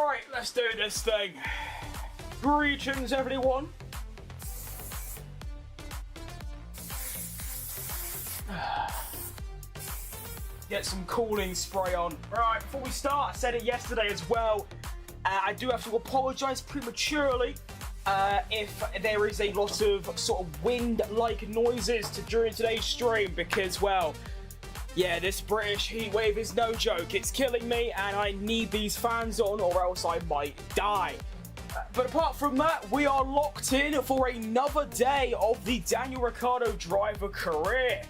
Right, let's do this thing. Greetings, everyone. Get some cooling spray on. Right, before we start, I said it yesterday as well. I do have to apologise prematurely if there is a lot of sort of wind-like noises during today's stream because, well, yeah, this British heatwave is no joke. It's killing me, and I need these fans on, or else I might die. But apart from that, we are locked in for another day of the Daniel Ricciardo driver career.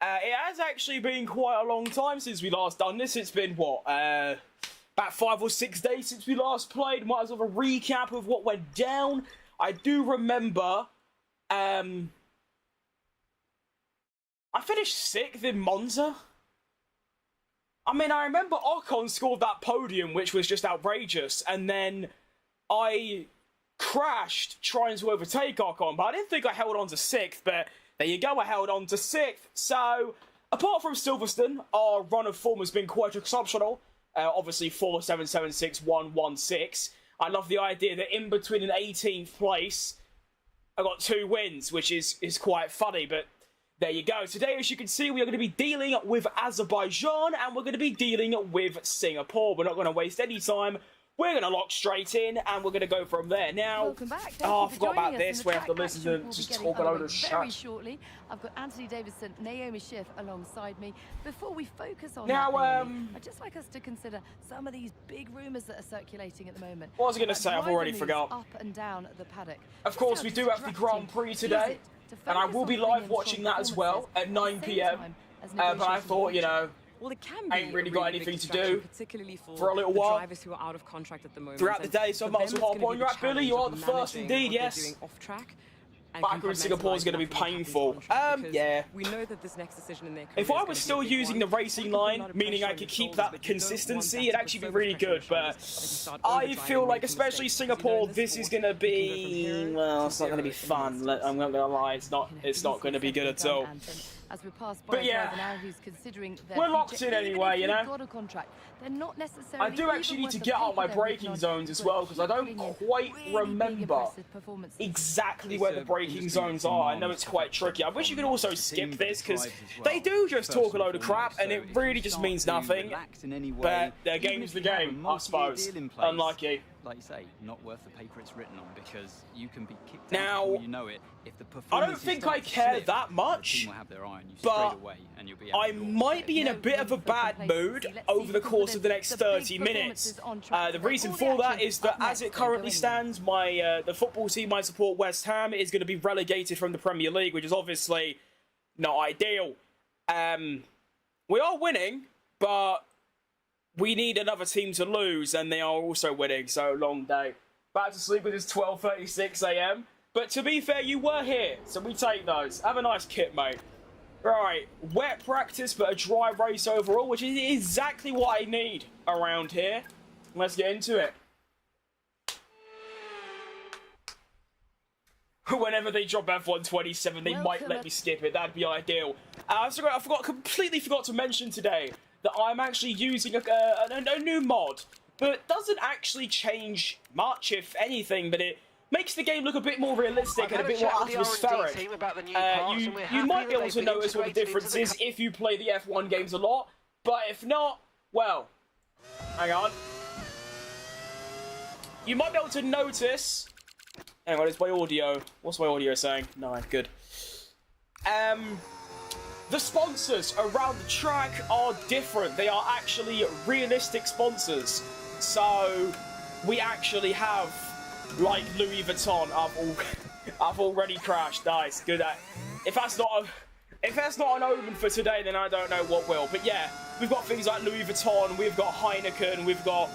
It has actually been quite a long time since we last done this. It's been, what, about 5 or 6 days since we last played. Might as well have a recap of what went down. I do remember, I finished 6th in Monza. I mean, I remember Ocon scored that podium, which was just outrageous, and then I crashed trying to overtake Ocon, but I didn't think I held on to 6th, but there you go, I held on to 6th. So, apart from Silverstone, our run of form has been quite exceptional. Obviously, 4.776.116. I love the idea that in between an 18th place, I got 2 wins, which is quite funny, but there you go. Today, as you can see, we are going to be dealing with Azerbaijan, and we're going to be dealing with Singapore. We're not going to waste any time. We're going to lock straight in, and we're going to go from there. Now, welcome back. I forgot about this. We have to listen to just talk a load of shit. Very shortly, I've got Anthony Davidson, Naomi Schiff alongside me. Before we focus on now, that, Naomi, I'd just like us to consider some of these big rumours that are circulating at the moment. What was I going to say? I've already forgot. Up and down the paddock. Of course, we do have the Grand Prix today, and I will be live watching that as well at 9 PM. But I thought, you know, well, it can I ain't really got anything to do particularly for a little while drivers who are out of contract at the moment throughout the day, so I might as well hop on. You're right, Billy, you are the first indeed, yes. Off track. Back in Singapore is going to be painful. Yeah. We know that this next decision in their If I was still using the racing line, meaning I could keep that consistency, it'd actually be really good. But I feel like, especially Singapore, this is going to be, well, it's not going to be fun. I'm not going to lie, it's not going to be good at all. As we pass by But yeah, now who's considering we're locked in anyway, you know. Got a contract, they're not necessarily. I do actually need to get out my braking zones as well, because I don't quite remember exactly where the braking zones are. I know it's quite tricky. I wish you could also skip this, because they do just talk a load of crap, and it really just means nothing. But the game's the game, I suppose. Unlucky. Like you say, not worth the paper it's written on, because you can be kicked now, out before you know it. If the I don't think I care that much, but I might be in a bit of a bad mood over the course of the next 30 minutes. The reason for that is that as it currently stands, my the football team I support, West Ham, is going to be relegated from the Premier League, which is obviously not ideal. We are winning, but we need another team to lose, and they are also winning, so long day. Back to sleep, it's 12:36 AM. But to be fair, you were here, so we take those. Have a nice kit, mate. Right, wet practice, but a dry race overall, which is exactly what I need around here. Let's get into it. Whenever they drop F127, they might let me skip it. That'd be ideal. Completely forgot to mention today that I'm actually using a new mod, but doesn't actually change much, if anything, but it makes the game look a bit more realistic and a bit more atmospheric. You might be able to notice what the difference is if you play the F1 games a lot, but if not, well, hang on. You might be able to notice. Hang on, it's my audio. What's my audio saying? No, good. The sponsors around the track are different. They are actually realistic sponsors. So, we actually have, like, Louis Vuitton. I've already crashed. Nice, good. If that's not an omen for today, then I don't know what will. But yeah, we've got things like Louis Vuitton, we've got Heineken, we've got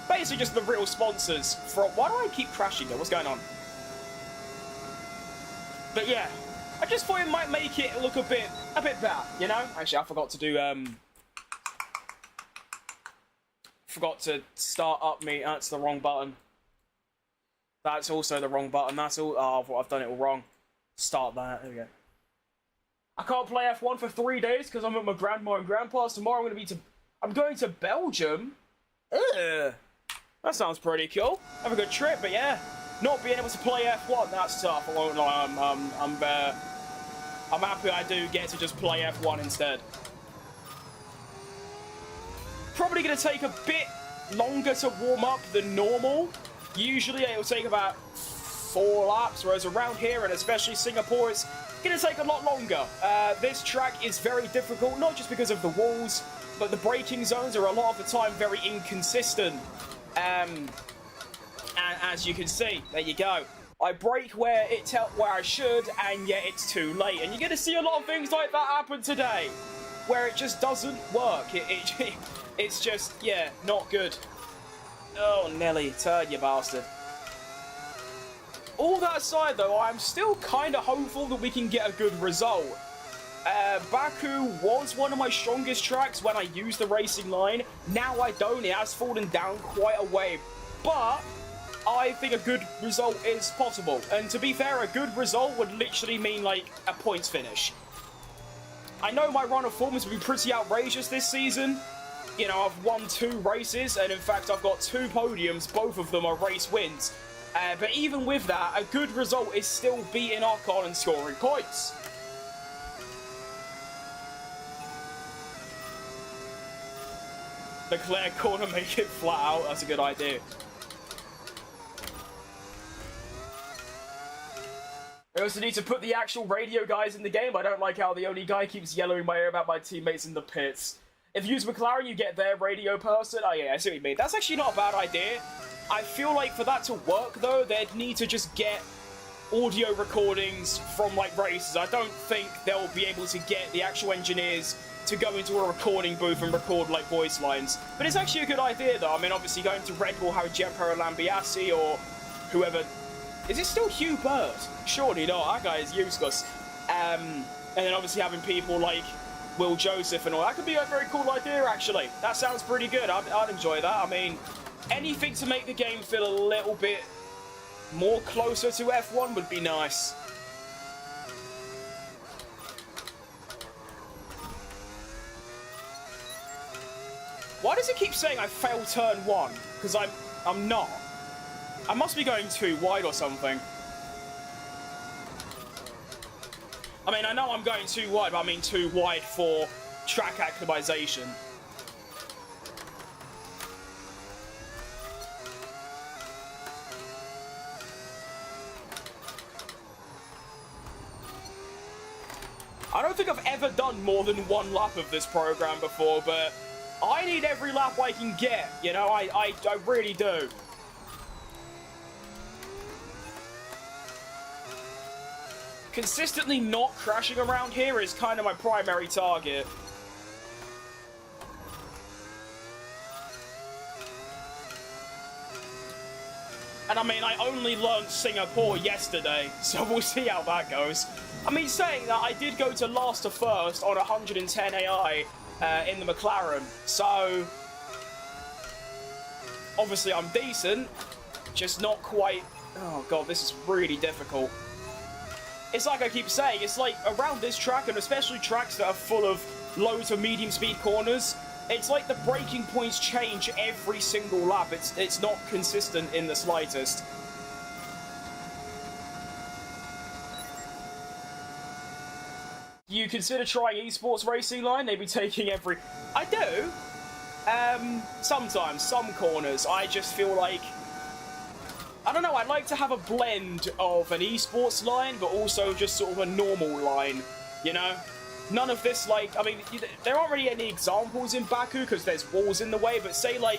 basically just the real sponsors. Why do I keep crashing here? What's going on? But yeah, I just thought it might make it look a bit better, you know? Actually, I forgot to do, forgot to start up me. That's the wrong button. That's also the wrong button. That's all. Oh, I've done it all wrong. Start that. There we go. I can't play F1 for 3 days because I'm at my grandma and grandpa's. Tomorrow I'm going to Belgium. Ugh. That sounds pretty cool. Have a good trip, but yeah, not being able to play F1, that's tough. I won't lie, I'm happy I do get to just play F1 instead. Probably going to take a bit longer to warm up than normal. Usually it'll take about 4 laps, whereas around here, and especially Singapore, it's going to take a lot longer. This track is very difficult, not just because of the walls, but the braking zones are a lot of the time very inconsistent. And as you can see, there you go. I brake where I should, and yet it's too late. And you're going to see a lot of things like that happen today, where it just doesn't work. It's just, yeah, not good. Oh, Nelly, turn, you bastard. All that aside, though, I'm still kind of hopeful that we can get a good result. Baku was one of my strongest tracks when I used the racing line. Now I don't. It has fallen down quite a way. But I think a good result is possible. And to be fair, a good result would literally mean, like, a points finish. I know my run of form has been pretty outrageous this season. You know, I've won 2 races, and in fact, I've got 2 podiums. Both of them are race wins. But even with that, a good result is still beating Ocon and scoring points. Leclerc corner, make it flat out. That's a good idea. I also need to put the actual radio guys in the game. I don't like how the only guy keeps yelling in my ear about my teammates in the pits. If you use McLaren, you get their radio person. Oh yeah, I see what you mean. That's actually not a bad idea. I feel like for that to work, though, they'd need to just get audio recordings from, like, races. I don't think they'll be able to get the actual engineers to go into a recording booth and record, like, voice lines. But it's actually a good idea, though. I mean, obviously, going to Red Bull, have Gianpaolo Lambiase or whoever... Is it still Hugh Bird? Surely not. That guy is useless. And then, obviously, having people like Will Joseph and all. That could be a very cool idea, actually. That sounds pretty good. I'd enjoy that. I mean, anything to make the game feel a little bit more closer to F1 would be nice. Why does it keep saying I failed turn 1? Because I'm not. I must be going too wide or something. I mean, I know I'm going too wide, but I mean too wide for track acclimatization. I don't think I've ever done more than 1 lap of this program before, but I need every lap I can get, you know, I really do. Consistently not crashing around here is kind of my primary target. And I mean, I only learned Singapore yesterday, so we'll see how that goes. I mean, saying that, I did go to last to first on 110 AI in the McLaren, so obviously I'm decent, just not quite... Oh god, this is really difficult. It's like I keep saying, it's like around this track, and especially tracks that are full of low to medium speed corners, it's like the braking points change every single lap. It's not consistent in the slightest. You consider trying esports racing line? They'd be taking every... I do. Sometimes, some corners. I just feel like... I don't know, I'd like to have a blend of an esports line, but also just sort of a normal line, you know? None of this, like, I mean, there aren't really any examples in Baku because there's walls in the way, but say, like,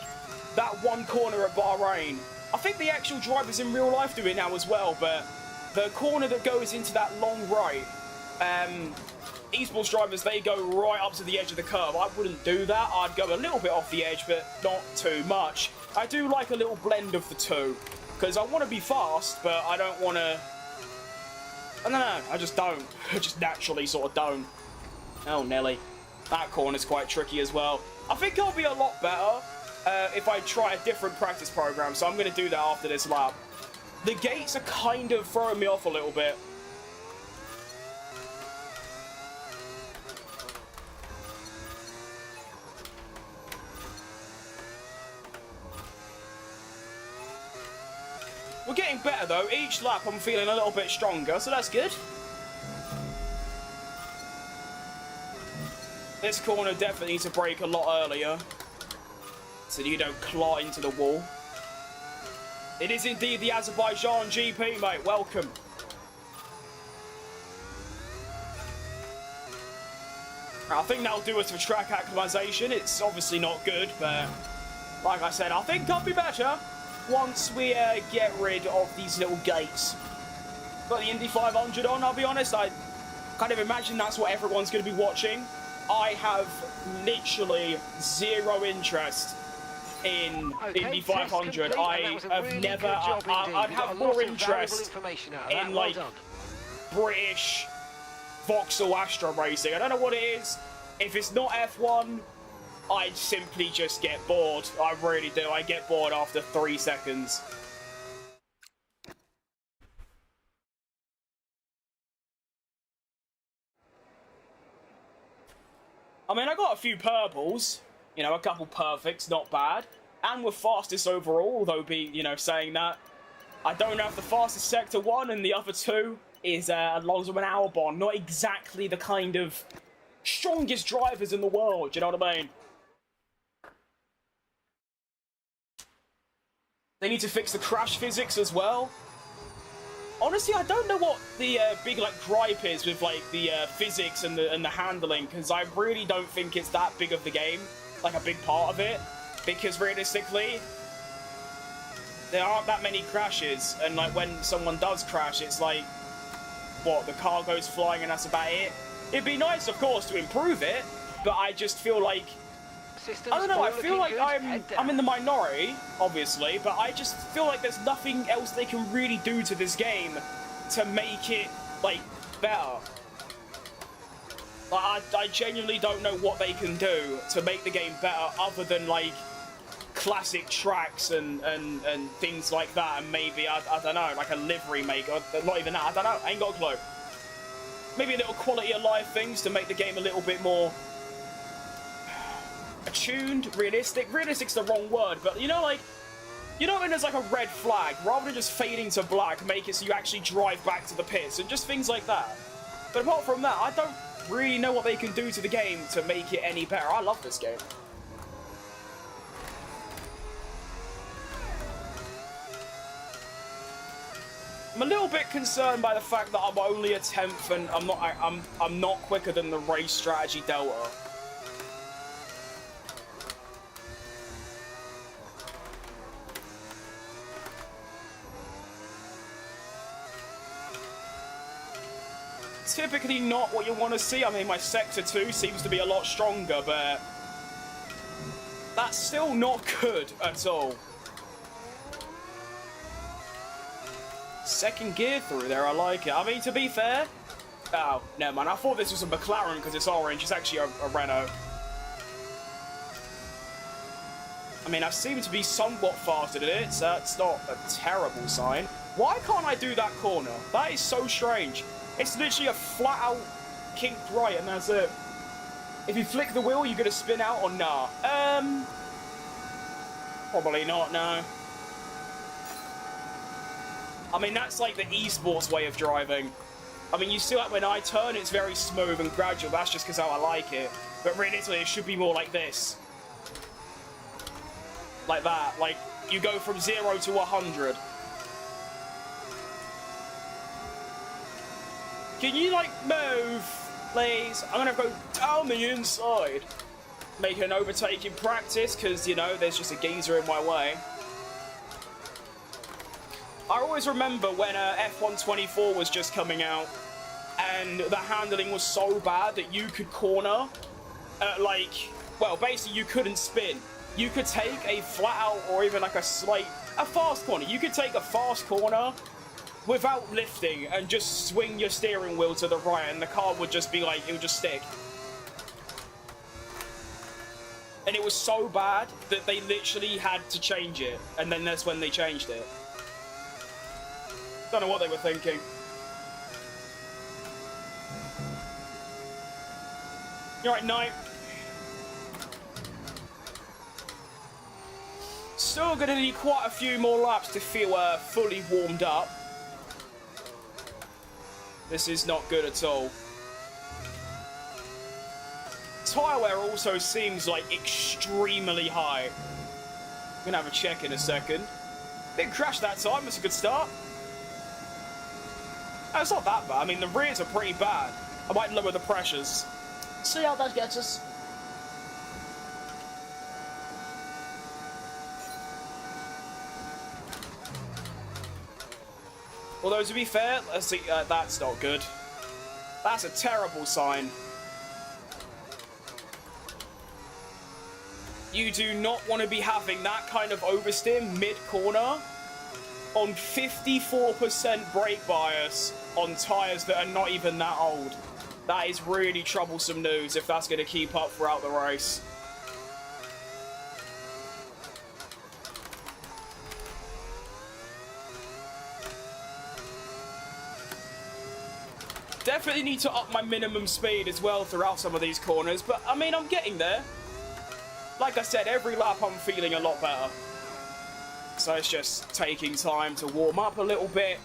that one corner at Bahrain. I think the actual drivers in real life do it now as well, but the corner that goes into that long right, esports drivers, they go right up to the edge of the curve. I wouldn't do that. I'd go a little bit off the edge, but not too much. I do like a little blend of the two. Because I want to be fast, but I don't want to... I don't know, I just don't. I just naturally sort of don't. Oh, Nelly. That corner's quite tricky as well. I think I'll be a lot better if I try a different practice program, so I'm going to do that after this lap. The gates are kind of throwing me off a little bit. better, though. Each lap, I'm feeling a little bit stronger, so that's good. This corner definitely needs to brake a lot earlier, so you don't claw into the wall. It is indeed the Azerbaijan GP, mate. Welcome. I think that'll do us for track acclimatization. It's obviously not good, but like I said, I think it'll be better once we get rid of these little gates. Got the Indy 500 on, I'll be honest. I kind of imagine that's what everyone's going to be watching. I have literally zero interest in Indy 500. I have never... I'd have more interest in, like, British Vauxhall Astra racing. I don't know what it is. If it's not F1, I simply just get bored. I really do. I get bored after 3 seconds. I mean, I got a few purples. You know, a couple perfects, not bad. And we're fastest overall, although saying that. I don't have the fastest Sector 1, and the other two is Alonso and Albon. Not exactly the kind of strongest drivers in the world, you know what I mean? They need to fix the crash physics as well. Honestly, I don't know what the big gripe is with the physics and the handling, because I really don't think it's that big of the game, like a big part of it. Because realistically, there aren't that many crashes, and when someone does crash, it's like, what, the car goes flying and that's about it. It'd be nice, of course, to improve it, but I just feel like, I don't know, I feel like I'm in the minority, obviously, but I just feel like there's nothing else they can really do to this game to make it, better. I genuinely don't know what they can do to make the game better other than, classic tracks and things like that, and maybe, I don't know, a livery maker, not even that, I don't know, I ain't got a clue. Maybe a little quality of life things to make the game a little bit more attuned, realistic. Realistic's the wrong word, but you know when there's a red flag, rather than just fading to black, make it so you actually drive back to the pits, and just things like that. But apart from that, I don't really know what they can do to the game to make it any better. I love this game. I'm a little bit concerned by the fact that I'm only a 10th and I'm not quicker than the race strategy Delta. Typically not what you want to see. I mean, my Sector 2 seems to be a lot stronger, but that's still not good at all. Second gear through there, I like it. I mean, to be fair... Oh, never mind. I thought this was a McLaren because it's orange. It's actually a Renault. I mean, I seem to be somewhat faster than it, so it's not a terrible sign. Why can't I do that corner? That is so strange. It's literally a flat-out kinked right, and that's it. If you flick the wheel, you're going to spin out or nah? Probably not, no. I mean, that's like the esports way of driving. I mean, you see when I turn, it's very smooth and gradual. That's just because how I like it. But realistically, it should be more like this. Like that. Like, you go from 0 to 100. Can you, move, please? I'm going to go down the inside. Make an overtake in practice, because, there's just a geezer in my way. I always remember when F1 24 was just coming out, and the handling was so bad that you could corner, well, basically you couldn't spin. You could take a flat out or even a fast corner. You could take a fast corner without lifting and just swing your steering wheel to the right, and the car would just be it would just stick. And it was so bad that they literally had to change it, and then that's when they changed it. Don't know what they were thinking. You're right, no. still going to need quite a few more laps to feel fully warmed up. This is not good at all. Tyre wear also seems like extremely high. I'm going to have a check in a second. Didn't crash that time, that's a good start. No, it's not that bad. I mean, the rears are pretty bad. I might lower the pressures. See how that gets us. Although, to be fair, let's see, that's not good. That's a terrible sign. You do not want to be having that kind of oversteer mid-corner on 54% brake bias on tyres that are not even that old. That is really troublesome news if that's going to keep up throughout the race. Definitely need to up my minimum speed as well throughout some of these corners, but I mean, I'm getting there. Like I said, every lap I'm feeling a lot better. So it's just taking time to warm up a little bit.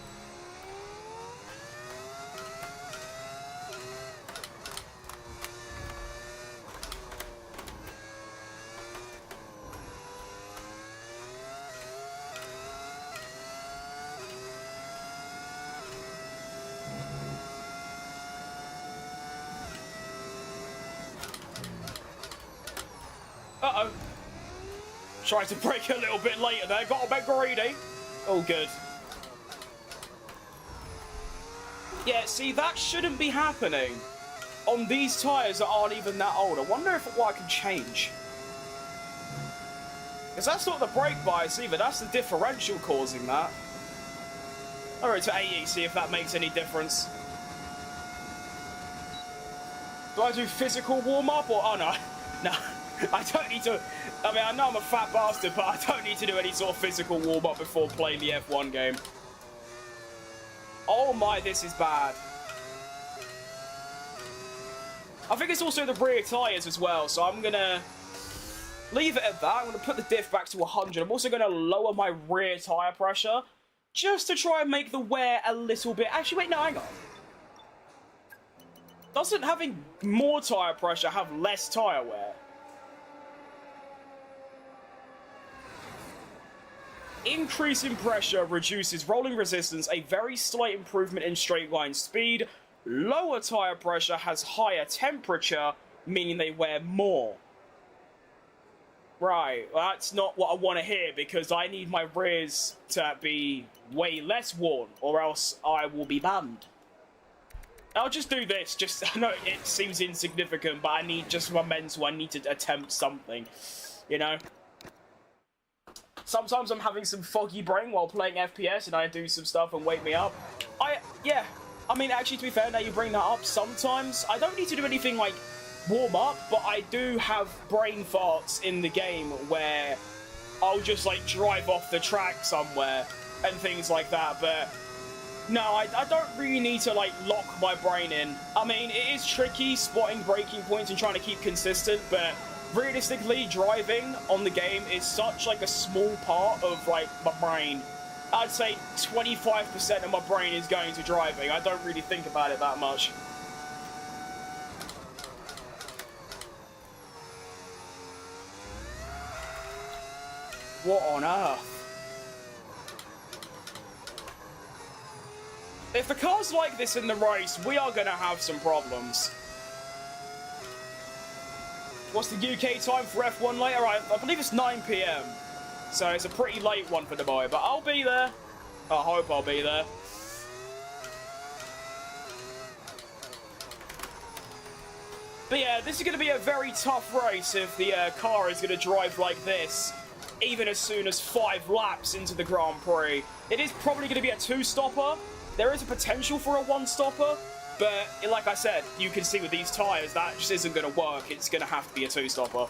Uh-oh. Tried to brake a little bit later there. Got a bit greedy. All good. Yeah, see, that shouldn't be happening on these tyres that aren't even that old. I wonder if what I can change. Because that's not the brake bias either. That's the differential causing that. I'll go to AE, see if that makes any difference. Do I do physical warm-up or... Oh, no. No. I don't need to... I mean, I know I'm a fat bastard, but I don't need to do any sort of physical warm-up before playing the F1 game. Oh my, this is bad. I think it's also the rear tyres as well, so I'm going to leave it at that. I'm going to put the diff back to 100. I'm also going to lower my rear tyre pressure just to try and make the wear a little bit... Actually, wait, no, hang on. Doesn't having more tyre pressure have less tyre wear? Increase in pressure reduces rolling resistance, a very slight improvement in straight line speed. Lower tyre pressure has higher temperature, meaning they wear more. Right, well, that's not what I want to hear, because I need my rears to be way less worn, or else I will be banned. I'll just do this, I know it seems insignificant, but I need just my mental, I need to attempt something, you know? Sometimes I'm having some foggy brain while playing FPS and I do some stuff and wake me up. Yeah, I mean, actually, to be fair, now you bring that up, sometimes I don't need to do anything like warm up, but I do have brain farts in the game where I'll just like drive off the track somewhere and things like that, but no, I don't really need to like lock my brain in. I mean, it is tricky spotting braking points and trying to keep consistent, but realistically, driving on the game is such like a small part of like my brain. I'd say 25% of my brain is going to driving. I don't really think about it that much. What on earth? If the car's like this in the race, we are going to have some problems. What's the UK time for F1 later? I believe it's 9 PM. So it's a pretty late one for Dubai, but I'll be there. I hope I'll be there. But yeah, this is going to be a very tough race if the car is going to drive like this, even as soon as 5 laps into the Grand Prix. It is probably going to be a 2-stopper. There is a potential for a 1-stopper. But, like I said, you can see with these tyres, that just isn't going to work. It's going to have to be a 2-stopper.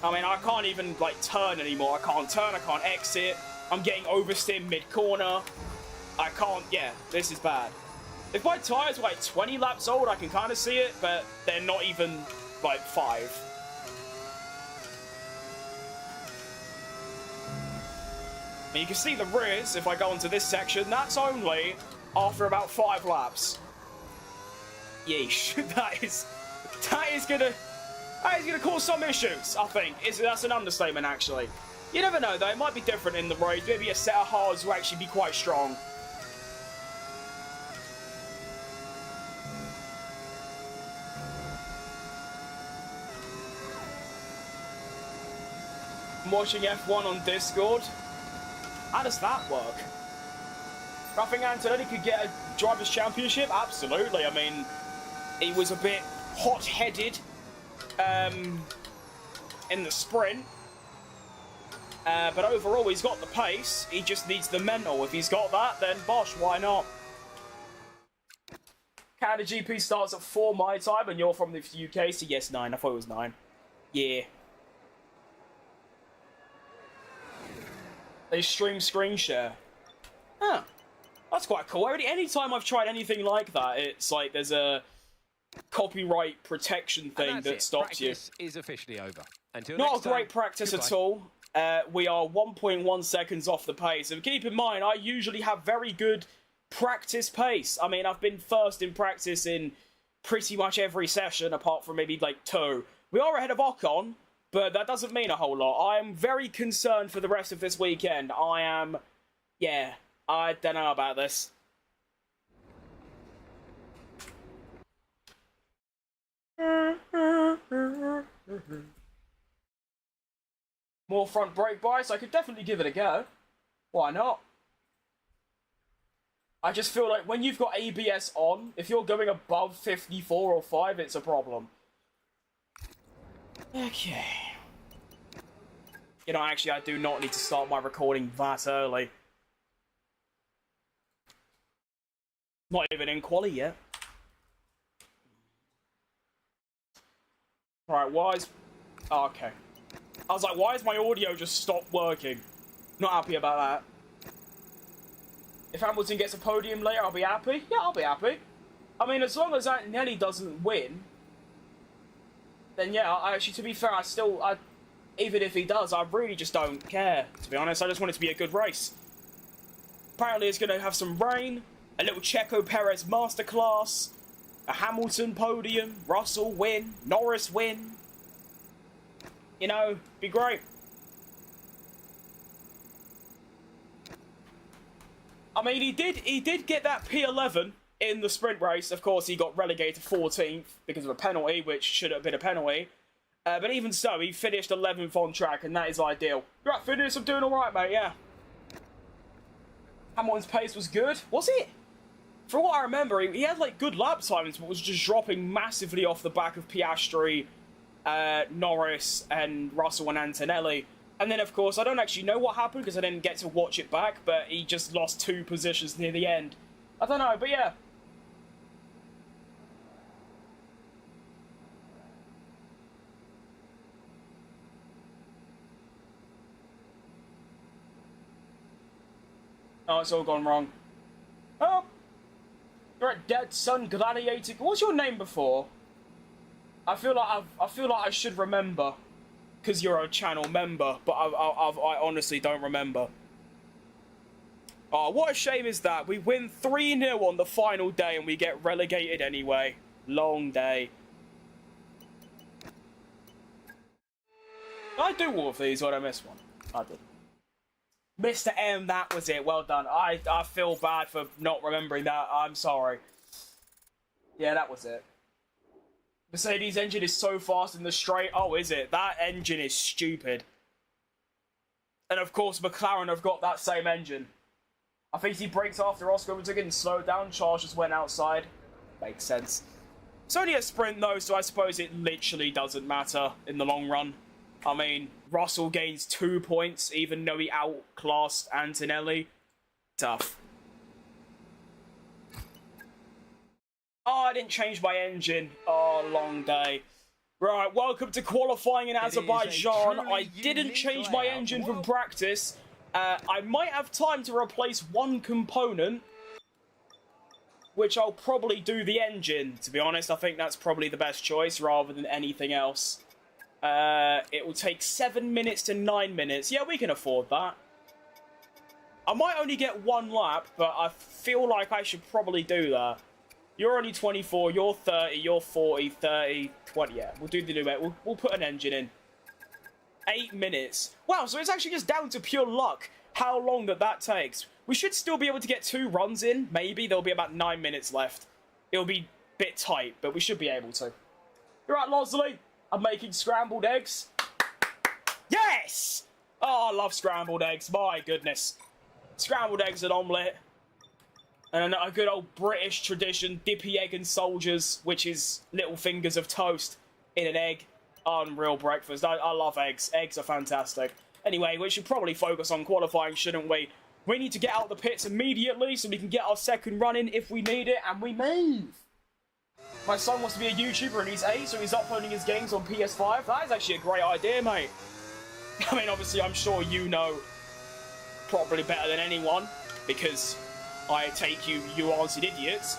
I mean, I can't even, like, turn anymore. I can't turn, I can't exit. I'm getting oversteer mid-corner. I can't, yeah, this is bad. If my tyres were, like, 20 laps old, I can kind of see it, but they're not even, like, 5. And you can see the rears, if I go into this section, that's only after about 5 laps. Yeesh. that is gonna cause some issues, I think. That's an understatement, actually. You never know, though. It might be different in the race. Maybe a set of hards will actually be quite strong. I'm watching F1 on Discord. How does that work? I think Antonelli could get a Drivers' Championship? Absolutely. I mean, he was a bit hot-headed in the sprint. But overall, he's got the pace. He just needs the mental. If he's got that, then bosh, why not? Canada GP starts at 4 my time, and you're from the UK, so yes, 9. I thought it was 9. Yeah. They stream screen share. Huh. That's quite cool. Anytime I've tried anything like that, it's like there's a copyright protection thing that stops you. Practice is officially over. Until Not a next great time, practice goodbye. at all. We are 1.1 seconds off the pace. And keep in mind, I usually have very good practice pace. I mean, I've been first in practice in pretty much every session, apart from maybe like 2. We are ahead of Ocon, but that doesn't mean a whole lot. I am very concerned for the rest of this weekend. Yeah, I don't know about this. More front brake bias, I could definitely give it a go. Why not? I just feel like when you've got ABS on, if you're going above 54 or 5, it's a problem. Okay. You know, actually, I do not need to start my recording that early. Not even in quali yet. Right, why is... Oh, okay. I was like, why has my audio just stopped working? Not happy about that. If Hamilton gets a podium later, I'll be happy. Yeah, I'll be happy. I mean, as long as Antonelli doesn't win, then yeah, actually, to be fair, even if he does, I really just don't care, to be honest. I just want it to be a good race. Apparently, it's going to have some rain, a little Checo Perez masterclass, a Hamilton podium, Russell win, Norris win. You know, be great. I mean, he did get that P11 in the sprint race. Of course, he got relegated to 14th because of a penalty, which should have been a penalty. But even so, he finished 11th on track, and that is ideal. Right, finish, I'm doing alright, mate, yeah. Hamilton's pace was good. Was it? For what I remember, he had, like, good lap times, but was just dropping massively off the back of Piastri, Norris, and Russell and Antonelli. And then, of course, I don't actually know what happened because I didn't get to watch it back, but he just lost 2 positions near the end. I don't know, but yeah. Oh, it's all gone wrong. Oh! You're a dead son gladiator. What's your name before? I feel like I should remember. Because you're a channel member, but I honestly don't remember. Oh, what a shame is that. We win 3-0 on the final day and we get relegated anyway. Long day. Did I do all of these or did I miss one? I did. Mr. M, that was it. Well done. I feel bad for not remembering that. I'm sorry. Yeah, that was it. Mercedes engine is so fast in the straight. Oh, is it? That engine is stupid. And of course, McLaren have got that same engine. I think he braked after Oscar was getting slowed down. Charles just went outside. Makes sense. It's only a sprint though, so I suppose it literally doesn't matter in the long run. I mean, Russell gains 2 points, even though he outclassed Antonelli. Tough. Oh, I didn't change my engine. Oh, long day. Right, welcome to qualifying in Azerbaijan. I didn't change my engine from practice. I might have time to replace one component, which I'll probably do the engine. To be honest, I think that's probably the best choice rather than anything else. It will take 7 minutes to 9 minutes. Yeah, we can afford that. I might only get 1 lap, but I feel like I should probably do that. You're only 24, you're 30, you're 40, 30, 20. Yeah, we'll do the new... We'll put an engine in. 8 minutes. Wow, so it's actually just down to pure luck how long that takes. We should still be able to get 2 runs in. Maybe there'll be about 9 minutes left. It'll be a bit tight, but we should be able to. You're right, Losley. I'm making scrambled eggs. Yes! Oh, I love scrambled eggs. My goodness. Scrambled eggs and omelette. And a good old British tradition, dippy egg and soldiers, which is little fingers of toast in an egg. Unreal breakfast. I love eggs. Eggs are fantastic. Anyway, we should probably focus on qualifying, shouldn't we? We need to get out the pits immediately so we can get our second run in if we need it, and we move. My son wants to be a YouTuber and he's 8, so he's uploading his games on PS5. That is actually a great idea, mate. I mean, obviously, I'm sure you know probably better than anyone, because I take you answered idiots,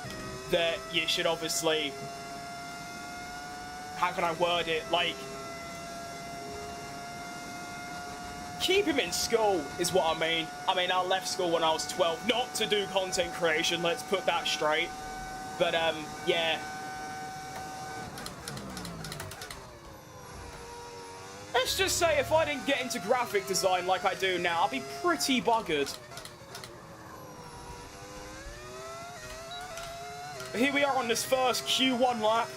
that you should obviously... How can I word it? Like... Keep him in school, is what I mean. I left school when I was 12, not to do content creation, let's put that straight. But, yeah. Let's just say if I didn't get into graphic design like I do now, I'd be pretty buggered. But here we are on this first Q1 lap.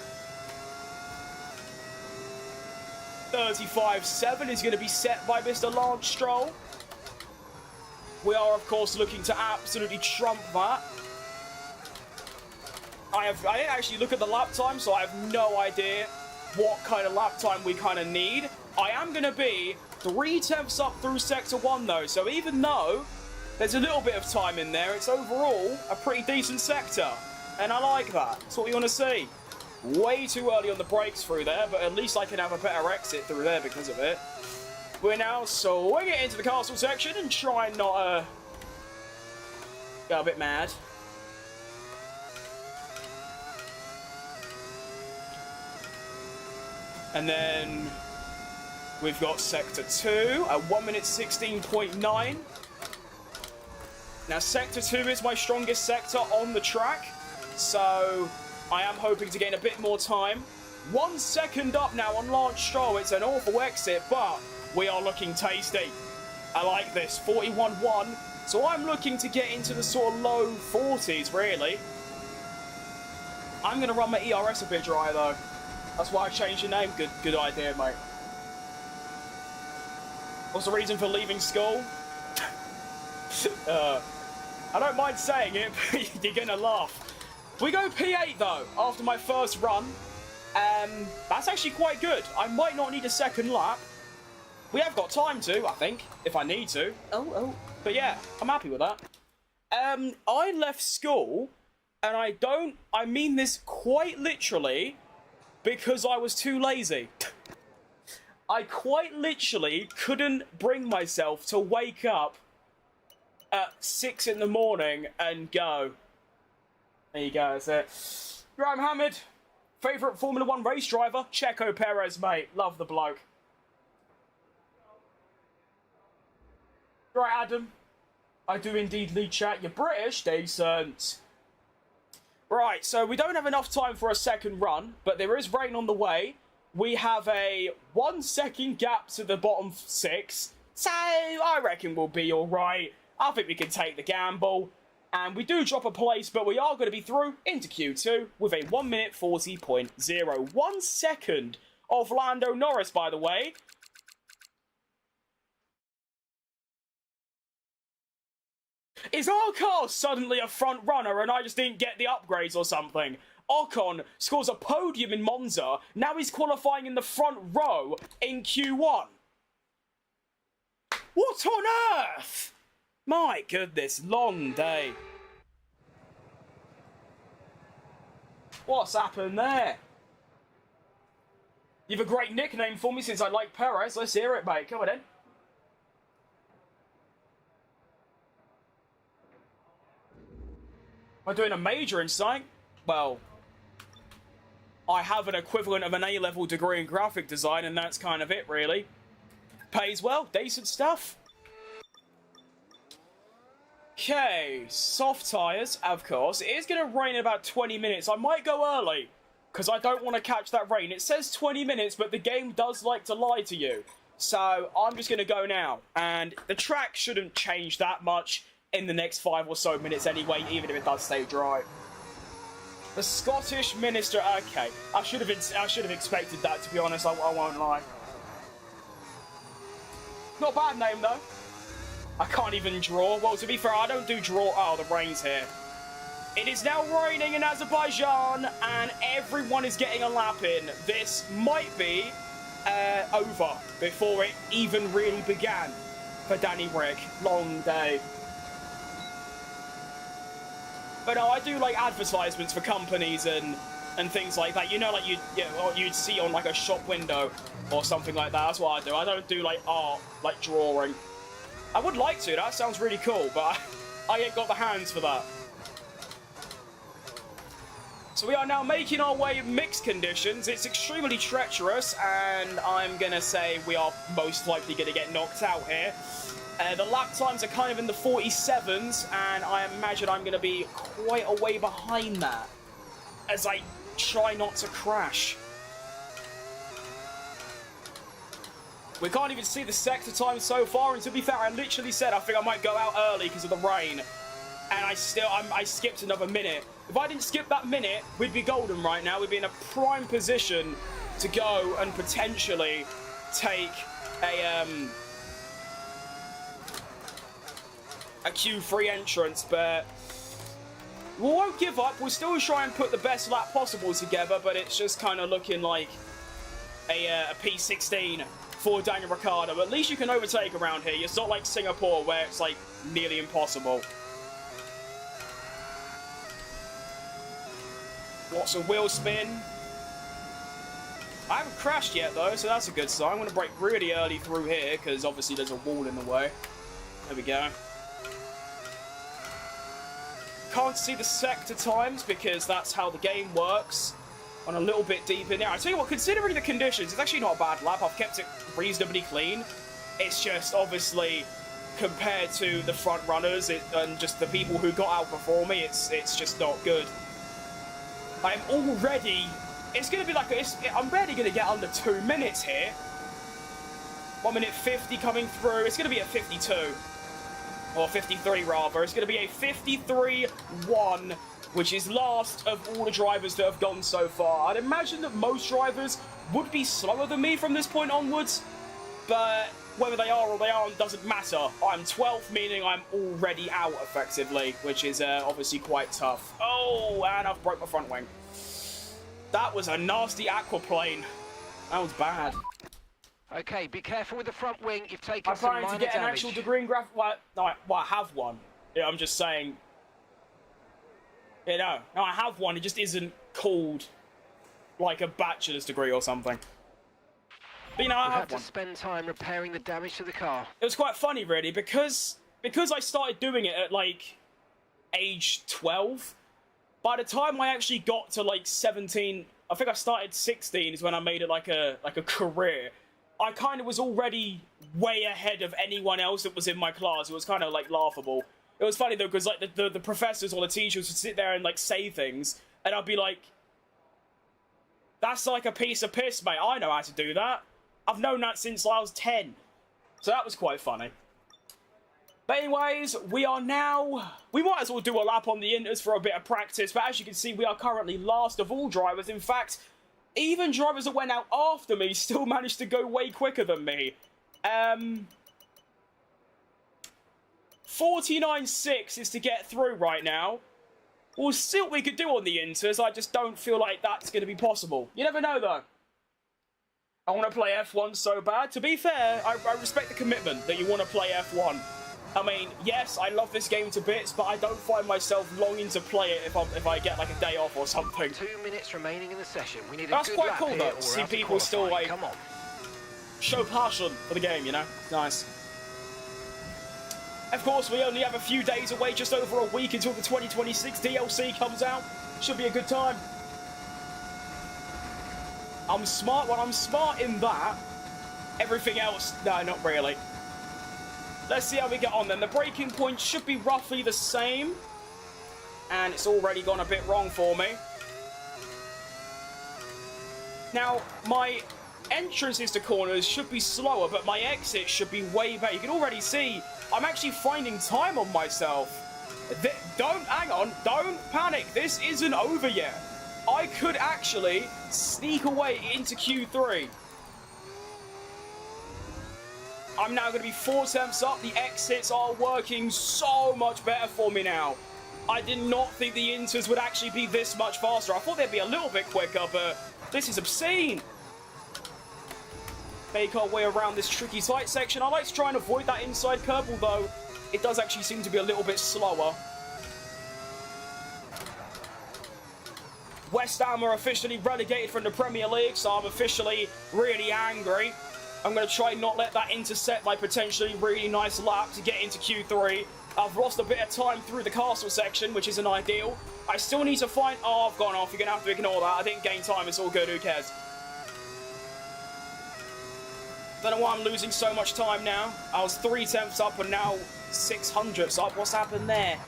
35.7 is going to be set by Mr. Lance Stroll. We are, of course, looking to absolutely trump that. I didn't actually look at the lap time, so I have no idea what kind of lap time we kind of need. I am going to be 3/10 up through Sector 1, though, so even though there's a little bit of time in there, it's overall a pretty decent sector. And I like that. That's what we want to see. Way too early on the brakes through there, but at least I can have a better exit through there because of it. We're now swinging into the castle section and try and not get a bit mad. And then we've got Sector 2 at 1 minute 16.9. Now Sector 2 is my strongest sector on the track, so I am hoping to gain a bit more time. 1 second up now on Lance Stroll. It's an awful exit, but we are looking tasty. I like this. 41.1. So I'm looking to get into the sort of low 40s, really. I'm going to run my ERS a bit dry, though. That's why I changed the name. Good idea, mate. What's the reason for leaving school? I don't mind saying it, but you're going to laugh. We go P8 though, after my first run. That's actually quite good. I might not need a second lap. We have got time to, I think, if I need to. Oh. But yeah, I'm happy with that. I left school, and I mean this quite literally, because I was too lazy. I quite literally couldn't bring myself to wake up at 6 in the morning and go. There you go, that's it. Right, Mohammed. Favourite Formula 1 race driver? Checo Perez, mate. Love the bloke. Right, Adam. I do indeed lead chat. You're British? Decent. Right, so we don't have enough time for a second run, but there is rain on the way. We have a 1 second gap to the bottom 6, so I reckon we'll be alright. I think we can take the gamble. And we do drop a place, but we are going to be through into Q2 with a 1 minute 40.0. 1 second of Lando Norris, by the way. Is our car suddenly a front runner and I just didn't get the upgrades or something? Ocon scores a podium in Monza. Now he's qualifying in the front row in Q1. What on earth? My goodness, long day. What's happened there? You've a great nickname for me since I like Perez. Let's hear it, mate. Come on in. Am I doing a major in something? Well, I have an equivalent of an A-level degree in graphic design, and that's kind of it, really. Pays well, decent stuff. Okay, soft tyres, of course. It is going to rain in about 20 minutes. I might go early, because I don't want to catch that rain. It says 20 minutes, but the game does like to lie to you. So, I'm just going to go now. And the track shouldn't change that much in the next 5 or so minutes anyway, even if it does stay dry. The Scottish Minister... Okay, I should have expected that, to be honest. I won't lie. Not a bad name, though. I can't even draw. Well, to be fair, I don't do draw... Oh, the rain's here. It is now raining in Azerbaijan, and everyone is getting a lap in. This might be over before it even really began for Danny Rick. Long day. But no, I do like advertisements for companies and things like that. You know, like you'd see on like a shop window or something like that. That's what I do. I don't do like art, like drawing. I would like to. That sounds really cool, but I ain't got the hands for that. So we are now making our way in mixed conditions. It's extremely treacherous, and I'm going to say we are most likely going to get knocked out here. The lap times are kind of in the 47s, and I imagine I'm going to be quite a way behind that as I try not to crash. We can't even see the sector time so far, and to be fair, I literally said I think I might go out early because of the rain, and I skipped another minute. If I didn't skip that minute, we'd be golden right now. We'd be in a prime position to go and potentially take a Q3 entrance, but we won't give up. We'll still try and put the best lap possible together, but it's just kind of looking like a P16 for Daniel Ricciardo. At least you can overtake around here. It's not like Singapore where it's like nearly impossible. Lots of wheel spin. I haven't crashed yet though, so that's a good sign. I'm going to brake really early through here because obviously there's a wall in the way. There we go. Can't see the sector times because that's how the game works. On a little bit deep in there. I tell you what, considering the conditions, it's actually not a bad lap. I've kept it reasonably clean. It's just obviously compared to the front runners and just the people who got out before me, it's just not good. I'm already... It's going to be like... I'm barely going to get under 2 minutes here. 1 minute 50 coming through. It's going to be a 52. Or 53 rather. It's going to be a 53-1, which is last of all the drivers that have gone so far. I'd imagine that most drivers would be slower than me from this point onwards, but whether they are or they aren't doesn't matter. I'm 12th, meaning I'm already out effectively, which is obviously quite tough. Oh, and I've broke my front wing. That was a nasty aquaplane. That was bad. Okay, be careful with the front wing. You've taken some minor damage. I'm trying to get an actual degree in graph. Well, no, I have one. Yeah, I'm just saying. You know, no, I have one. It just isn't called like a bachelor's degree or something. But you know, I have one. To spend time repairing the damage to the car. It was quite funny, really, because I started doing it at like age 12. By the time I actually got to like 17, I think I started 16 is when I made it like a career. I kind of was already way ahead of anyone else that was in my class. It was kind of like laughable. It was funny though, because like the professors or the teachers would sit there and like say things, and I'd be like, "That's like a piece of piss, mate. I know how to do that. I've known that since I was 10." So that was quite funny. But anyways, we might as well do a lap on the inters for a bit of practice. But as you can see, we are currently last of all drivers. In fact, even drivers that went out after me still managed to go way quicker than me. 49.6 is to get through right now. We'll see what we could do on the inters. I just don't feel like that's going to be possible. You never know, though. I want to play F1 so bad. To be fair, I respect the commitment that you want to play F1. I mean, yes, I love this game to bits, but I don't find myself longing to play it if I get like a day off or something. 2 minutes remaining in the session. We need That's a good quite lap cool, here, though, to see people still like Come on. show passion for the game, you know? Nice. Of course, we only have a few days away, just over a week until the 2026 DLC comes out. Should be a good time. I'm smart. Well, I'm smart in that. Everything else, no, not really. Let's see how we get on then. The braking point should be roughly the same. And it's already gone a bit wrong for me. Now, my entrances to corners should be slower, but my exits should be way better. You can already see I'm actually finding time on myself. Hang on, don't panic. This isn't over yet. I could actually sneak away into Q3. I'm now going to be 4 attempts up. The exits are working so much better for me now. I did not think the inters would actually be this much faster. I thought they'd be a little bit quicker, but this is obscene. Make our way around this tricky tight section. I like to try and avoid that inside curve, although it does actually seem to be a little bit slower. West Ham are officially relegated from the Premier League, so I'm officially really angry. I'm going to try and not let that intercept my potentially really nice lap to get into Q3. I've lost a bit of time through the castle section, which isn't ideal. I still need to find... Oh, I've gone off. You're going to have to ignore that. I didn't gain time. It's all good. Who cares? Don't know why I'm losing so much time now. I was 3 tenths up and now 600ths up. What's happened there?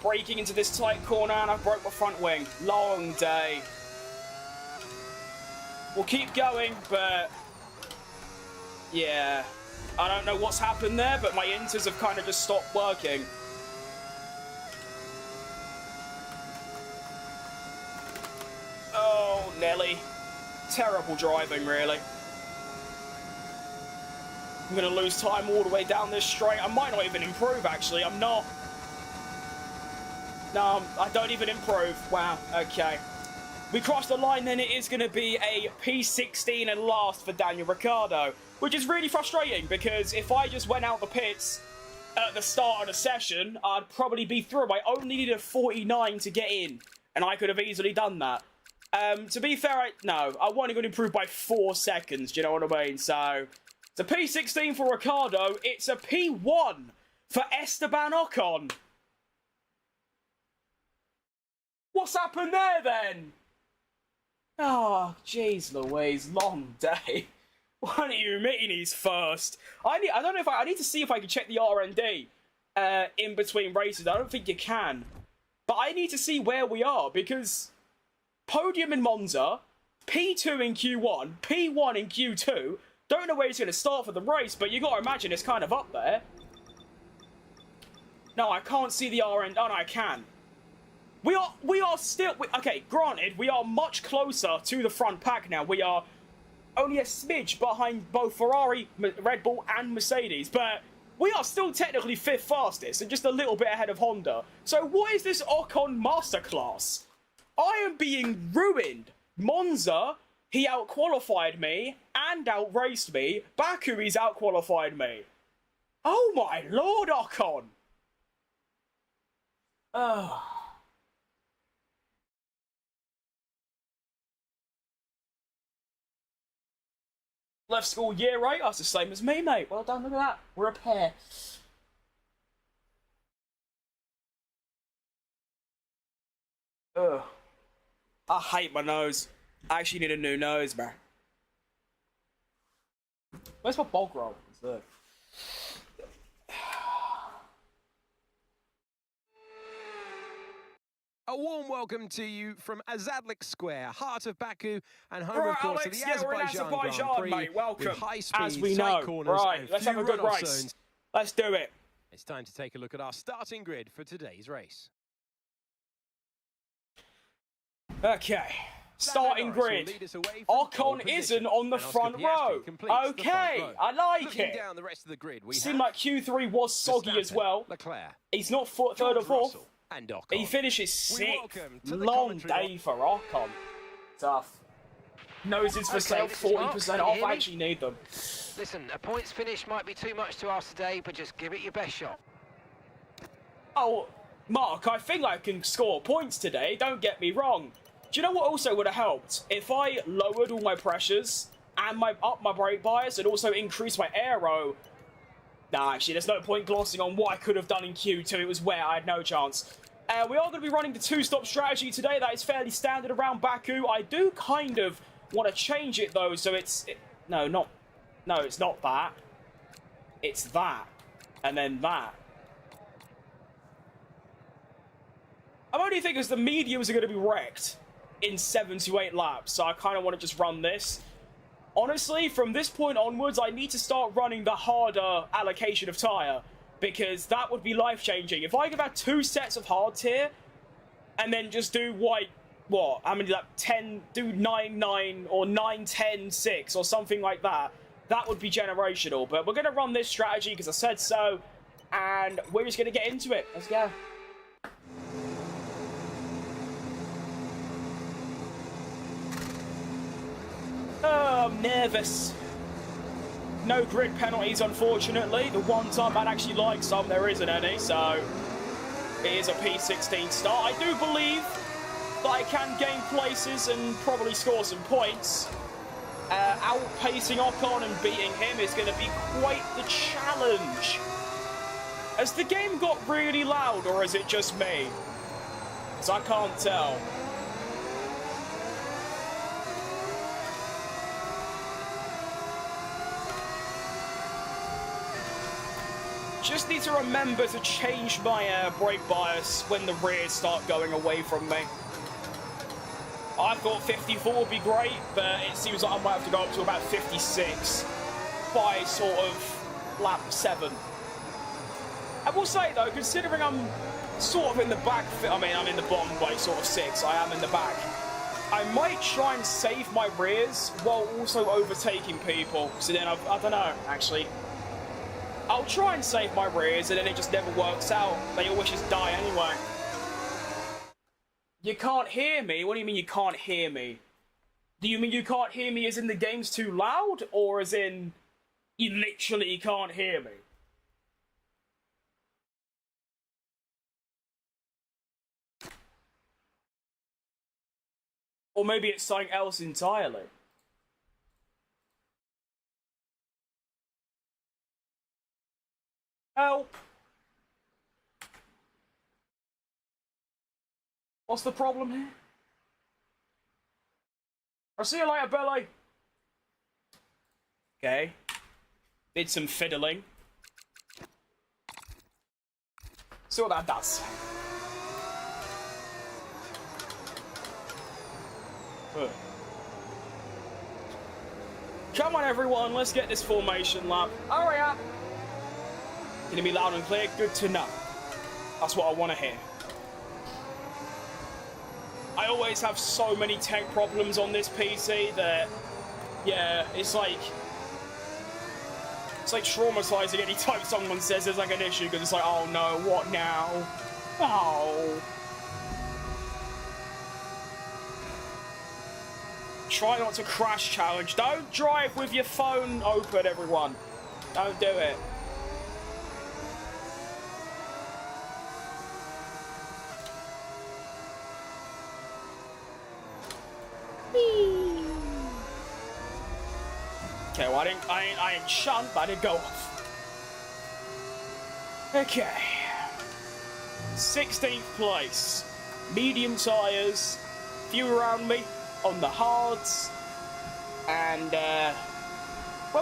Braking into this tight corner and I broke my front wing. Long day. We'll keep going, but... yeah. I don't know what's happened there, but my inters have kind of just stopped working. Oh, Nelly. Terrible driving, really. I'm going to lose time all the way down this straight. I might not even improve, actually. I'm not. No, I don't even improve. Wow, okay. We crossed the line, then it is going to be a P16 and last for Daniel Ricciardo, which is really frustrating because if I just went out the pits at the start of the session, I'd probably be through. I only needed a 49 to get in, and I could have easily done that. To be fair, I wasn't going to improve by 4 seconds, do you know what I mean? So, it's a P16 for Ricciardo, it's a P1 for Esteban Ocon. What's happened there, then? Oh, jeez Louise, long day. Why do you mean he's first? I don't know if I need to see if I can check the R&D in between races. I don't think you can. But I need to see where we are, because podium in Monza, P2 in Q1, P1 in Q2. Don't know where he's going to start for the race, but you got to imagine it's kind of up there. No, I can't see the R&D. Oh, no, I can. We are still... okay, granted, we are much closer to the front pack now. We are only a smidge behind both Ferrari, Red Bull, and Mercedes, but we are still technically 5th fastest and just a little bit ahead of Honda. So what is this Ocon masterclass? I am being ruined. Monza, he out-qualified me and out-raced me. Baku, he's out-qualified me. Oh my lord, Ocon! Ugh. Left school year 8, that's the same as me, mate. Well done, look at that. We're a pair. Ugh. I hate my nose. I actually need a new nose, man. Where's my bog roll? It's there. A warm welcome to you from Azadlik Square, heart of Baku, and home, of course, Alex, of the Azerbaijan Grand Prix, mate. Welcome. with high speed, as we tight know. corners, Right, and let's few have a good runoff race. zones. Let's do it. It's time to take a look at our starting grid for today's race. Okay. Starting grid. Ocon isn't on the front row. Okay, I like it. Down the rest of the grid, seemed like Q3 was soggy as well. Leclerc, He's not third or fourth. and Ocon. He finishes 6th. Long day for Ocon. Tough. Noses for sale, 40% off. I actually need them. Listen, a points finish might be too much to ask today, but just give it your best shot. Oh, Mark, I think I can score points today. Don't get me wrong. Do you know what also would have helped? If I lowered all my pressures and up my brake bias and also increased my aero. Nah, actually, there's no point glossing on what I could have done in Q2. It was where I had no chance. We are going to be running the 2-stop strategy today. That is fairly standard around Baku. I do kind of want to change it, though, so it's... no, it's not that. It's that. And then that. I'm only thinking because the mediums are going to be wrecked in 7 to 8 laps, so I kind of want to just run this. Honestly, from this point onwards, I need to start running the harder allocation of tyre, because that would be life-changing. If I could have 2 sets of hards here, and then just do, like, what? How many, like, 10, do 9-9, or 9-10-6, or something like that, that would be generational. But we're going to run this strategy, because I said so, and we're just going to get into it. Let's go. Oh, I'm nervous. No grid penalties, unfortunately. The one time I'd actually like some, there isn't any, so it is a P16 start. I do believe that I can gain places and probably score some points. Outpacing Ocon and beating him is going to be quite the challenge. Has the game got really loud, or is it just me? Because I can't tell. Just need to remember to change my brake bias when the rears start going away from me. I thought 54 would be great, but it seems like I might have to go up to about 56 by sort of lap 7. I will say though, considering I'm sort of in the back, I mean I'm in the bottom by sort of 6, I am in the back. I might try and save my rears while also overtaking people. So then I don't know, actually. I'll try and save my rears, and then it just never works out. They always just die anyway. You can't hear me? What do you mean you can't hear me? Do you mean you can't hear me as in the game's too loud? Or as in, you literally can't hear me? Or maybe it's something else entirely. Help! What's the problem here? I'll see you later, Billy. Okay. Did some fiddling. See what that does. Good. Come on, everyone. Let's get this formation lap. Hurry up. Gonna be loud and clear? Good to know. That's what I want to hear. I always have so many tech problems on this PC that, yeah, it's like traumatizing any time someone says there's like an issue, because it's like, oh no, what now? Oh. Try not to crash challenge. Don't drive with your phone open, everyone. Don't do it. Okay, well I ain't shunt, but I did go off. Okay. 16th place. Medium tyres. Few around me on the hards. And well,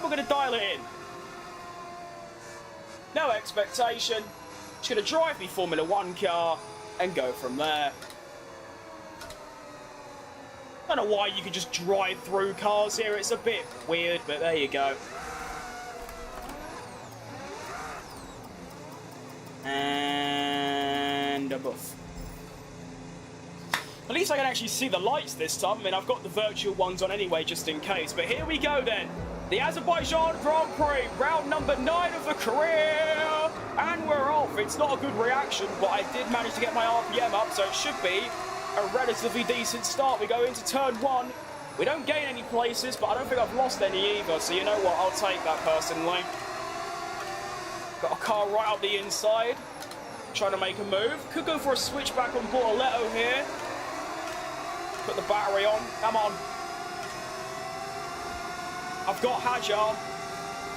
we're gonna dial it in. No expectation. Just gonna drive me Formula 1 car and go from there. I don't know why you can just drive through cars here. It's a bit weird, but there you go. And a buff. At least I can actually see the lights this time. I mean, I've got the virtual ones on anyway, just in case. But here we go then. The Azerbaijan Grand Prix, round number 9 of the career. And we're off. It's not a good reaction, but I did manage to get my RPM up, so it should be a relatively decent start. We go into turn 1. We don't gain any places, but I don't think I've lost any either, so you know what, I'll take that personally. Got a car right up the inside, trying to make a move. Could go for a switchback on Bortoletto here. Put the battery on, come on. I've got Hajar.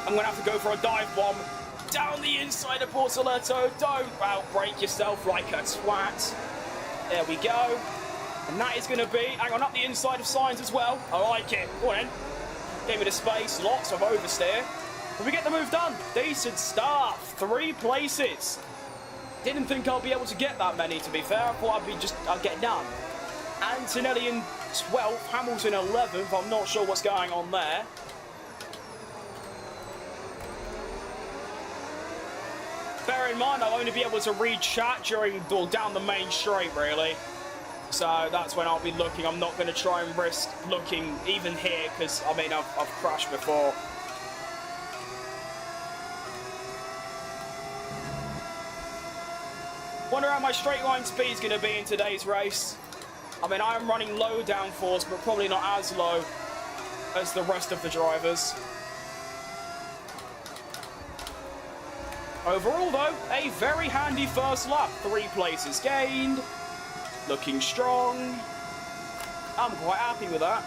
I'm gonna have to go for a dive bomb. Down the inside of Bortoletto, don't outbrake yourself like a twat. There we go. And that is going to be, hang on, up the inside of Signs as well. I like it. Go on then. Give me the space. Lots of oversteer. But we get the move done. Decent start. 3 places. Didn't think I'll be able to get that many, to be fair. I thought I'd get none. Antonelli in 12th, Hamilton 11th. I'm not sure what's going on there. Bear in mind, I'll only be able to read chat down the main straight, really. So that's when I'll be looking. I'm not going to try and risk looking even here, because, I mean, I've crashed before. Wonder how my straight line speed is going to be in today's race. I mean, I am running low downforce, but probably not as low as the rest of the drivers. Overall, though, a very handy first lap. 3 places gained. Looking strong. I'm quite happy with that.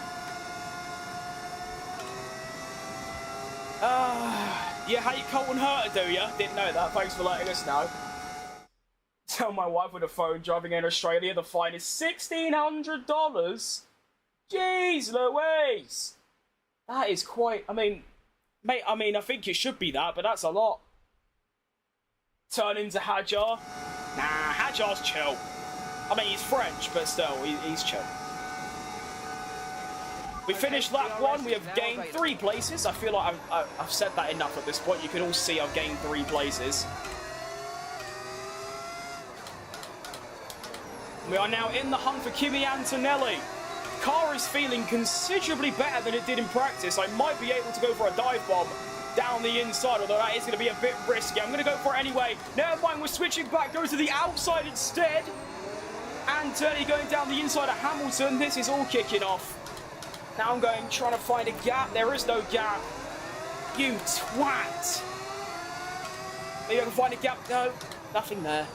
You hate Colton Herter, do you? Didn't know that. Thanks for letting us know. Tell my wife with a phone driving in Australia the fine is $1,600. Jeez Louise. That is quite, I mean, mate, I think it should be that, but that's a lot. Turn into Hadjar. Nah, Hadjar's chill. I mean, he's French, but still, he's chill. We finished lap 1. We have gained 3 places. I feel like I've said that enough at this point. You can all see I've gained 3 places. We are now in the hunt for Kimi Antonelli. Car is feeling considerably better than it did in practice. I might be able to go for a dive bomb down the inside, although that is going to be a bit risky. I'm going to go for it anyway. Never mind, we're switching back. Go to the outside instead. Antonelli going down the inside of Hamilton. This is all kicking off. Now I'm trying to find a gap. There is no gap. You twat. Maybe I can find a gap. No, nothing there.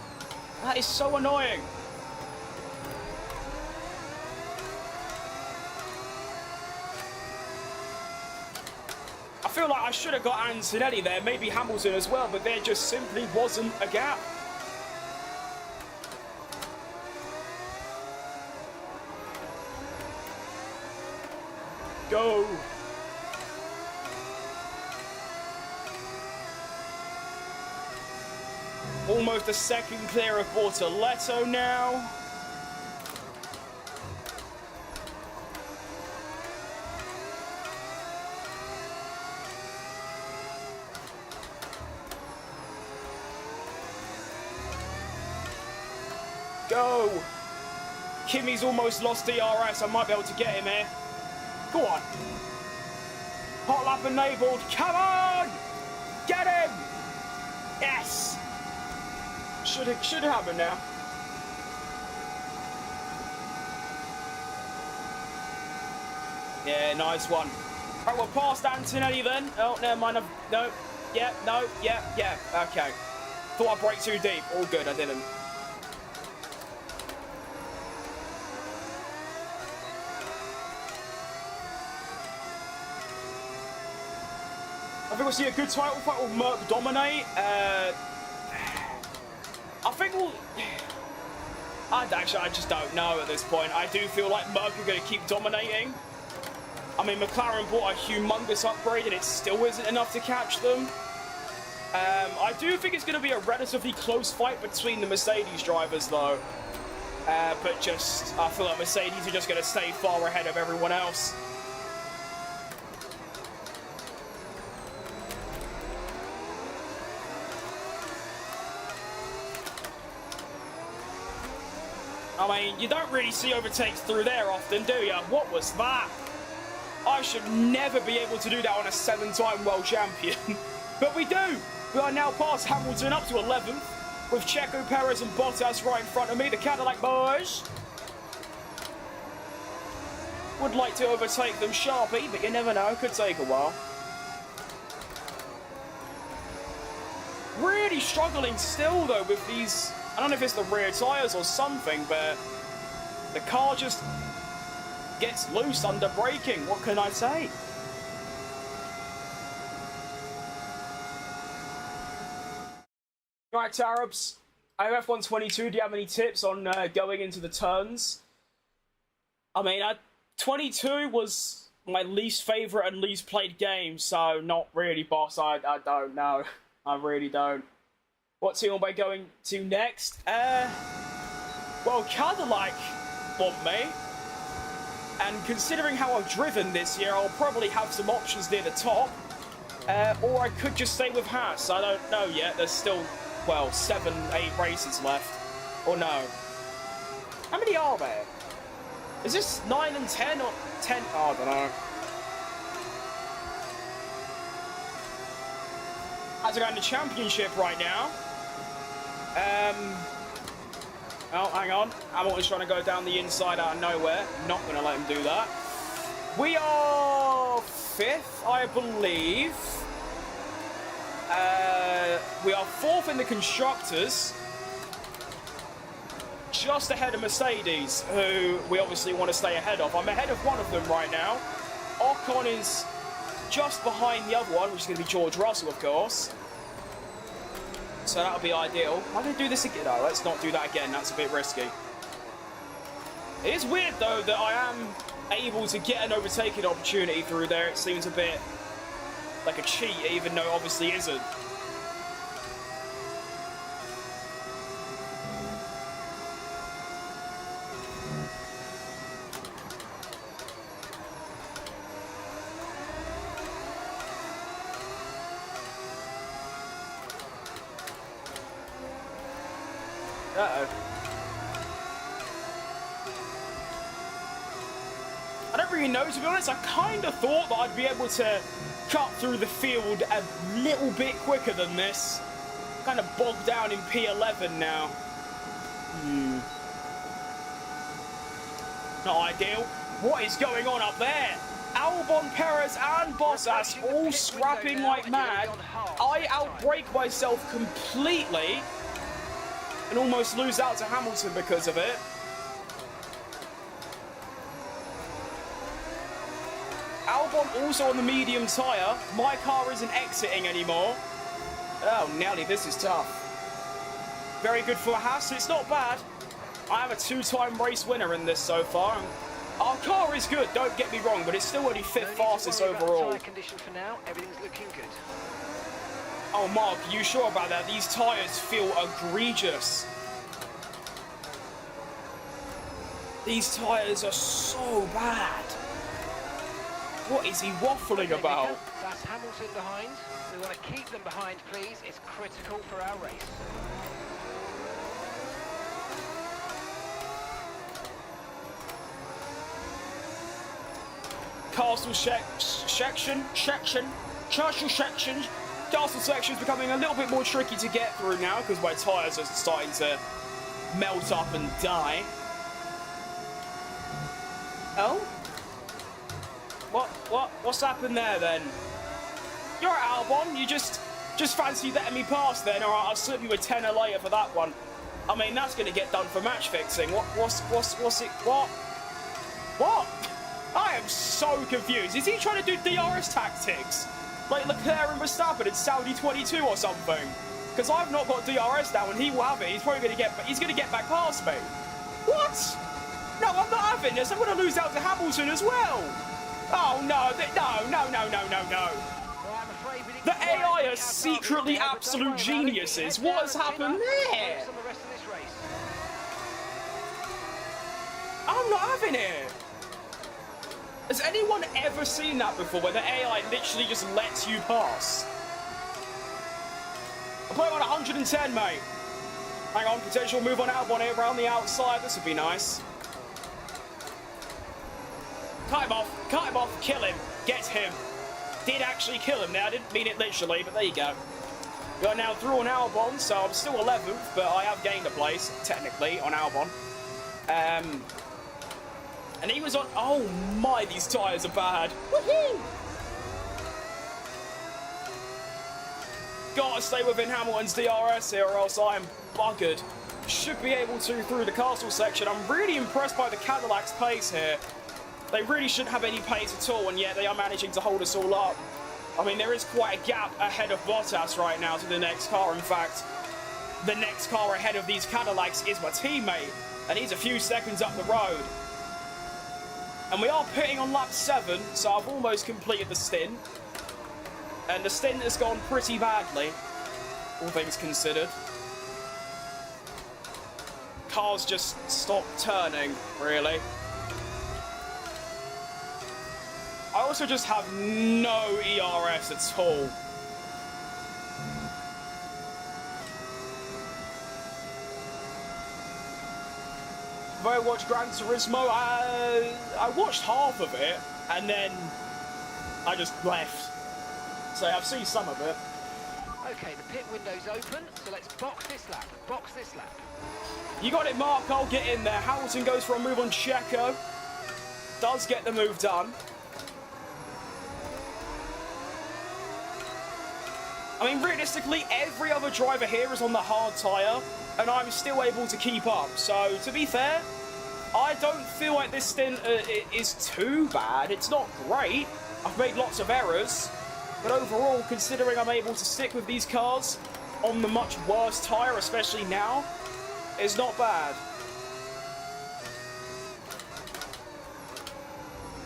That is so annoying. I feel like I should have got Antonelli there, maybe Hamilton as well, but there just simply wasn't a gap. Go. Almost a second clear of Bortoletto now. Go! Kimi's almost lost DRS. I might be able to get him here. Go on. Hot lap enabled. Come on! Get him! Yes! Should happen now. Yeah, nice one. Right, we're past Antonelli then. Oh, never mind. No. Yeah, no. Yeah. Okay. Thought I'd brake too deep. All good, I didn't. I think we'll see a good title fight. Will Merc dominate? I think we'll... I just don't know at this point. I do feel like Merc are going to keep dominating. I mean, McLaren bought a humongous upgrade and it still isn't enough to catch them. I do think it's going to be a relatively close fight between the Mercedes drivers, though. But just, I feel like Mercedes are just going to stay far ahead of everyone else. I mean, you don't really see overtakes through there often, do you? What was that? I should never be able to do that on a 7-time world champion. But we do. We are now past Hamilton up to 11th, with Checo, Perez and Bottas right in front of me, the Cadillac boys. Would like to overtake them sharply, but you never know, could take a while. Really struggling still, though, with these... I don't know if it's the rear tyres or something, but the car just gets loose under braking. What can I say? Right, Tarabs, I'm F122. Do you have any tips on going into the turns? I mean, 22 was my least favourite and least played game, so not really, boss. I don't know. I really don't. What team am I going to next? Well, Cadillac want me. And considering how I've driven this year, I'll probably have some options near the top. Or I could just stay with Haas. I don't know yet. There's still, well, 7, 8 races left. Or no. How many are there? Is this 9 and 10 or 10? Oh, I don't know. How's it going in the championship right now? Oh, hang on. Hamilton's trying to go down the inside out of nowhere. Not going to let him do that. We are 5th, I believe. We are 4th in the Constructors. Just ahead of Mercedes, who we obviously want to stay ahead of. I'm ahead of one of them right now. Ocon is just behind the other one, which is going to be George Russell, of course. So that'll be ideal. I'm going to do this again. No, let's not do that again. That's a bit risky. It is weird, though, that I am able to get an overtaking opportunity through there. It seems a bit like a cheat, even though it obviously isn't. Uh-oh. I don't really know, to be honest. I kind of thought that I'd be able to cut through the field a little bit quicker than this. Kind of bogged down in P11 now. Not ideal. What is going on up there? Albon, Perez and Bottas all scrapping like mad. I outbrake myself completely and almost lose out to Hamilton because of it. Albon also on the medium tyre. My car isn't exiting anymore. Oh, Nelly, this is tough. Very good for Haas. It's not bad. I am a 2-time race winner in this so far. Our car is good, don't get me wrong, but it's still only 5th fastest overall. Condition for now. Everything's looking good. Oh, Mark, are you sure about that? These tyres feel egregious. These tyres are so bad. What is he waffling about? That's Hamilton behind. We want to keep them behind, please. It's critical for our race. Castle section is becoming a little bit more tricky to get through now because my tyres are starting to melt up and die. Oh? What's happened there then? You're at Albon, you just fancy letting me pass then, alright, I'll slip you a tenner later for that one. I mean, that's gonna get done for match fixing. What's it, what? I am so confused. Is he trying to do DRS tactics? Like Leclerc and Verstappen in Saudi 22 or something? Because I've not got DRS now and he will have it. He's probably gonna get back past me. What? No, I'm not having this. I'm gonna lose out to Hamilton as well. Oh no, no. The AI are secretly absolute geniuses. What has happened there? I'm not having it. Has anyone ever seen that before, where the AI literally just lets you pass? I'm playing on 110, mate. Hang on, potential move on Albon here around the outside. This would be nice. Cut him off, kill him, get him. Did actually kill him there, I didn't mean it literally, but there you go. We are now through on Albon, so I'm still 11th, but I have gained a place, technically, on Albon. And he was on, oh my, these tyres are bad. Woohoo! Gotta stay within Hamilton's DRS here or else I am buggered. Should be able to through the castle section. I'm really impressed by the Cadillac's pace here. They really shouldn't have any pace at all, and yet they are managing to hold us all up. I mean, there is quite a gap ahead of Bottas right now to the next car. In fact, the next car ahead of these Cadillacs is my teammate, and he's a few seconds up the road. And we are pitting on lap 7, so I've almost completed the stint. And the stint has gone pretty badly, all things considered. Cars just stopped turning, really. I also just have no ERS at all. Have I watched Gran Turismo? I watched half of it, and then I just left. So I've seen some of it. Okay, the pit window's open, so let's box this lap. Box this lap. You got it, Mark. I'll get in there. Hamilton goes for a move on Checo. Does get the move done. I mean, realistically, every other driver here is on the hard tyre, and I'm still able to keep up. So, to be fair, I don't feel like this stint is too bad. It's not great. I've made lots of errors. But overall, considering I'm able to stick with these cars on the much worse tyre, especially now, is not bad.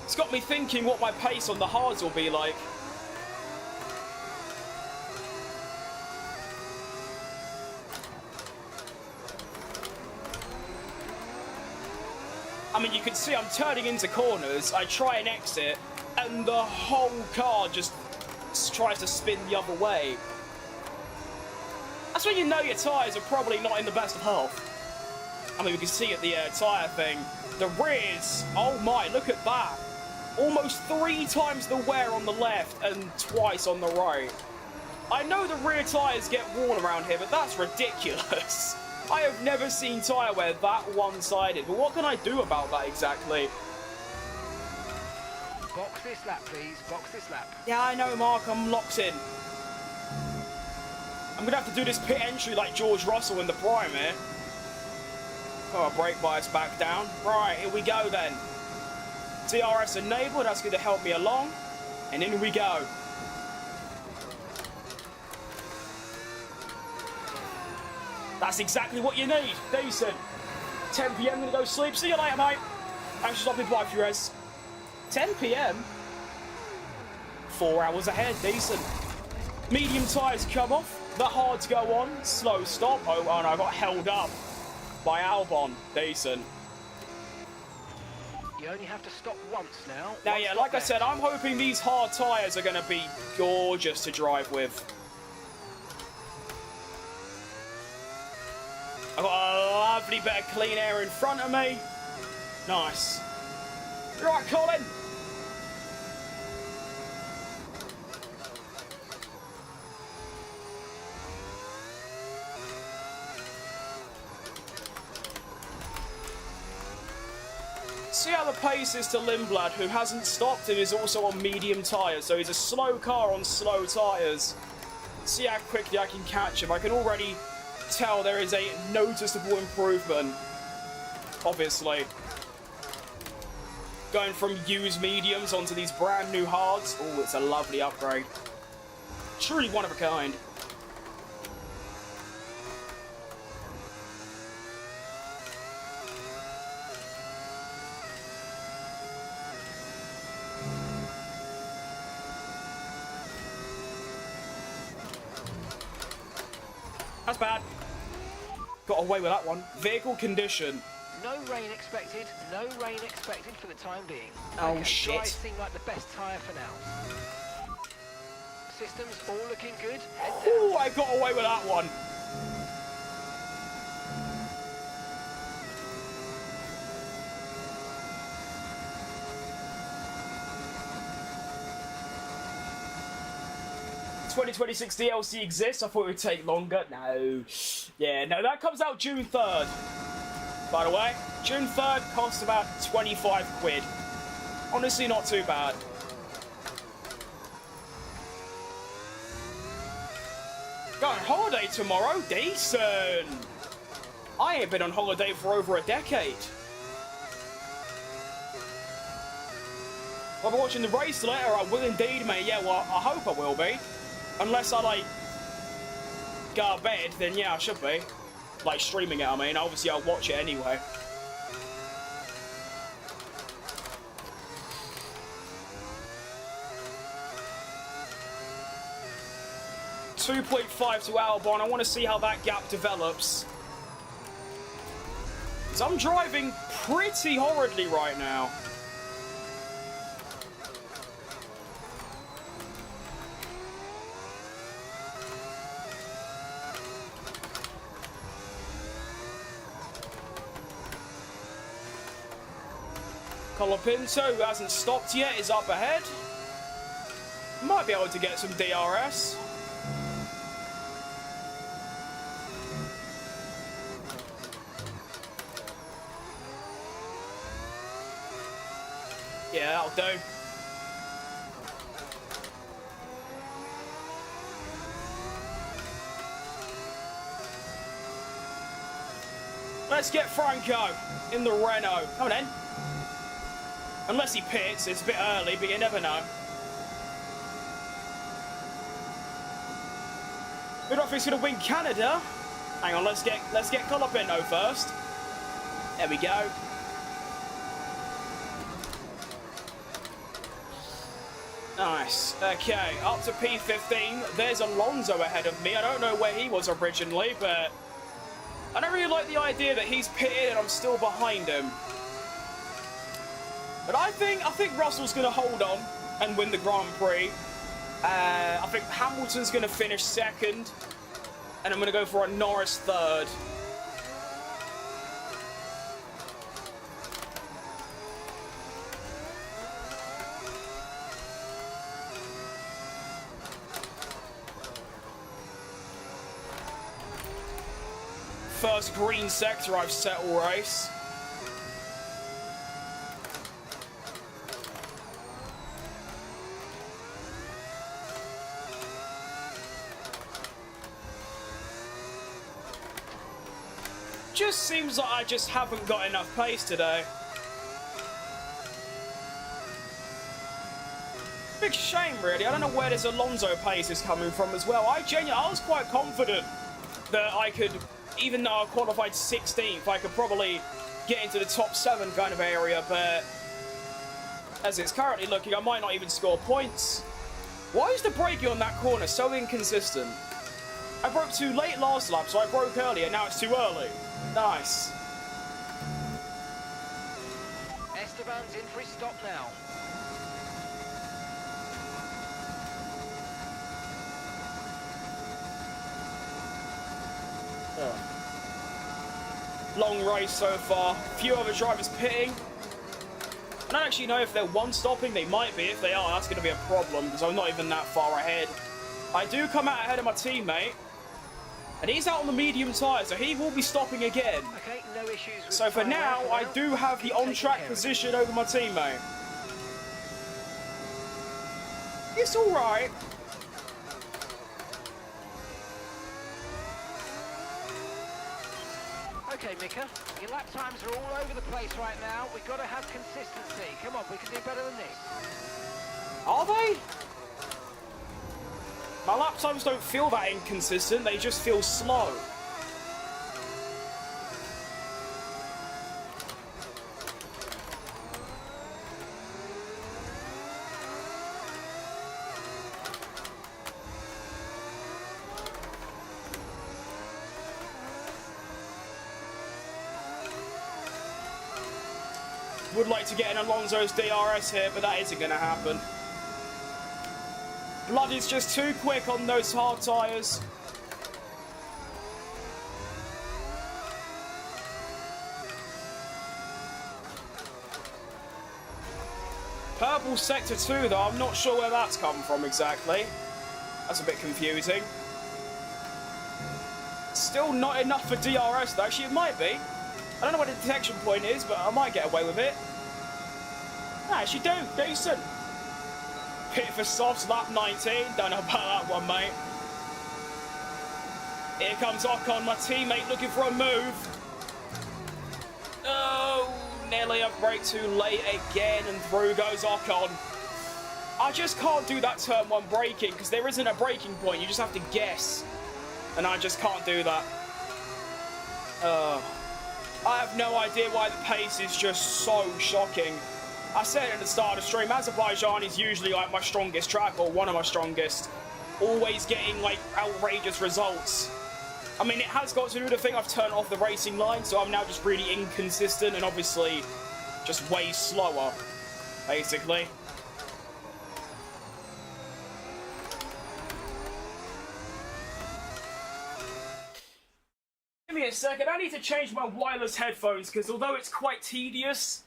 It's got me thinking what my pace on the hards will be like. I mean, you can see I'm turning into corners, I try and exit, and the whole car just tries to spin the other way. That's when you know your tyres are probably not in the best of health. I mean, we can see at the tyre thing, the rears, oh my, look at that. Almost 3 times the wear on the left and twice on the right. I know the rear tyres get worn around here, but that's ridiculous. I have never seen tyre wear that one-sided, but what can I do about that exactly? Box this lap, please. Box this lap. Yeah, I know, Mark. I'm locked in. I'm going to have to do this pit entry like George Russell in the Prime here. Oh, brake bias back down. Right, here we go then. DRS enabled. That's going to help me along. And in we go. That's exactly what you need. Decent. 10 PM, I'm going to go sleep. See you later, mate. Thanks for stopping by, Fures. 10 PM? 4 hours ahead. Decent. Medium tyres come off. The hards go on. Slow stop. Oh, and I got held up by Albon. Decent. You only have to stop once now. Now, yeah, like I said, I'm hoping these hard tyres are going to be gorgeous to drive with. I've got a lovely bit of clean air in front of me. Nice. Right, Colin. See how the pace is to Lindblad, who hasn't stopped and is also on medium tyres, so he's a slow car on slow tyres. See how quickly I can catch him. I can already tell there is a noticeable improvement, obviously. Going from used mediums onto these brand new hards. Oh, it's a lovely upgrade. Truly one of a kind. That's bad. Got away with that one. Vehicle condition. No rain expected. No rain expected for the time being. Oh, okay, shit. Dries seem like the best tyre for now. Systems all looking good. Oh, I got away with that one. ...2026 DLC exists. I thought it would take longer. No. Yeah, no, that comes out June 3rd. By the way, June 3rd costs about 25 quid. Honestly, not too bad. Going on holiday tomorrow? Decent. I ain't been on holiday for over a decade. I'll be watching the race later. I will indeed, mate. Yeah, well, I hope I will be. Unless I, like, go to bed, then yeah, I should be. Like, streaming it, I mean. Obviously, I'll watch it anyway. 2.5 to Albon. I want to see how that gap develops. Because I'm driving pretty horridly right now. Colapinto, who hasn't stopped yet, is up ahead. Might be able to get some DRS. Yeah, that'll do. Let's get Franco in the Renault. Come on in. Unless he pits, it's a bit early, but you never know. Who do I think's gonna win Canada? Hang on, let's get Colapinto first. There we go. Nice. Okay, up to P15. There's Alonso ahead of me. I don't know where he was originally, but I don't really like the idea that he's pitted and I'm still behind him. But I think Russell's going to hold on and win the Grand Prix. I think Hamilton's going to finish second, and I'm going to go for a Norris third. First green sector I've set all race. Just seems like I just haven't got enough pace today. Big shame, really. I don't know where this Alonso pace is coming from as well. I was quite confident that I could, even though I qualified 16th, I could probably get into the top 7 kind of area, but as it's currently looking, I might not even score points. Why is the braking on that corner so inconsistent? I broke too late last lap, so I broke earlier, now it's too early. Nice. Esteban's in for his stop now. Long race so far. Few other drivers pitting. I don't actually know if they're one-stopping. They might be. If they are, that's going to be a problem because I'm not even that far ahead. I do come out ahead of my teammate. And he's out on the medium tyre, so he will be stopping again. Okay, no issues with so for now, I do have the on-track position over my teammate. It's all right. Okay, Mika, your lap times are all over the place right now. We've got to have consistency. Come on, we can do better than this. Are they? My lap times don't feel that inconsistent, they just feel slow. Would like to get an Alonso's DRS here, but that isn't going to happen. Blood is just too quick on those hard tyres. Purple sector 2 though, I'm not sure where that's come from exactly. That's a bit confusing. Still not enough for DRS though, actually it might be. I don't know what the detection point is, but I might get away with it. No, actually decent. Pit for softs, lap 19. Don't know about that one, mate. Here comes Ocon, my teammate, looking for a move. Oh, nearly a brake too late again, and through goes Ocon. I just can't do that turn 1 braking, because there isn't a braking point. You just have to guess. And I just can't do that. I have no idea why the pace is just so shocking. I said at the start of the stream, Azerbaijan is usually like my strongest track, or one of my strongest. always getting, like, outrageous results. I mean, it has got to do with the thing I've turned off the racing line, so I'm now just really inconsistent and obviously just way slower, basically. Give me a second, I need to change my wireless headphones, because although it's quite tedious,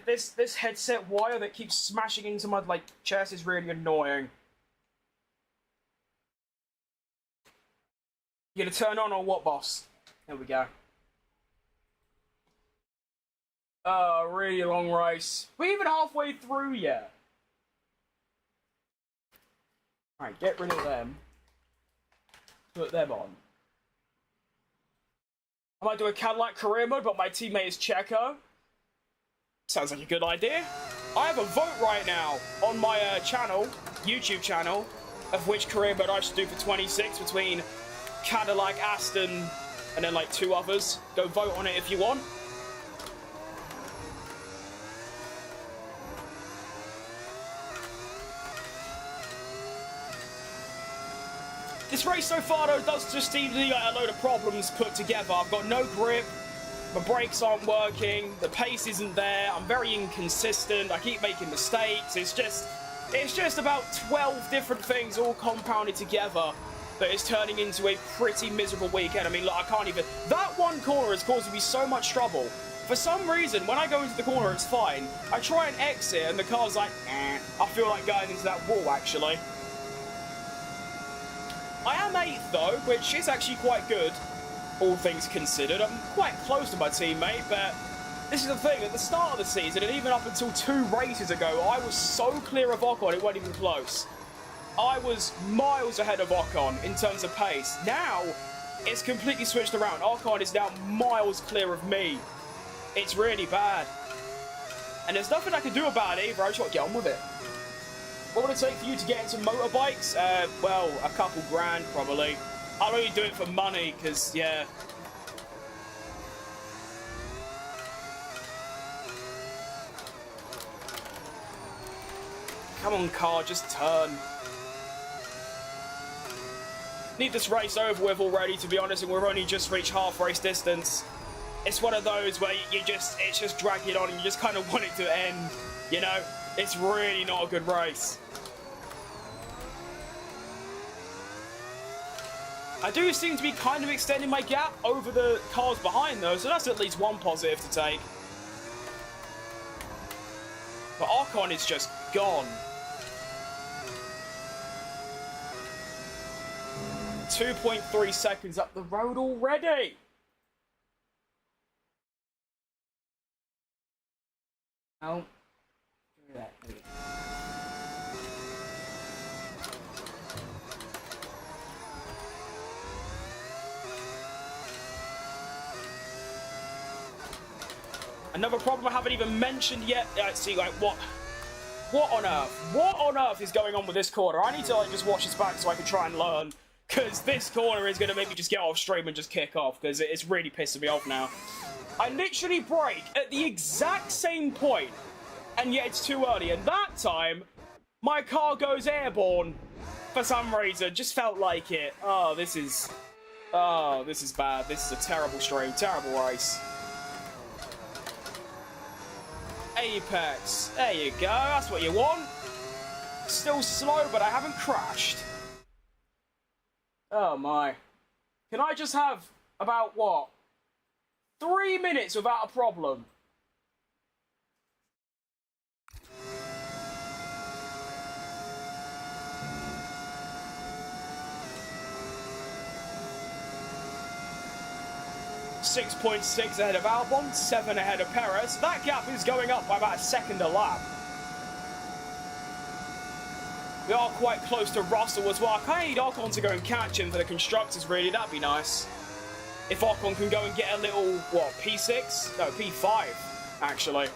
this headset wire that keeps smashing into my, like, chest is really annoying. You gonna turn on or what, boss? There we go. Oh, really long race. We're even halfway through yet. Alright, get rid of them. Put them on. I might do a Cadillac career mode, but my teammate is Checo. Sounds like a good idea. I have a vote right now on my channel, YouTube channel, of which career mode I should do for 26 between Cadillac, Aston, and then like 2 others. Go vote on it if you want. This race so far, though, does just seem to be like a load of problems put together. I've got no grip, my brakes aren't working, the pace isn't there, I'm very inconsistent, I keep making mistakes. It's just about 12 different things all compounded together that is turning into a pretty miserable weekend. I mean, look, I can't even... That one corner is causing me so much trouble. For some reason, when I go into the corner, it's fine. I try and exit, and the car's like, eh. I feel like going into that wall, actually. I am 8th, though, which is actually quite good, all things considered. I'm quite close to my teammate, but this is the thing. At the start of the season, and even up until 2 races ago, I was so clear of Ocon, it wasn't even close. I was miles ahead of Ocon in terms of pace. Now, it's completely switched around. Ocon is now miles clear of me. It's really bad. And there's nothing I can do about it either. I just got to get on with it. What would it take for you to get into motorbikes? Well, a couple grand, probably. I'll only do it for money, because, yeah. Come on, car, just turn. Need this race over with already, to be honest, and we've only just reached half race distance. It's one of those where it's just dragging on and you just kind of want it to end, you know? It's really not a good race. I do seem to be kind of extending my gap over the cars behind, though, so that's at least one positive to take. But Ocon is just gone. 2.3 seconds up the road already. Oh. Another problem I haven't even mentioned yet. Let's see, like, what on earth? What on earth is going on with this corner? I need to, like, just watch this back so I can try and learn. Because this corner is going to make me just get off stream and just kick off. Because it's really pissing me off now. I literally brake at the exact same point, and yet it's too early. And that time, my car goes airborne for some reason. Just felt like it. Oh, this is bad. This is a terrible stream, terrible race. Apex. There you go. That's what you want. Still slow, but I haven't crashed. Oh my. Can I just have about, what, 3 minutes without a problem? .6 ahead of Albon, 7 ahead of Perez. That gap is going up by about a second a lap. We are quite close to Russell as well. I kind of need Ocon to go and catch him for the constructors, really. That'd be nice. If Ocon can go and get a little, what, P6? No, P5, actually.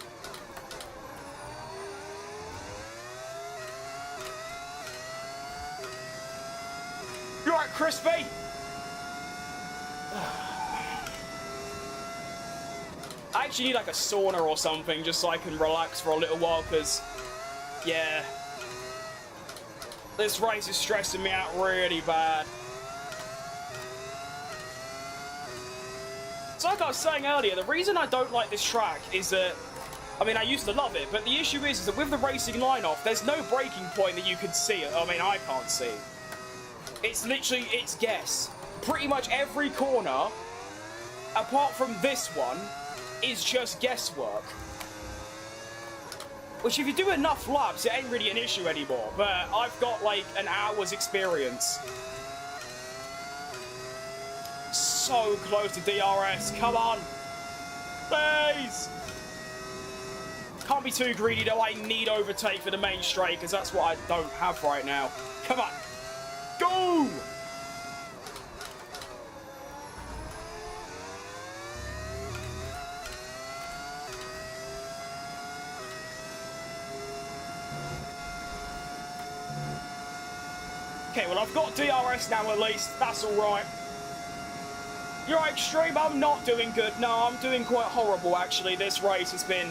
You alright, Crispy? I actually need like a sauna or something just so I can relax for a little while, because, yeah. This race is stressing me out really bad. So like I was saying earlier, the reason I don't like this track is that, I mean, I used to love it, but the issue is that with the racing line-off, there's no braking point that you can see. I mean, I can't see. It's literally, it's guess. Pretty much every corner, apart from this one, is just guesswork. Which, if you do enough laps, it ain't really an issue anymore. But I've got, like, an hour's experience. So close to DRS. Come on. Please. Can't be too greedy, though. I need overtake for the main straight, because that's what I don't have right now. Come on. Go! Okay, well, I've got DRS now at least. That's all right. You're right, Extreme. I'm not doing good. No, I'm doing quite horrible, actually. This race has been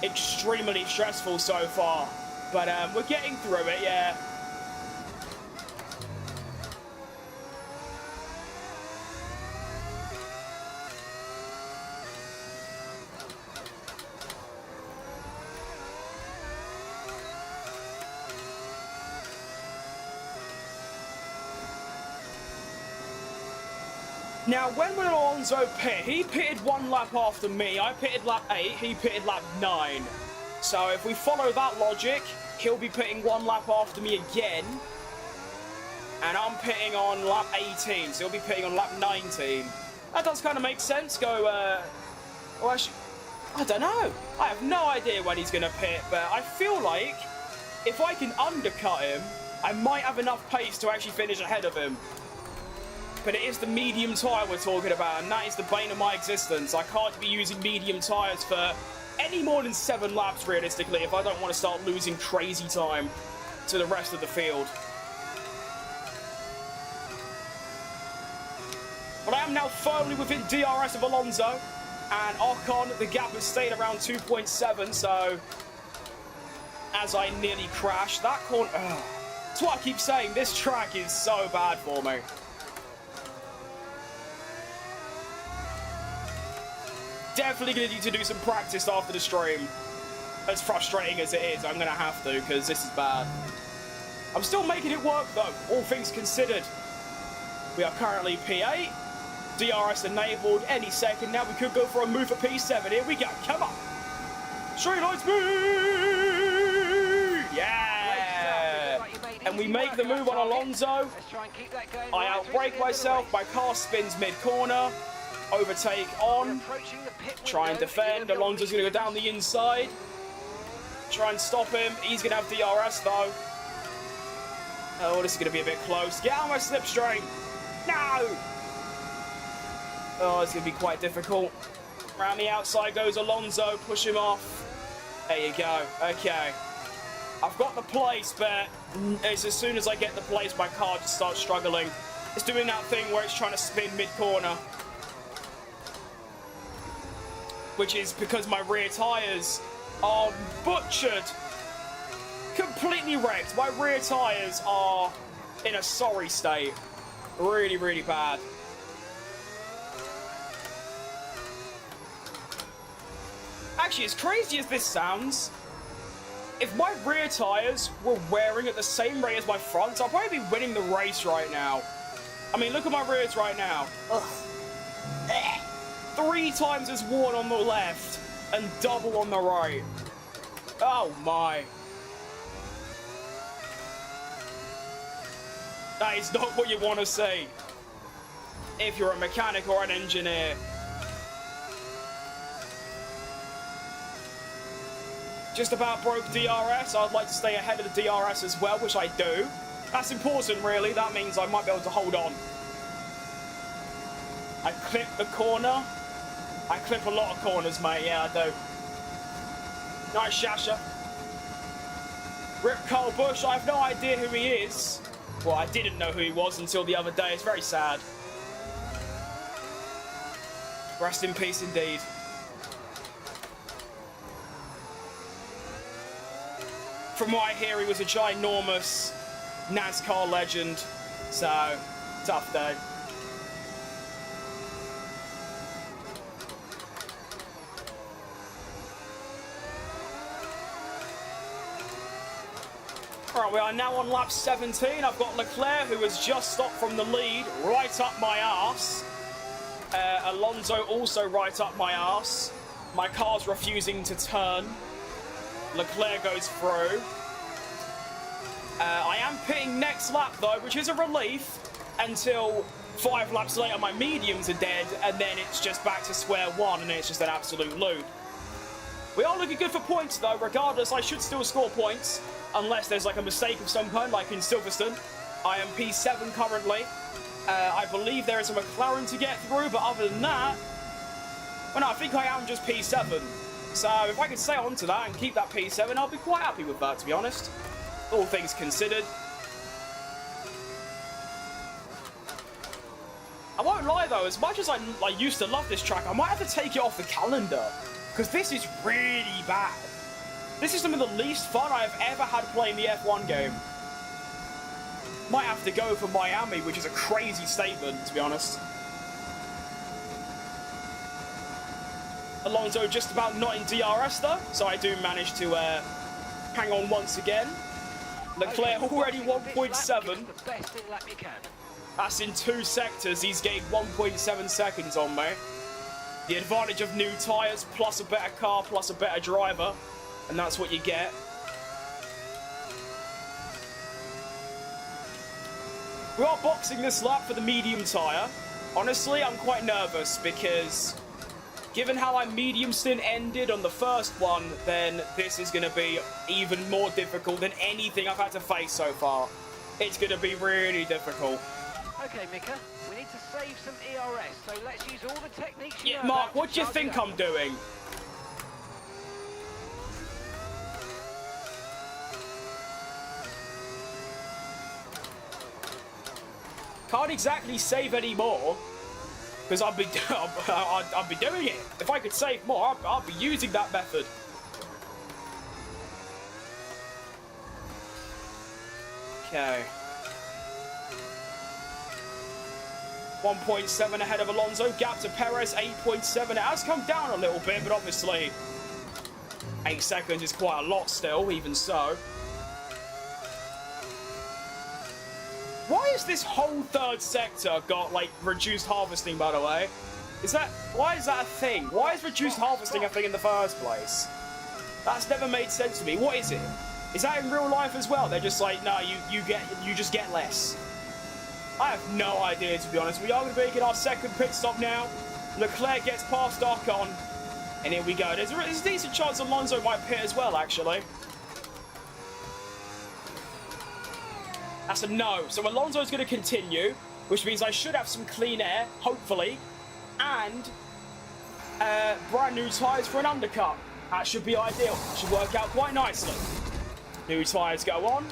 extremely stressful so far. But we're getting through it, yeah. Now, when will Alonso pit? He pitted 1 lap after me. I pitted lap 8. He pitted lap 9. So if we follow that logic, he'll be pitting 1 lap after me again. And I'm pitting on lap 18. So he'll be pitting on lap 19. That does kind of make sense. Go, well, actually, I don't know. I have no idea when he's going to pit. But I feel like if I can undercut him, I might have enough pace to actually finish ahead of him. But it is the medium tyre we're talking about, and that is the bane of my existence. I can't be using medium tyres for any more than 7 laps, realistically, if I don't want to start losing crazy time to the rest of the field. But I am now firmly within DRS of Alonso, and Ocon, the gap has stayed around 2.7, so as I nearly crashed, that corner... That's what I keep saying, this track is so bad for me. Definitely going to need to do some practice after the stream. As frustrating as it is, I'm going to have to, because this is bad. I'm still making it work, though, all things considered. We are currently P8. DRS enabled any second. Now we could go for a move for P7. Here we go. Come on. Straight line speed! Yeah! And we make the move on Alonso. I outbrake myself. My car spins mid-corner. Overtake on. Try and defend. Alonso's going to go down the inside. Try and stop him. He's going to have DRS, though. Oh, this is going to be a bit close. Get out of my slipstream. No! Oh, it's going to be quite difficult. Around the outside goes Alonso. Push him off. There you go. Okay. I've got the place, but it's as soon as I get the place, my car just starts struggling. It's doing that thing where it's trying to spin mid-corner. Which is because my rear tyres are butchered. Completely wrecked. My rear tyres are in a sorry state. Really, really bad. Actually, as crazy as this sounds, if my rear tyres were wearing at the same rate as my fronts, I'll probably be winning the race right now. I mean, look at my rears right now. Ugh. 3 times as worn on the left and double on the right. Oh my. That is not what you want to see if you're a mechanic or an engineer. Just about broke DRS. I'd like to stay ahead of the DRS as well, which I do. That's important, really. That means I might be able to hold on. I clip the corner. I clip a lot of corners, mate. Yeah, I do. Nice Shasha. Rip Cole Bush. I have no idea who he is. Well, I didn't know who he was until the other day. It's very sad. Rest in peace, indeed. From what I hear, he was a ginormous NASCAR legend. So, tough day. Alright, we are now on lap 17. I've got Leclerc, who has just stopped from the lead, right up my arse. Alonso also right up my arse. My car's refusing to turn. Leclerc goes through. I am pitting next lap, though, which is a relief until 5 laps later my mediums are dead, and then it's just back to square one, and it's just an absolute loop. We are looking good for points, though. Regardless, I should still score points, unless there's like a mistake of some kind, like in Silverstone. I am P7 currently. I believe there is a McLaren to get through, but other than that, well, no, I think I am just P7. So if I can stay on to that and keep that P7, I'll be quite happy with that, to be honest. All things considered. I won't lie, though, as much as I used to love this track, I might have to take it off the calendar, because this is really bad. This is some of the least fun I've ever had playing the F1 game. Might have to go for Miami, which is a crazy statement, to be honest. Alonso just about not in DRS, though, so I do manage to hang on once again. Leclerc already 1.7. That's in 2 sectors. He's gained 1.7 seconds on me. The advantage of new tyres, plus a better car, plus a better driver. And that's what you get. We are boxing this lap for the medium tyre. Honestly, I'm quite nervous because given how my medium stint ended on the first one, then this is going to be even more difficult than anything I've had to face so far. It's going to be really difficult. Okay, Mika, we need to save some ERS, so let's use all the techniques you know Mark, about what do you to think charge I'm it up. doing? Can't exactly save anymore, because I'll be doing it. If I could save more, I'll be using that method. Okay. 1.7 ahead of Alonso. Gap to Perez, 8.7. It has come down a little bit, but obviously 8 seconds is quite a lot still, even so. Why is this whole third sector got, like, reduced harvesting, by the way? Why is that a thing? Why is reduced harvesting a thing in the first place? That's never made sense to me. What is it? Is that in real life as well? They're just like, no, you just get less. I have no idea, to be honest. We are going to be making our second pit stop now. Leclerc gets past Ocon. And here we go. There's a decent chance Alonso might pit as well, actually. That's a no. So Alonso's going to continue, which means I should have some clean air, hopefully, and brand new tyres for an undercut. That should be ideal. Should work out quite nicely. New tyres go on.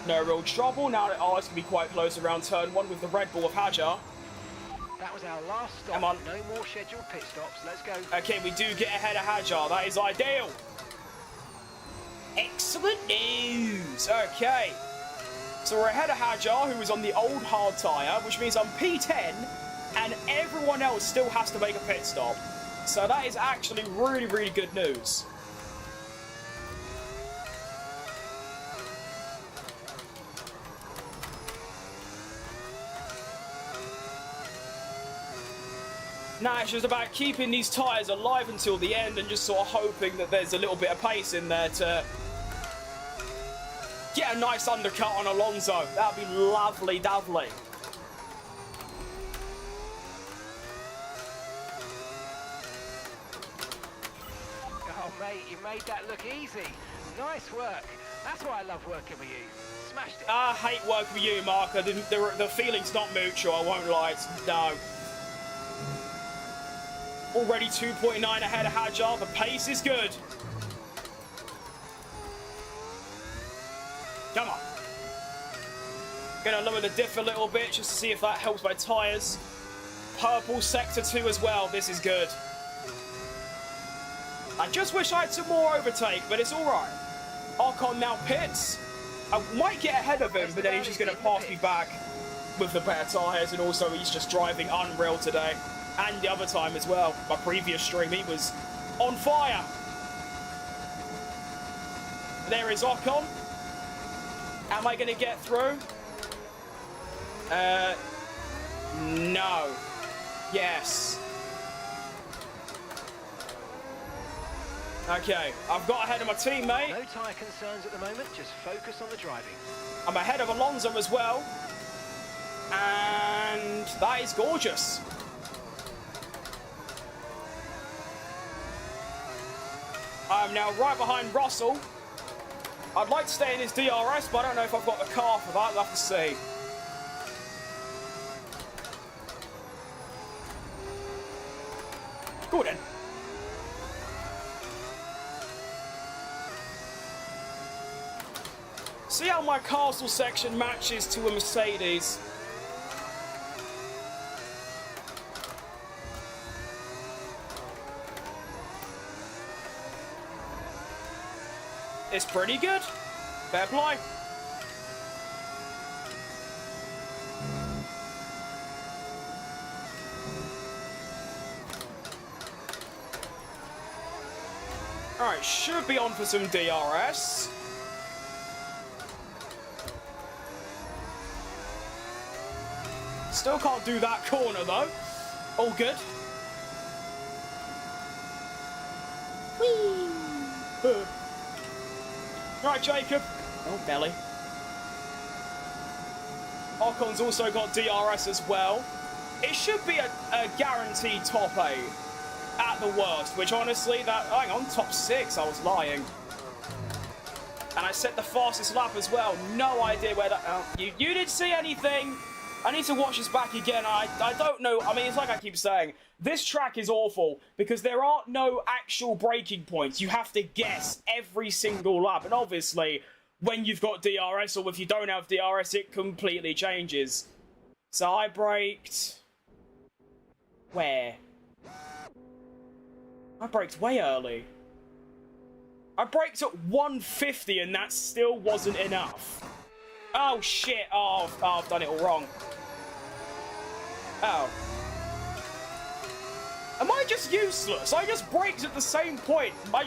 No real trouble. Now, it's going to be quite close around turn 1 with the Red Bull of Hajar. That was our last stop. Come on. No more scheduled pit stops. Let's go. Okay, we do get ahead of Hajar. That is ideal. Excellent news. Okay. So we're ahead of Hajar, who was on the old hard tyre, which means I'm P10, and everyone else still has to make a pit stop. So that is actually really, really good news. Now it's just about keeping these tyres alive until the end and just sort of hoping that there's a little bit of pace in there to get a nice undercut on Alonso. That'd be lovely, lovely. Oh, mate, you made that look easy. Nice work. That's why I love working with you. Smashed it. I hate working with you, Mark. The feeling's not mutual, I won't lie. No. Already 2.9 ahead of Hajar. The pace is good. Come on. Gonna lower the diff a little bit just to see if that helps my tyres. Purple sector 2 as well. This is good. I just wish I had some more overtake, but it's alright. Ocon now pits. I might get ahead of him, but then he's just going to pass me back with the better tyres, and also he's just driving unreal today. And the other time as well, my previous stream, he was on fire. There is Ocon. Am I going to get through? No. Yes. Okay, I've got ahead of my teammate. No tyre concerns at the moment, just focus on the driving. I'm ahead of Alonso as well. And that is gorgeous. I'm now right behind Russell. I'd like to stay in his DRS, but I don't know if I've got the car for that. We'll have to see. Go then. See how my castle section matches to a Mercedes. It's pretty good. Fair play. Alright, should be on for some DRS. Still can't do that corner though. All good. Whee! Right, Jacob. Oh, belly. Ocon's also got DRS as well. It should be a guaranteed top 8 at the worst, which honestly, hang on, top 6, I was lying. And I set the fastest lap as well. No idea where that... you didn't see anything. I need to watch this back again. I don't know. I mean, it's like I keep saying, this track is awful because there are no actual braking points. You have to guess every single lap. And obviously, when you've got DRS or if you don't have DRS, it completely changes. So I braked... Where? I braked way early. I braked at 150 and that still wasn't enough. Oh, shit. Oh, I've done it all wrong. Oh. Am I just useless? I just braked at the same point. Oh,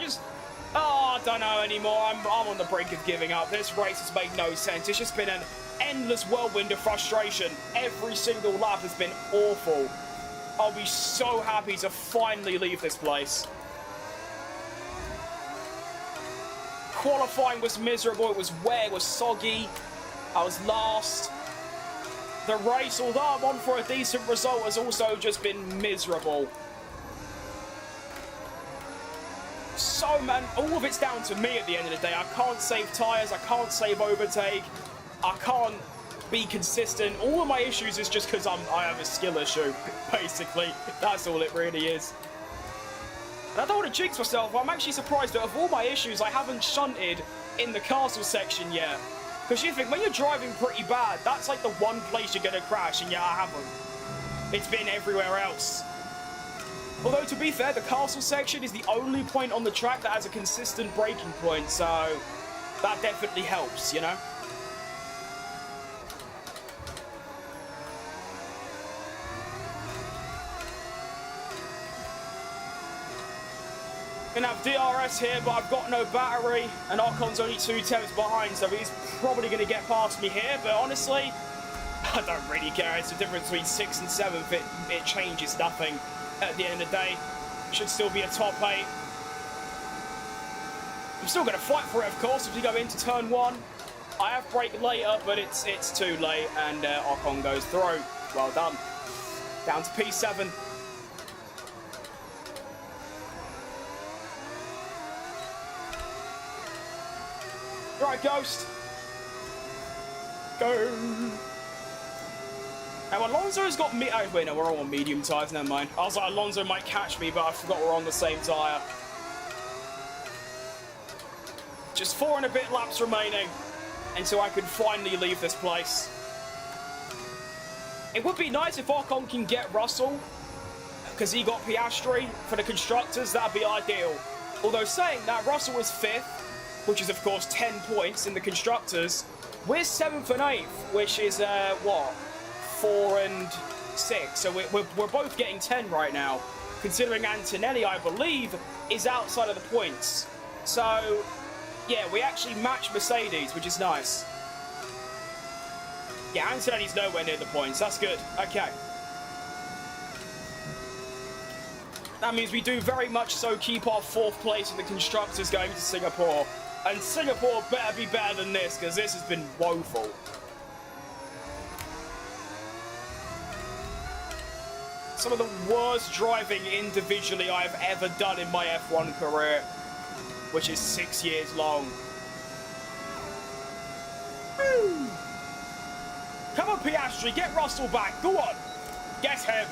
I don't know anymore. I'm on the brink of giving up. This race has made no sense. It's just been an endless whirlwind of frustration. Every single lap has been awful. I'll be so happy to finally leave this place. Qualifying was miserable. It was wet. It was soggy. I was last. The race, although I'm on for a decent result, has also just been miserable. So, man, all of it's down to me at the end of the day. I can't save tyres. I can't save overtake. I can't be consistent. All of my issues is just because I have a skill issue, basically. That's all it really is. And I don't want to jinx myself. I'm actually surprised that of all my issues, I haven't shunted in the castle section yet. Because you think, when you're driving pretty bad, that's like the one place you're going to crash, and yeah, I haven't. It's been everywhere else. Although, to be fair, the castle section is the only point on the track that has a consistent braking point, so that definitely helps, you know? Gonna have DRS here, but I've got no battery, and Ocon's only 2 tenths behind, so he's probably gonna get past me here, but honestly, I don't really care. It's the difference between 6th and 7th. It changes nothing at the end of the day. Should still be a top 8. I'm still gonna fight for it, of course, if we go into turn 1. I have braked later, but it's too late, and Ocon goes through. Well done. Down to P7. Right, Ghost. Go. Now, Alonso's got me. Oh, wait, no, we're all on medium tyres. Never mind. I was like, Alonso might catch me, but I forgot we're on the same tyre. Just 4 and a bit laps remaining until I can finally leave this place. It would be nice if Ocon can get Russell, because he got Piastri for the constructors. That'd be ideal. Although saying that, Russell was 5th. Which is, of course, 10 points in the constructors. We're 7th and 8th, which is, what? 4 and 6. So we're both getting 10 right now, considering Antonelli, I believe, is outside of the points. So, yeah, we actually match Mercedes, which is nice. Yeah, Antonelli's nowhere near the points. That's good. Okay. That means we do very much so keep our 4th place in the Constructors going to Singapore. And Singapore better be better than this, because this has been woeful. Some of the worst driving individually I've ever done in my F1 career, which is 6 years long. Woo! Come on, Piastri, get Russell back. Go on. Get him.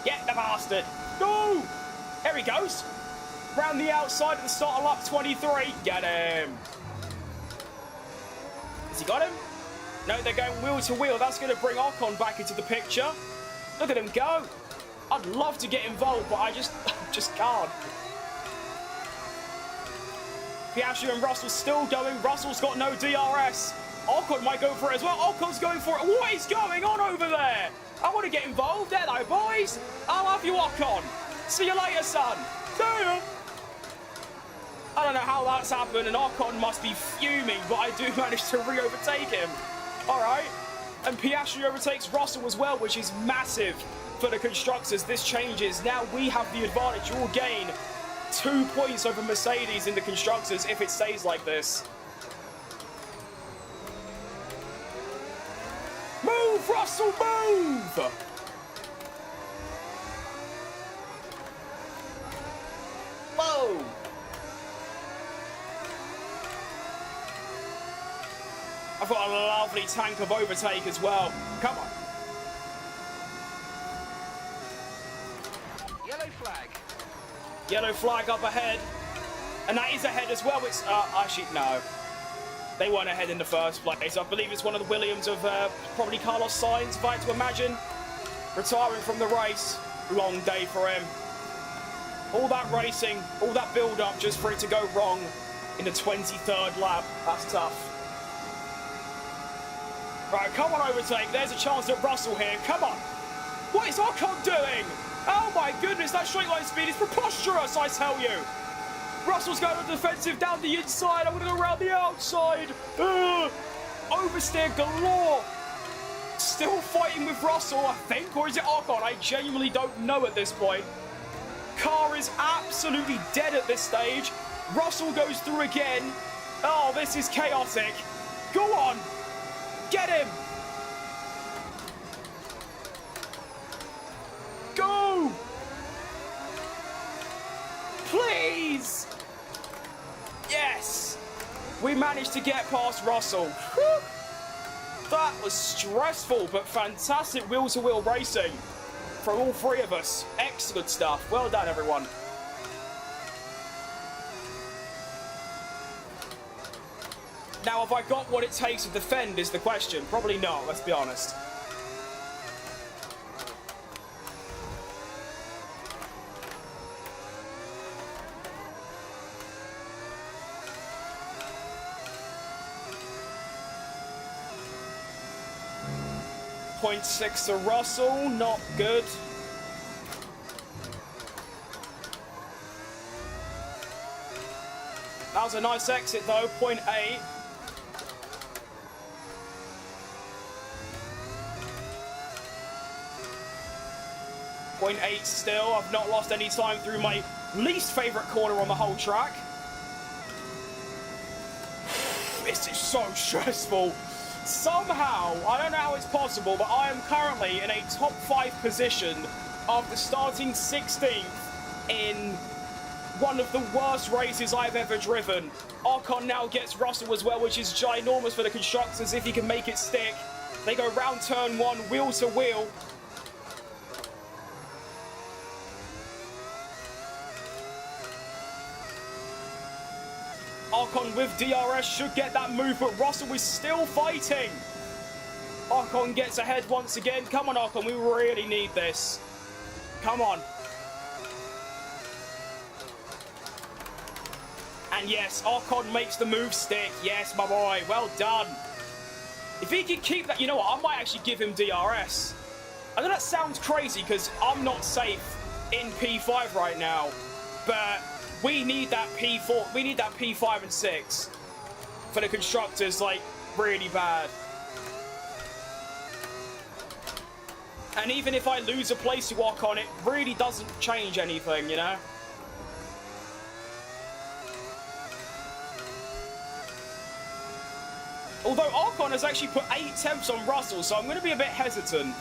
Get the bastard. Go! There he goes. Round the outside of the start of lap 23. Get him. Has he got him? No, they're going wheel to wheel. That's going to bring Ocon back into the picture. Look at him go. I'd love to get involved, but I just can't. Piastri and Russell still going. Russell's got no DRS. Ocon might go for it as well. Ocon's going for it. What is going on over there? I want to get involved. Hello, boys. I'll have you, Ocon. See you later, son. See ya. I don't know how that's happened, and Ocon must be fuming, but I do manage to re-overtake him. All right. And Piastri overtakes Russell as well, which is massive for the Constructors. This changes. Now we have the advantage. We'll gain 2 points over Mercedes in the Constructors if it stays like this. Move, Russell, move! Whoa! I've got a lovely tank of overtake as well. Come on. Yellow flag. Yellow flag up ahead. And that is ahead as well. It's, actually, no. They weren't ahead in the first place. I believe it's one of the Williams of probably Carlos Sainz, if I had to imagine. Retiring from the race. Long day for him. All that racing, all that build-up just for it to go wrong in the 23rd lap. That's tough. Right, come on, overtake. There's a chance at Russell here. Come on. What is Ocon doing? Oh, my goodness. That straight line speed is preposterous, I tell you. Russell's going on defensive down the inside. I'm going to go around the outside. Oversteer galore. Still fighting with Russell, I think. Or is it Ocon? I genuinely don't know at this point. Car is absolutely dead at this stage. Russell goes through again. Oh, this is chaotic. Go on. Get him. Go. Please. Yes. We managed to get past Russell. Whew. That was stressful, but fantastic wheel-to-wheel racing from all 3 of us. Excellent stuff. Well done, everyone. Now, have I got what it takes to defend is the question. Probably not, let's be honest. .6 to Russell, not good. That was a nice exit though, .8. .8 still. I've not lost any time through my least favourite corner on the whole track. This is so stressful. Somehow, I don't know how it's possible, but I am currently in a top 5 position after starting 16th in one of the worst races I've ever driven. Ocon now gets Russell as well, which is ginormous for the Constructors if he can make it stick. They go round turn 1, wheel to wheel. Ocon with DRS should get that move, but Russell is still fighting. Ocon gets ahead once again. Come on, Ocon, we really need this. Come on. And yes, Ocon makes the move stick. Yes, my boy, well done. If he can keep that, you know what? I might actually give him DRS. I know that sounds crazy because I'm not safe in P5 right now, but we need that P4. We need that P5 and 6 for the constructors, like, really bad. And even if I lose a place to Ocon, it really doesn't change anything, you know? Although Ocon has actually put 8 temps on Russell, so I'm going to be a bit hesitant.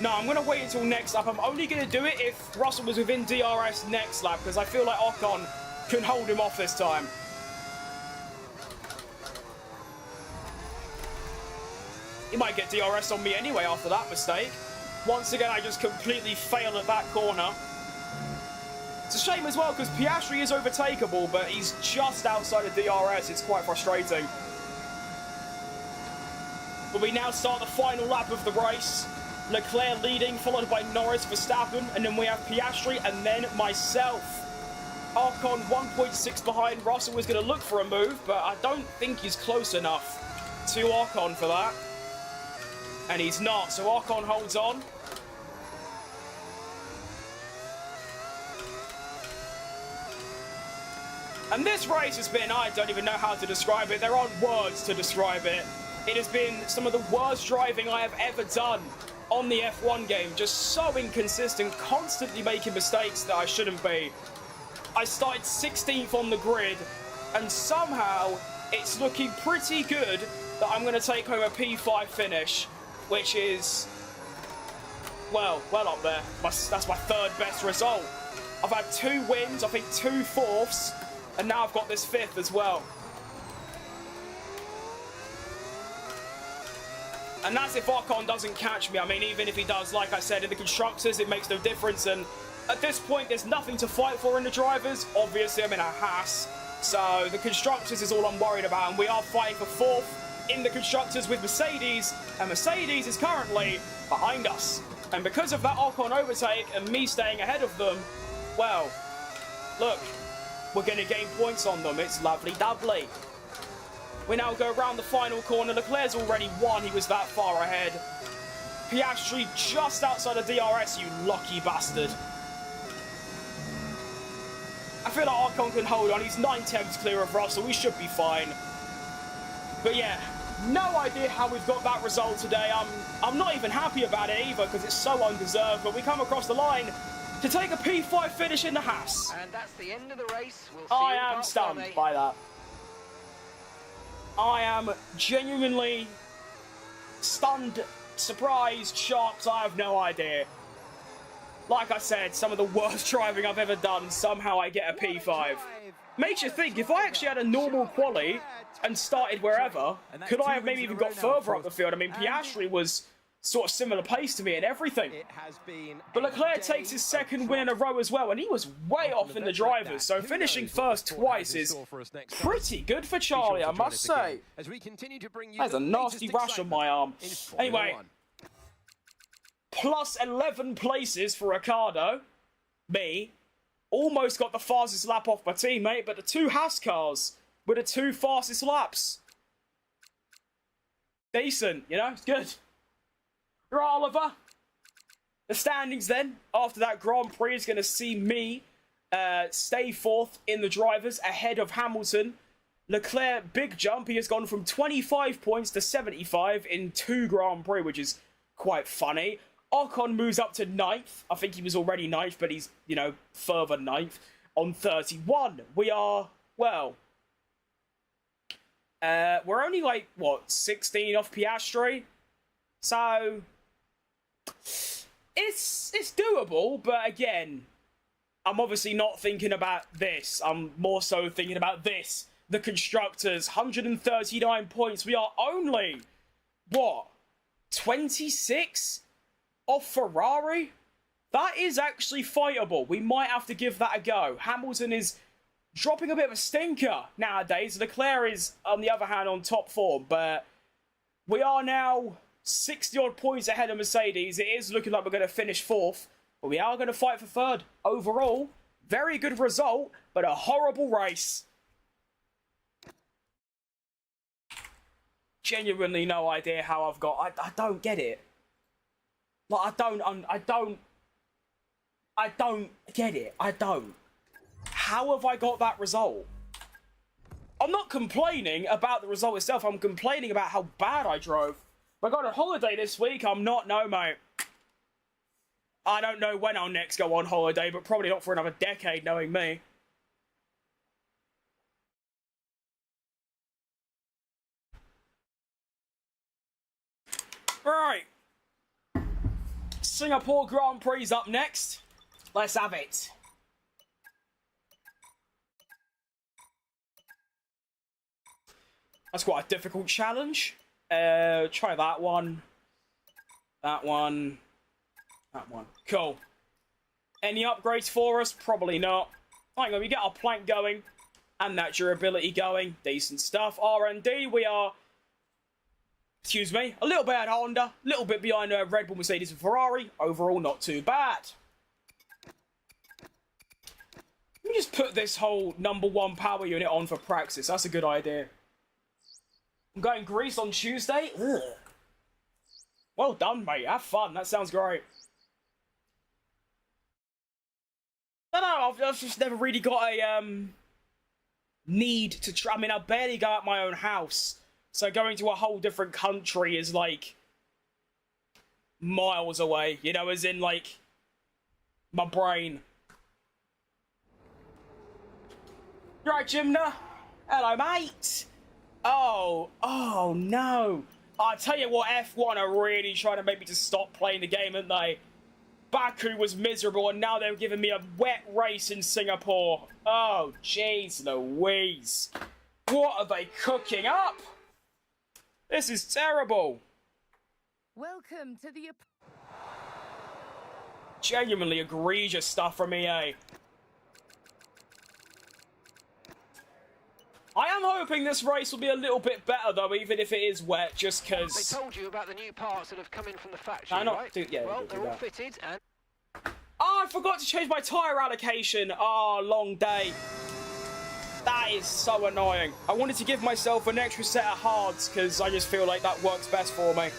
No, I'm going to wait until next lap. I'm only going to do it if Russell was within DRS next lap, because I feel like Ocon can hold him off this time. He might get DRS on me anyway after that mistake. Once again, I just completely fail at that corner. It's a shame as well, because Piastri is overtakeable, but he's just outside of DRS. It's quite frustrating. But we now start the final lap of the race. Leclerc leading, followed by Norris, Verstappen, and then we have Piastri, and then myself. Ocon 1.6 behind. Russell was going to look for a move, but I don't think he's close enough to Ocon for that. And he's not, so Ocon holds on. And this race has been, I don't even know how to describe it. There aren't words to describe it. It has been some of the worst driving I have ever done on the F1 game. Just so inconsistent, constantly making mistakes that I shouldn't be. I started 16th on the grid, and somehow it's looking pretty good that I'm going to take home a P5 finish, which is, well up there. That's my third best result. I've had 2 wins, I think 2 fourths, and now I've got this 5th as well. And that's if Ocon doesn't catch me. I mean, even if he does, like I said, in the constructors, it makes no difference. And at this point, there's nothing to fight for in the drivers. Obviously, I'm in a Haas. So the constructors is all I'm worried about. And we are fighting for 4th in the constructors with Mercedes. And Mercedes is currently behind us. And because of that Ocon overtake and me staying ahead of them, well, look, we're going to gain points on them. It's lovely-dovely. We now go around the final corner. Leclerc's already won. He was that far ahead. Piastri just outside of DRS, you lucky bastard. I feel like Ocon can hold on. He's 9 tenths clear of Russell. We should be fine. But yeah, no idea how we've got that result today. I'm not even happy about it either because it's so undeserved. But we come across the line to take a P5 finish in the Haas. And that's the end of the race. We'll see I you am back stunned Sunday. by that. I am genuinely stunned, surprised, shocked. I have no idea. Like I said, some of the worst driving I've ever done. Somehow I get a P5. Makes you think, if I actually had a normal quali and started wherever, could I have maybe even got further up the field? I mean, Piastri was sort of similar pace to me and everything. But Leclerc takes his 2nd win in a row as well, and he was way off in the drivers, so finishing first twice is pretty good for Charlie, I must say. That's a nasty rash on my arm. Anyway, plus 11 places for Ricciardo. Me. Almost got the fastest lap off my teammate, but the 2 Haas cars were the 2 fastest laps. Decent, you know, it's good. Right, Oliver. The standings then, after that Grand Prix, is going to see me stay 4th in the drivers ahead of Hamilton. Leclerc, big jump. He has gone from 25 points to 75 in 2 Grand Prix, which is quite funny. Ocon moves up to 9th. I think he was already 9th, but he's, you know, further 9th on 31. We are, well, we're only like, what, 16 off Piastri? So it's doable, but again, I'm obviously not thinking about this. I'm more so thinking about this. The constructors, 139 points. We are only, what, 26 off Ferrari? That is actually fightable. We might have to give that a go. Hamilton is dropping a bit of a stinker nowadays. Leclerc is, on the other hand, on top form, but we are now 60-odd points ahead of Mercedes. It is looking like we're going to finish 4th, but we are going to fight for 3rd. Overall, very good result, but a horrible race. genuinely no idea how I've got. I don't get it. Like, I don't get it. I don't. How have I got that result? I'm not complaining about the result itself. I'm complaining about how bad I drove. If I got on holiday this week, I'm not. No, mate. I don't know when I'll next go on holiday, but probably not for another decade, knowing me. Right. Singapore Grand Prix up next. Let's have it. That's quite a difficult challenge. Try that one. That one. That one. Cool. Any upgrades for us? Probably not. Hang on, we get our plank going. And that durability going. Decent stuff. R&D, we are... Excuse me. A little bit at Honda. A little bit behind Red Bull, Mercedes and Ferrari. Overall, not too bad. Let me just put this whole #1 power unit on for practice. That's a good idea. I'm going Greece on Tuesday. Ugh. Well done, mate. Have fun. That sounds great. I don't know. I've just never really got a need to try. I mean, I barely go out my own house. So going to a whole different country is like miles away. You know, as in like my brain. You right, Jimna? Hello, mate. Oh no. I tell you what, F1 are really trying to make me just stop playing the game, aren't they? Baku was miserable, and now they're giving me a wet race in Singapore. Oh, jeez Louise. What are they cooking up? This is terrible. Welcome to the... Genuinely egregious stuff from EA. I am hoping this race will be a little bit better, though, even if it is wet, just because... They told you about the new parts that have come in from the factory, right? Yeah, well, they're all fitted and... Oh, I forgot to change my tyre allocation. Oh, long day. That is so annoying. I wanted to give myself an extra set of hards, because I just feel like that works best for me.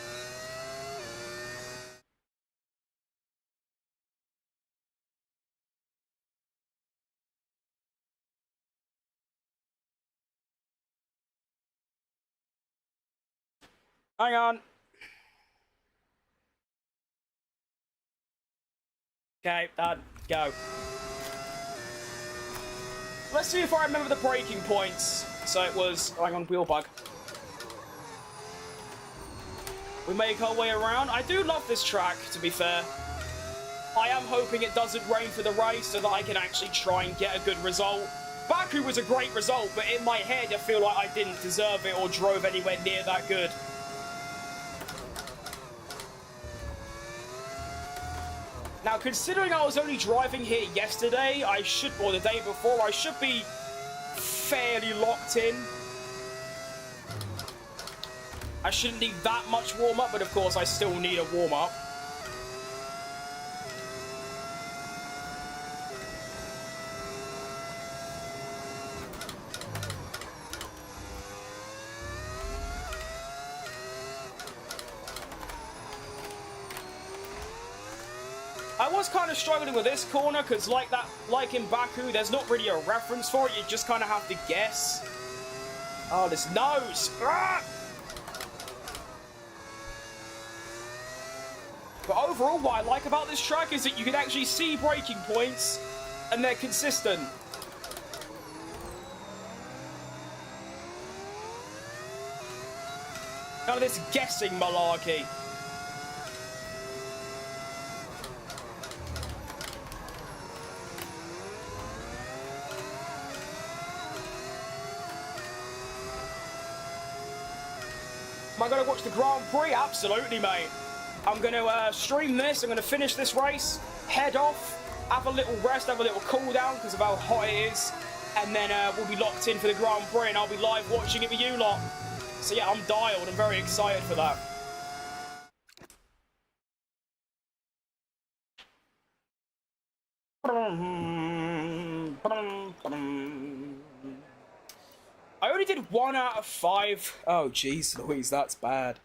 Hang on. Okay, done. Go. Let's see if I remember the braking points. So it was... Hang on, wheel bug. We make our way around. I do love this track, to be fair. I am hoping it doesn't rain for the race so that I can actually try and get a good result. Baku was a great result, but in my head I feel like I didn't deserve it or drove anywhere near that good. Now, considering I was only driving here yesterday, or the day before, I should be fairly locked in. I shouldn't need that much warm-up, but of course I still need a warm-up. I was kind of struggling with this corner because like in Baku, there's not really a reference for it. You just kind of have to guess. Oh, this nose. Ah! But overall, what I like about this track is that you can actually see braking points and they're consistent. None of this guessing malarkey. Am I going to watch the Grand Prix? Absolutely, mate. I'm going to stream this. I'm going to finish this race, head off, have a little rest, have a little cool down because of how hot it is, and then we'll be locked in for the Grand Prix, and I'll be live watching it with you lot. So yeah, I'm dialed. I'm very excited for that. I only did 1 out of 5. Oh, jeez, Louise, that's bad.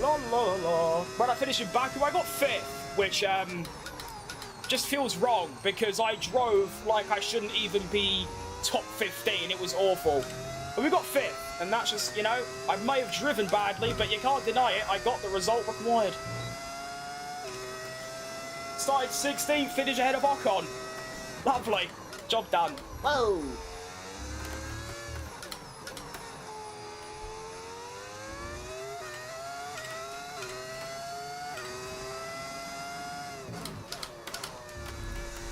La la la la. When I finished in Baku, I got 5th, which just feels wrong because I drove like I shouldn't even be top 15. It was awful. But we got 5th, and that's just, you know, I may have driven badly, but you can't deny it. I got the result required. Started 16th, finished ahead of Ocon. Lovely. Job done. Whoa.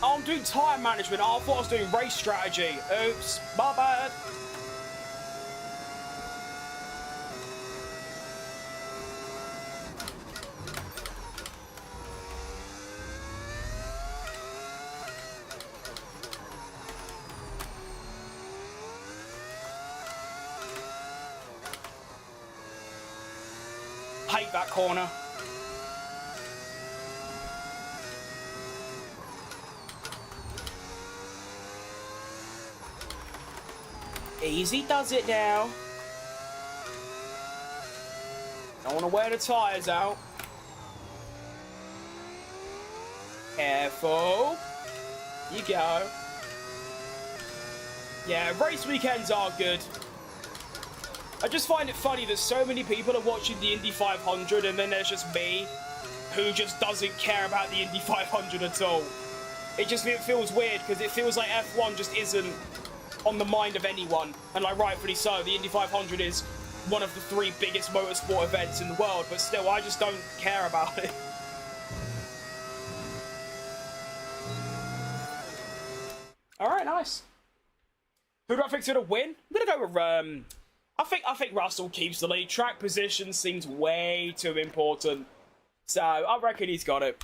Oh, I'm doing tyre management. Oh, I thought I was doing race strategy. Oops, my bad. Hate that corner. Easy does it now. Don't want to wear the tyres out. Careful. You go. Yeah, race weekends are good. I just find it funny that so many people are watching the Indy 500 and then there's just me who just doesn't care about the Indy 500 at all. It feels weird because it feels like F1 just isn't on the mind of anyone, and like rightfully so. The Indy 500 is one of the 3 biggest motorsport events in the world, but still, I just don't care about it. All right, nice. Who do I think's gonna win? I'm gonna go with I think Russell keeps the lead. Track position seems way too important, so I reckon he's got it.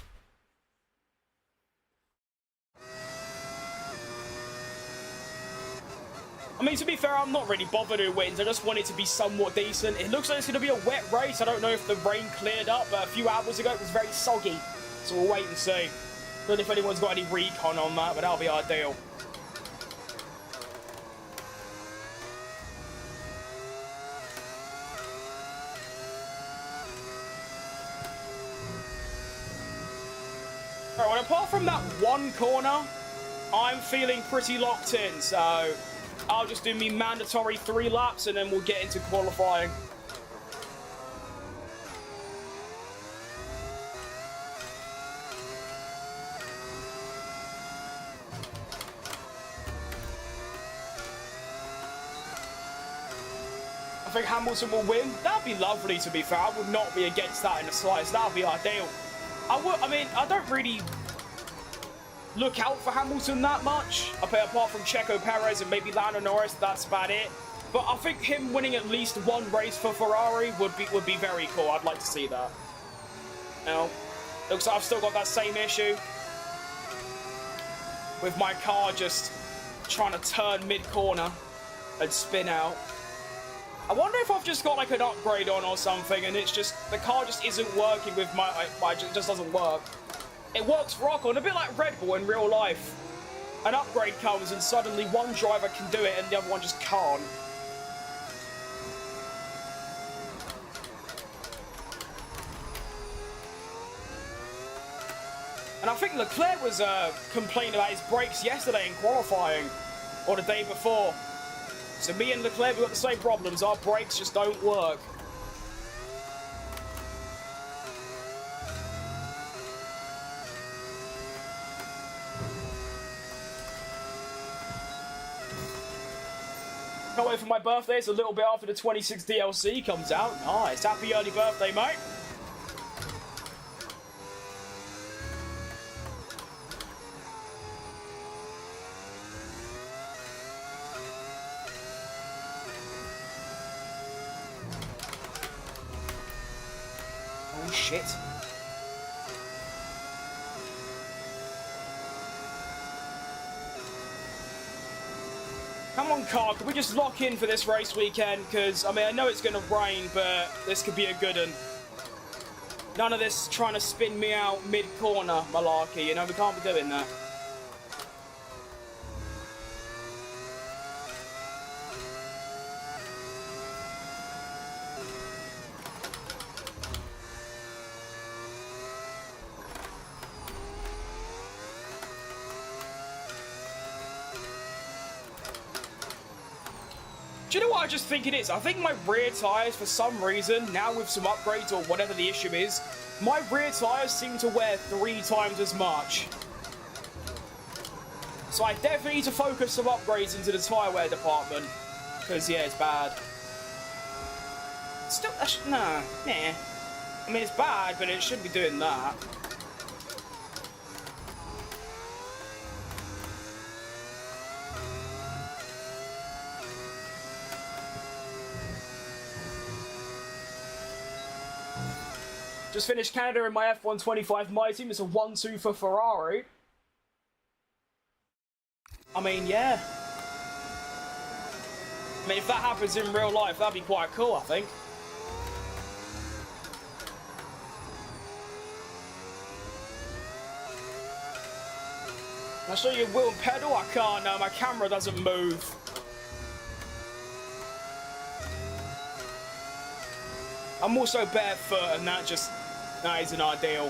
I mean, to be fair, I'm not really bothered who wins. I just want it to be somewhat decent. It looks like it's going to be a wet race. I don't know if the rain cleared up, but a few hours ago it was very soggy. So we'll wait and see. I don't know if anyone's got any recon on that, but that'll be ideal. Alright, well, apart from that one corner, I'm feeling pretty locked in, so I'll just do me mandatory 3 laps and then we'll get into qualifying. I think Hamilton will win. That'd be lovely, to be fair. I would not be against that in the slightest. That'd be ideal. I mean, I don't really look out for Hamilton that much. Apart from Checo Perez and maybe Lando Norris, that's about it. But I think him winning at least 1 race for Ferrari would be very cool. I'd like to see that. Now, looks like I've still got that same issue with my car just trying to turn mid-corner and spin out. I wonder if I've just got like an upgrade on or something and it's just, the car just isn't working with it just doesn't work. It works rock on, a bit like Red Bull in real life. An upgrade comes and suddenly one driver can do it and the other one just can't. And I think Leclerc was complaining about his brakes yesterday in qualifying, or the day before. So me and Leclerc, we've got the same problems. Our brakes just don't work. Can't wait for my birthday. It's a little bit after the 26 DLC comes out. Nice. Happy early birthday, mate. Oh, shit. Come on, car, can we just lock in for this race weekend? Because, I mean, I know it's going to rain, but this could be a good one. None of this trying to spin me out mid-corner malarkey, you know? We can't be doing that. Do you know what I just think it is? I think my rear tyres, for some reason, now with some upgrades or whatever the issue is, my rear tyres seem to wear 3 times as much. So I definitely need to focus some upgrades into the tyre wear department. Because, yeah, it's bad. Still, nah. I mean, it's bad, but it shouldn't be doing that. Just finished Canada in my F1 25 my team. It's a 1-2 for Ferrari. I mean, yeah. I mean, if that happens in real life, that'd be quite cool, I think. Can I show you wheel and pedal? I can't, no, my camera doesn't move. I'm also barefoot, and that isn't ideal.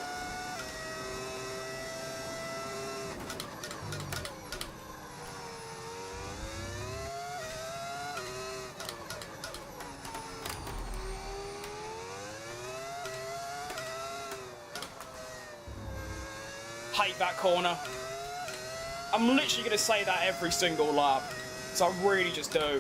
Hate that corner. I'm literally going to say that every single lap. So I really just do.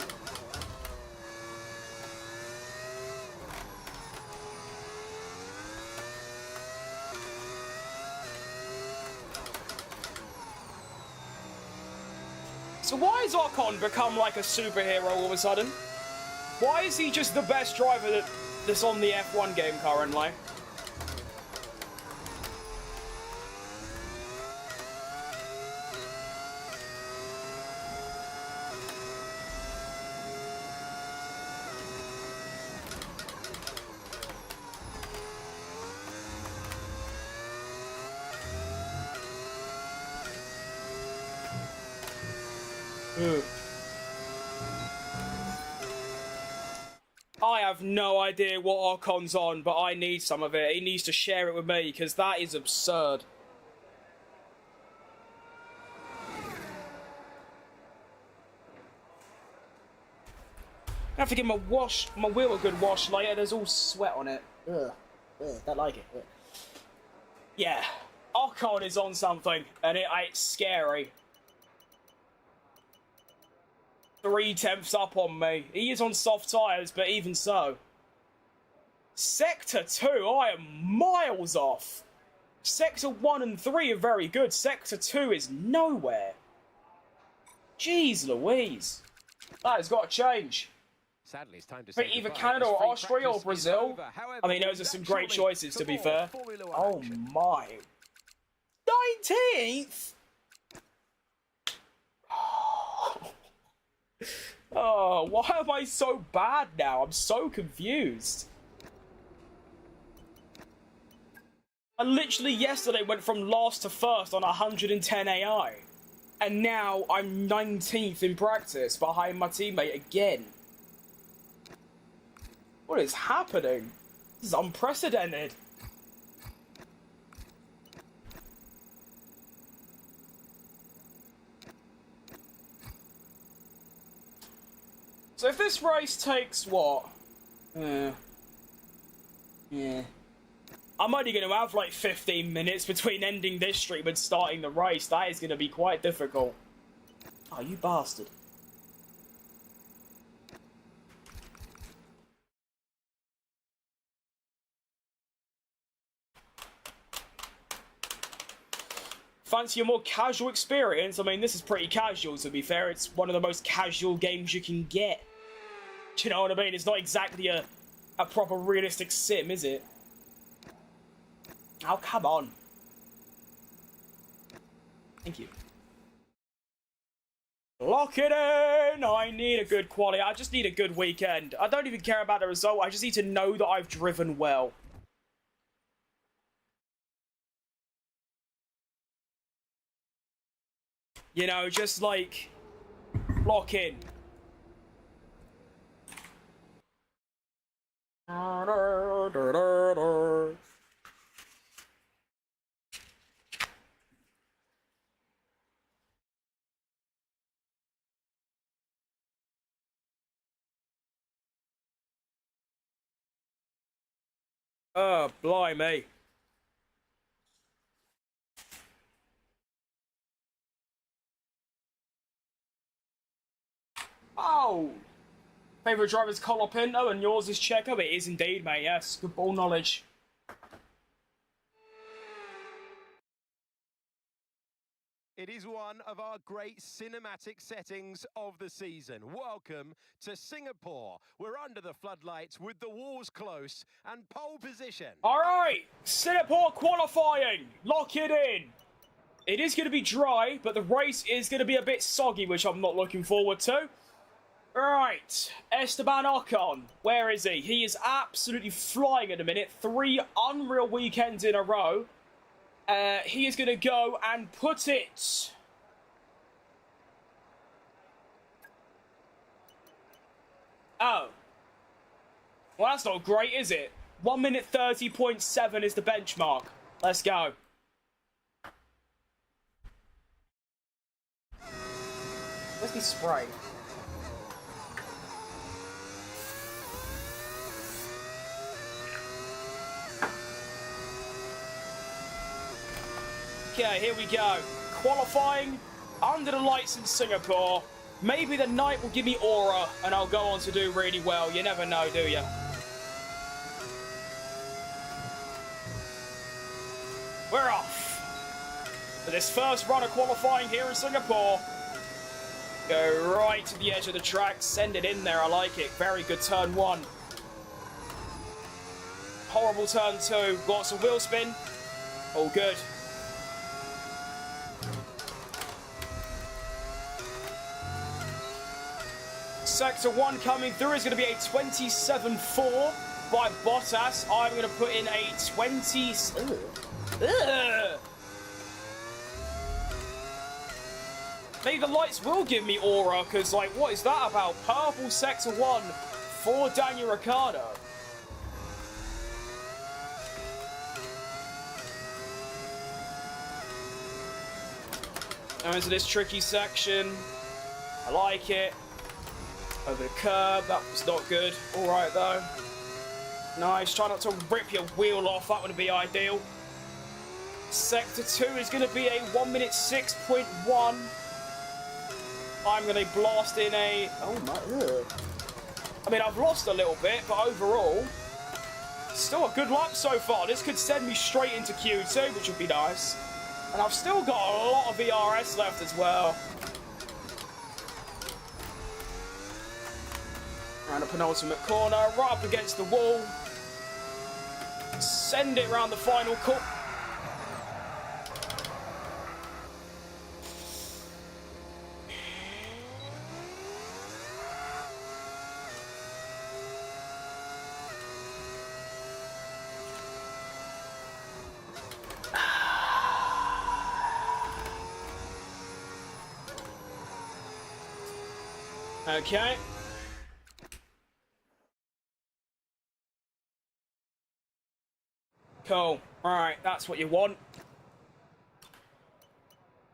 So why has Ocon become like a superhero all of a sudden? Why is he just the best driver that's on the F1 game currently? I have no idea what Ocon's on, but I need some of it. He needs to share it with me, because that is absurd. I have to give my wheel a good wash later. There's all sweat on it. Ugh. Don't like it. Ugh. Yeah, Ocon is on something, and it's scary. 3/10 up on me. He is on soft tyres, but even so. Sector 2, I am miles off. Sector 1 and 3 are very good. Sector 2 is nowhere. Jeez Louise. That has got to change. Sadly, it's time to But either Canada or Austria or Brazil. I mean, those are some great choices, to be fair. Oh my. 19th? Oh, why am I so bad now? I'm so confused. I literally yesterday went from last to first on 110 AI. And now I'm 19th in practice behind my teammate again. What is happening? This is unprecedented. So if this race takes, what? Yeah. I'm only going to have like 15 minutes between ending this stream and starting the race. That is going to be quite difficult. Oh, you bastard. Fancy a more casual experience? I mean, this is pretty casual, to be fair. It's one of the most casual games you can get. Do you know what I mean? It's not exactly a proper realistic sim, is it? Oh, come on. Thank you. Lock it in! I need a good quality. I just need a good weekend. I don't even care about the result. I just need to know that I've driven well. You know, just like, lock in. Oh, blimey. Oh! Favourite driver is Colo Pinto and yours is Checo? It is indeed, mate, yes. Good ball knowledge. It is one of our great cinematic settings of the season. Welcome to Singapore. We're under the floodlights with the walls close and pole position. All right, Singapore qualifying. Lock it in. It is going to be dry, but the race is going to be a bit soggy, which I'm not looking forward to. All right, Esteban Ocon. Where is he? He is absolutely flying at the minute. 3 unreal weekends in a row. He is going to go and put it... Oh. Well, that's not great, is it? 1 minute 30.7 is the benchmark. Let's go. Where's the spray? Okay, here we go. Qualifying under the lights in Singapore. Maybe the night will give me aura and I'll go on to do really well. You never know, do you? We're off. For this first run of qualifying here in Singapore. Go right to the edge of the track. Send it in there. I like it. Very good turn 1. Horrible turn 2. Lots of wheel spin. All good. Sector 1 coming through is going to be a 27.4 by Bottas. I'm going to put in a 20... Ugh. Maybe the lights will give me aura, because, like, what is that about? Purple Sector 1 for Daniel Ricciardo. Now into this tricky section. I like it. Over the curb, that was not good. Alright though. Nice, try not to rip your wheel off, that would be ideal. Sector 2 is going to be a 1 minute 6.1. I'm going to blast in a... Oh my... Ugh. I mean, I've lost a little bit, but overall, still a good lap so far. This could send me straight into Q2, which would be nice. And I've still got a lot of VRS left as well. Around the penultimate corner, right up against the wall. Send it around the final corner. Okay. Cool. Alright, that's what you want.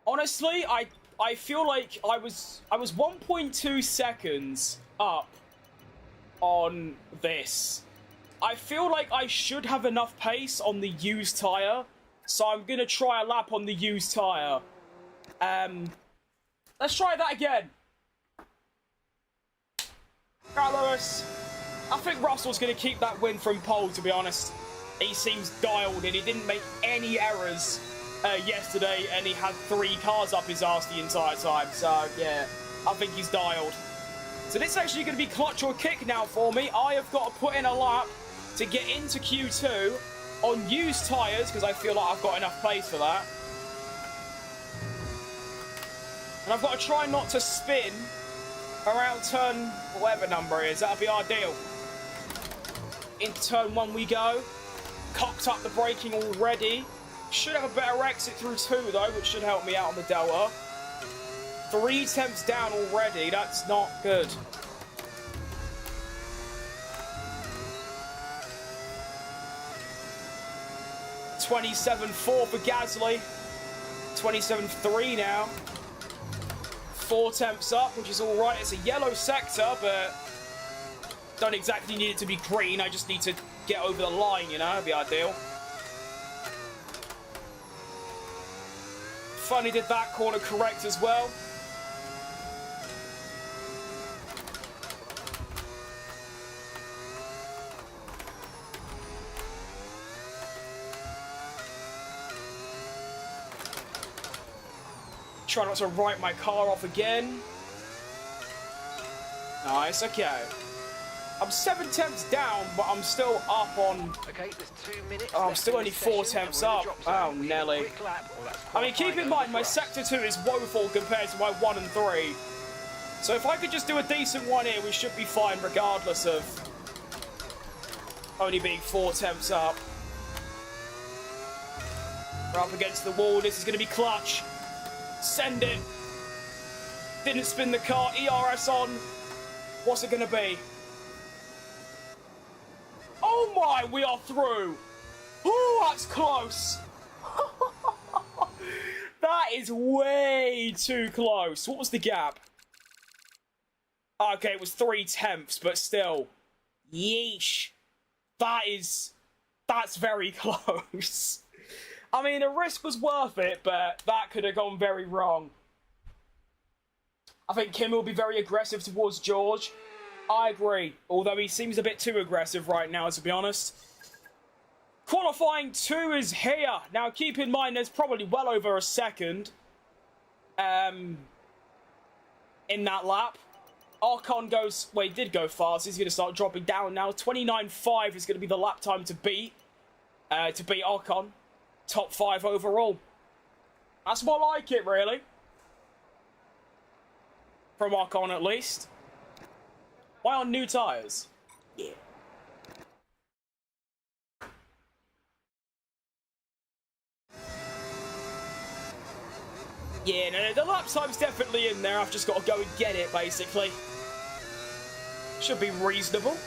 Honestly, I feel like I was 1.2 seconds up on this. I feel like I should have enough pace on the used tyre, so I'm gonna try a lap on the used tyre. Let's try that again. Right, Lewis. I think Russell's gonna keep that win from pole, to be honest. He seems dialed in. He didn't make any errors yesterday, and he had 3 cars up his arse the entire time. So, yeah, I think he's dialed. So this is actually going to be clutch or kick now for me. I have got to put in a lap to get into Q2 on used tyres, because I feel like I've got enough pace for that. And I've got to try not to spin around turn, whatever number it is. That'll be ideal. Into turn 1 we go. Cocked up the braking already. Should have a better exit through 2 though, which should help me out on the Delta. 3 temps down already. That's not good. $27.4 for Gasly. 27.3 now. 4 temps up, which is all right. It's a yellow sector, but don't exactly need it to be green. I just need to get over the line, you know. That'd be ideal. Finally did that corner correct as well. Try not to write my car off again. Nice, okay. I'm 7 temps down, but I'm still up on... Okay, there's 2 minutes. Oh, I'm still only 4 temps up. Oh, Nelly. I mean, keep in mind, my Sector 2 is woeful compared to my 1 and 3. So if I could just do a decent one here, we should be fine regardless of only being 4 temps up. We're up against the wall. This is going to be clutch. Send it. Didn't spin the car. ERS on. What's it going to be? Oh my, we are through. Oh, that's close. That is way too close. What was the gap? Okay, it was 3 tenths, but still. Yeesh. That's very close. I mean, the risk was worth it, but that could have gone very wrong. I think Kim will be very aggressive towards George. I agree, although he seems a bit too aggressive right now, to be honest. Qualifying 2 is here. Now, keep in mind, there's probably well over a second in that lap. R10 goes... Well, he did go fast. He's going to start dropping down now. 29.5 is going to be the lap time to beat R10. Top 5 overall. That's more like it, really. From R10, at least. Why on new tyres? Yeah. Yeah, no, the lap time's definitely in there. I've just got to go and get it, basically. Should be reasonable.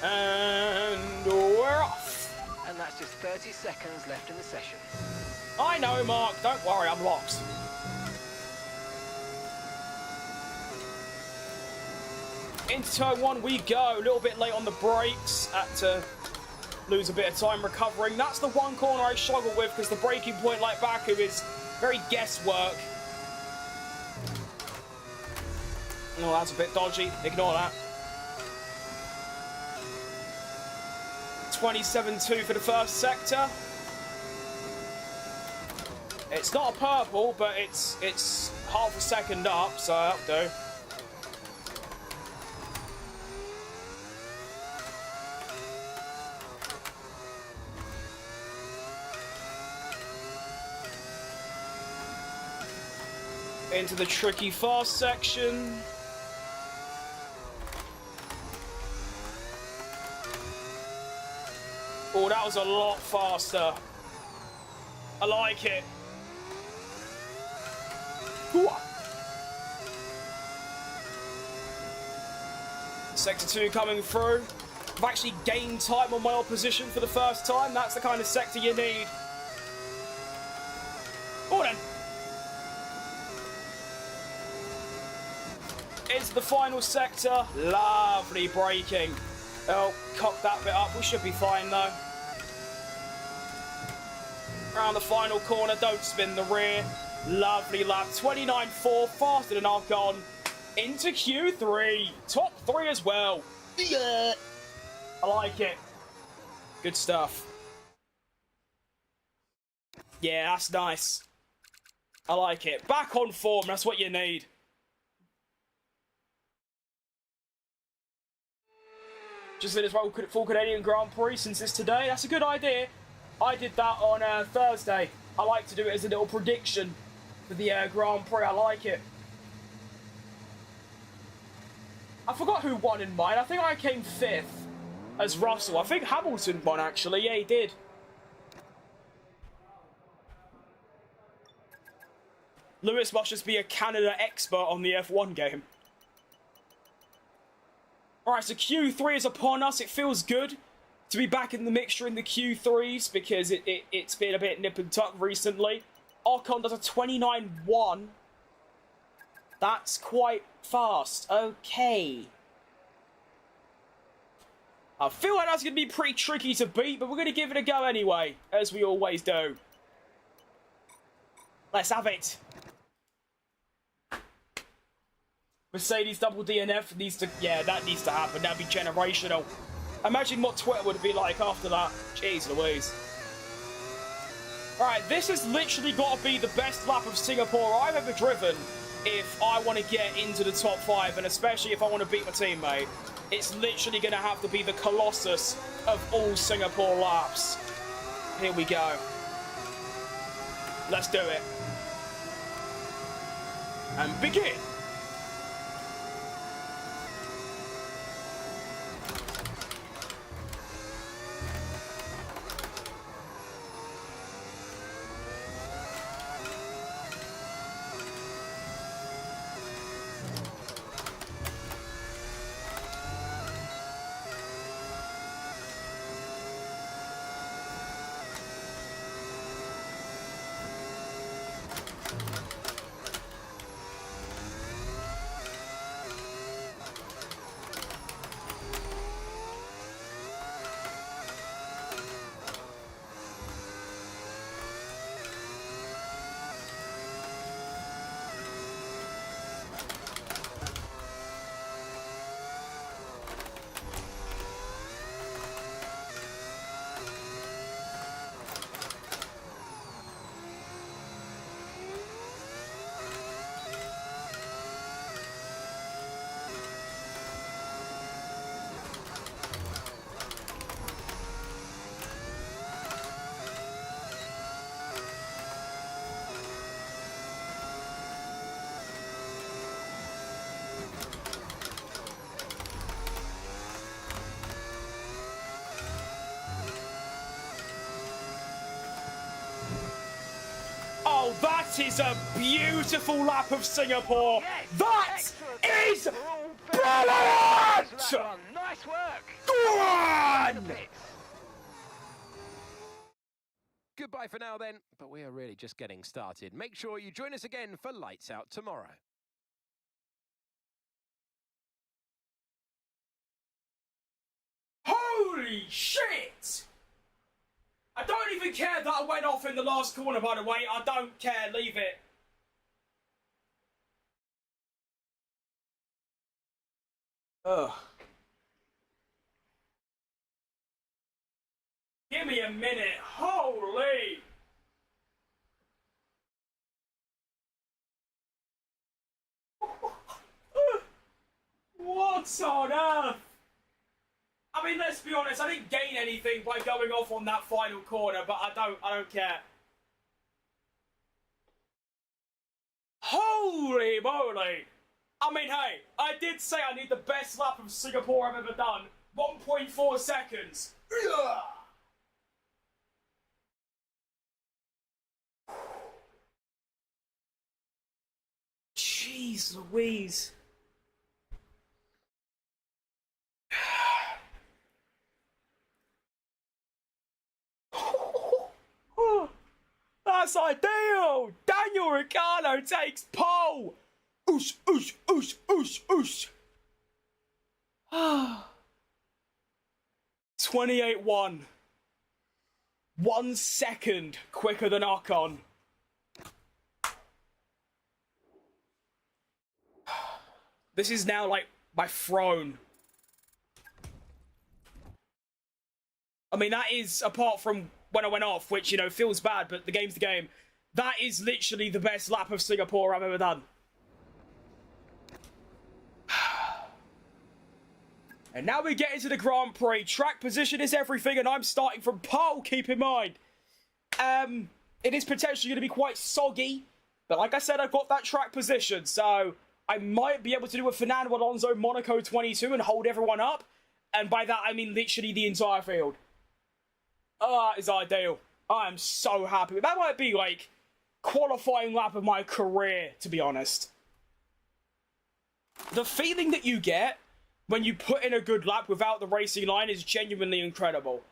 And we're off. And that's just 30 seconds left in the session. I know, Mark. Don't worry, I'm locked. Into turn 1 we go. A little bit late on the brakes. Had to lose a bit of time recovering. That's the one corner I struggle with because the braking point, like Baku, is very guesswork. Oh, that's a bit dodgy. Ignore that. 27.2 for the first sector. It's not a purple, but it's half a second up, so that'll do. Into the tricky fast section. Oh, that was a lot faster. I like it. Ooh. Sector 2 coming through. I've actually gained time on my opposition for the first time. That's the kind of sector you need. Oh, then. Into the final sector. Lovely braking. Oh, cock that bit up. We should be fine, though. Around the final corner. Don't spin the rear. Lovely lap. 29.4. Faster than R10. Into Q3. Top 3 as well. Yeah. I like it. Good stuff. Yeah, that's nice. I like it. Back on form. That's what you need. Just in this full Canadian Grand Prix since it's today. That's a good idea. I did that on Thursday. I like to do it as a little prediction for the Grand Prix. I like it. I forgot who won in mine. I think I came 5th as Russell. I think Hamilton won, actually. Yeah, he did. Lewis must just be a Canada expert on the F1 game. Alright, so Q3 is upon us. It feels good to be back in the mixture in the Q3s because it's been a bit nip and tuck recently. Ocon does a 29.1. That's quite fast. Okay. I feel like that's going to be pretty tricky to beat, but we're going to give it a go anyway, as we always do. Let's have it. Mercedes double DNF needs to... Yeah, that needs to happen. That'd be generational. Imagine what Twitter would be like after that. Jeez Louise. Alright, this has literally got to be the best lap of Singapore I've ever driven if I want to get into the top 5, and especially if I want to beat my teammate. It's literally going to have to be the Colossus of all Singapore laps. Here we go. Let's do it. And begin. Oh, that is a beautiful lap of Singapore. Yes, That excellent. is We're all very brilliant! pleased with that one. Nice work. Go on! Goodbye for now then, but we are really just getting started. Make sure you join us again for Lights Out tomorrow. Holy shit! I don't even care that I went off in the last corner, by the way. I don't care. Leave it. Ugh. Give me a minute. Holy! What on earth? I mean, let's be honest, I didn't gain anything by going off on that final corner, but I don't care. Holy moly! I mean, hey, I did say I need the best lap of Singapore I've ever done. 1.4 seconds. Ugh. Jeez Louise. That's ideal! Daniel Ricciardo takes pole! Oosh, oosh, oosh, oosh, oosh. 28-1. 1 second quicker than Ocon. This is now like my throne. I mean, that is, apart from when I went off, which, you know, feels bad, but the game's the game. That is literally the best lap of Singapore I've ever done. And now we get into the Grand Prix. Track position is everything, and I'm starting from pole, keep in mind. It is potentially going to be quite soggy, but like I said, I've got that track position, so I might be able to do a Fernando Alonso Monaco 22 and hold everyone up. And by that, I mean literally the entire field. Oh, that is ideal. I am so happy. That might be, like, qualifying lap of my career, to be honest. The feeling that you get when you put in a good lap without the racing line is genuinely incredible.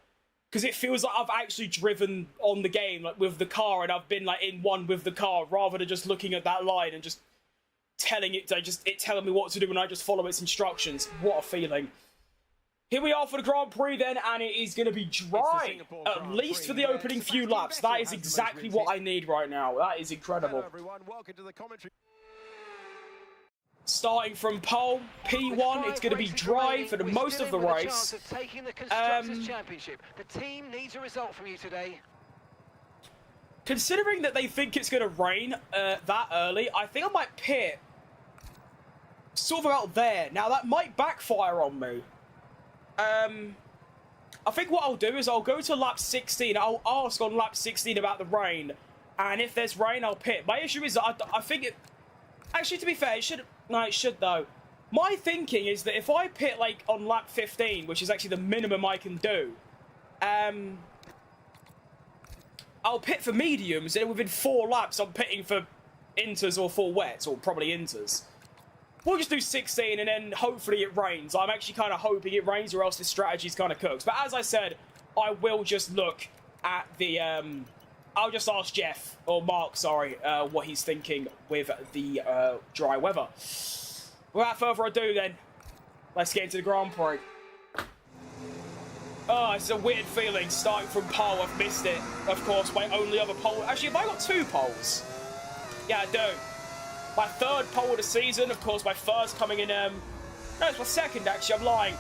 Because it feels like I've actually driven on the game, like, with the car, and I've been, like, in one with the car, rather than just looking at that line and just telling it, telling me what to do and I just follow its instructions. What a feeling. Here we are for the Grand Prix then, and it is going to be dry, at least for the opening few laps. That is exactly what I need right now. That is incredible. Hello everyone, welcome to the commentary. Starting from pole, P1, it's going to be dry for the most of the race. The team needs a result from you today. Considering that they think it's going to rain that early, I think I might pit sort of out there. Now, that might backfire on me. I think what I'll do is I'll go to lap 16. I'll ask on lap 16 about the rain. And if there's rain, I'll pit. My issue is that I think it... Actually, to be fair, it should... No, it should, though. My thinking is that if I pit, like, on lap 15, which is actually the minimum I can do, I'll pit for mediums, and within 4 laps, I'm pitting for inters or 4 wets, or probably inters. We'll just do 16, and then hopefully it rains. I'm actually kind of hoping it rains, or else this strategy's kind of cooks. But as I said, I will just look at the... I'll just ask Jeff, or Mark, sorry, what he's thinking with the dry weather. Without further ado, then, let's get into the Grand Prix. Oh, it's a weird feeling starting from pole. I've missed it. Of course, my only other pole... Actually, have I got 2 poles? Yeah, I do. My 3rd pole of the season. Of course, my first coming in... No, it's my 2nd, actually. I'm lying.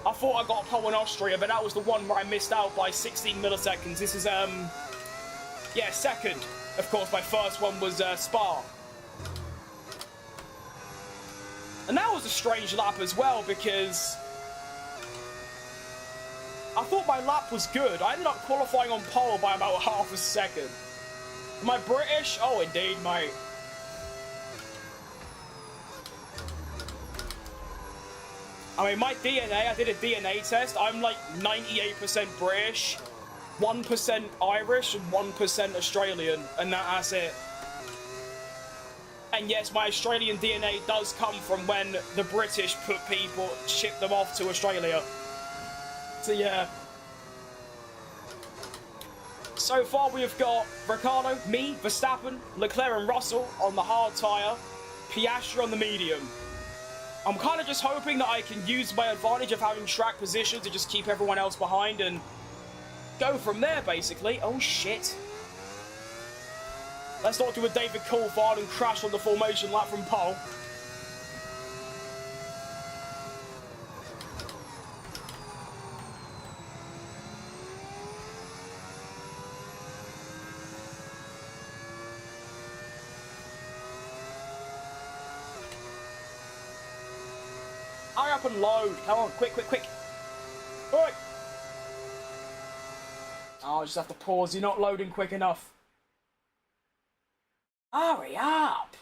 I thought I got a pole in Austria, but that was the one where I missed out by 16 milliseconds. This is, yeah, 2nd. Of course, my first one was Spa. And that was a strange lap as well, because I thought my lap was good. I ended up qualifying on pole by about half a second. Am I British? Oh, indeed, mate. I mean, my DNA, I did a DNA test. I'm like 98% British, 1% Irish, and 1% Australian, and that's it. And yes, my Australian DNA does come from when the British shipped them off to Australia. So yeah. So far we have got Ricciardo, me, Verstappen, Leclerc and Russell on the hard tyre, Piastri on the medium. I'm kind of just hoping that I can use my advantage of having track position to just keep everyone else behind and go from there, basically. Oh, shit. Let's not do a David Coulthard and crash on the formation lap from pole. Hurry up and load. Come on, quick, quick, quick. Oi! Oh, I just have to pause. You're not loading quick enough. Hurry up!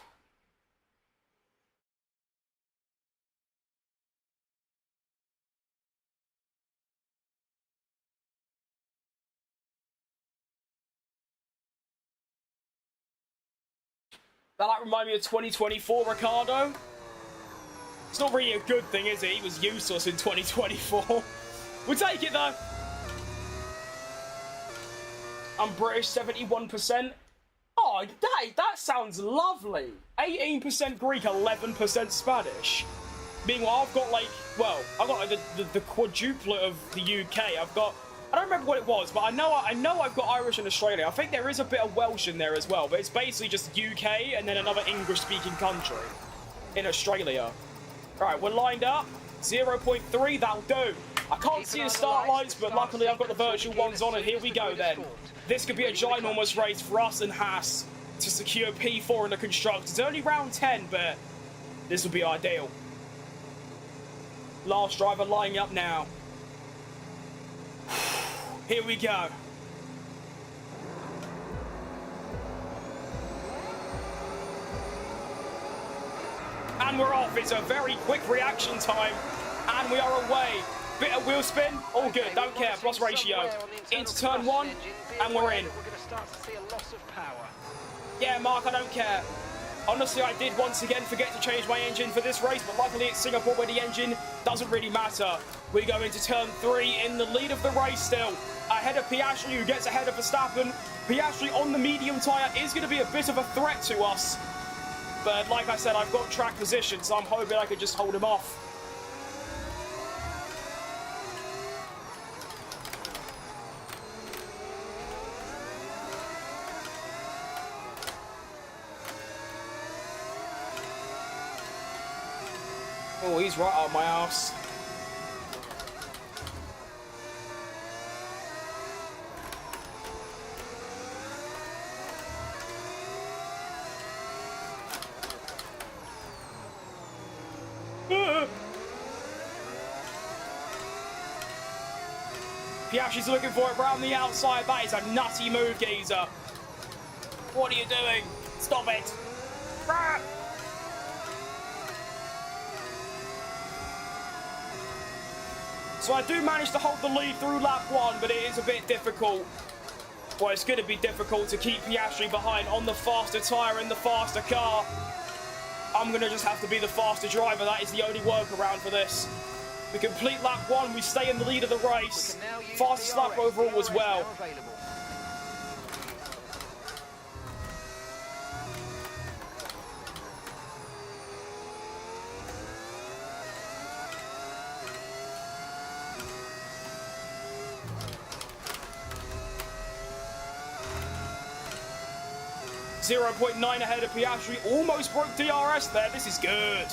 That like remind me of 2024 Ricciardo. It's not really a good thing, is it? He was useless in 2024. We'll take it, though. I'm British, 71%. Oh, that sounds lovely. 18% Greek, 11% Spanish. Meanwhile, I've got, like, well, I've got like, the quadruplet of the UK. I've got... I don't remember what it was, but I know I've got Irish and Australia. I think there is a bit of Welsh in there as well, but it's basically just UK and then another English-speaking country in Australia. Right, we're lined up. 0.3, that'll do. I can't see the start lines, but luckily I've got the virtual ones on, and here we go then. This could be a ginormous race for us and Haas to secure P4 in the Constructors. It's only round 10, but this will be ideal. Last driver lining up now. Here we go. And we're off. It's a very quick reaction time. And we are away. Bit of wheel spin. All good. Don't care. Plus ratio. Into turn 1. And we're in. We're going to start to see a loss of power. Yeah, Mark, I don't care. Honestly, I did once again forget to change my engine for this race, but luckily it's Singapore where the engine doesn't really matter. We go into turn 3 in the lead of the race still. Ahead of Piastri, who gets ahead of Verstappen. Piastri on the medium tyre is going to be a bit of a threat to us. But like I said, I've got track position, so I'm hoping I could just hold him off. Oh, he's right up my ass. Piastri's looking for it round the outside. That is a nutty move, geezer. What are you doing? Stop it. Ah! So I do manage to hold the lead through lap 1, but it is a bit difficult. Well, it's going to be difficult to keep Piastri behind on the faster tyre in the faster car. I'm going to just have to be the faster driver. That is the only workaround for this. We complete lap 1, we stay in the lead of the race. Fastest lap overall as well. 0.9 ahead of Piastri. Almost broke DRS there. This is good.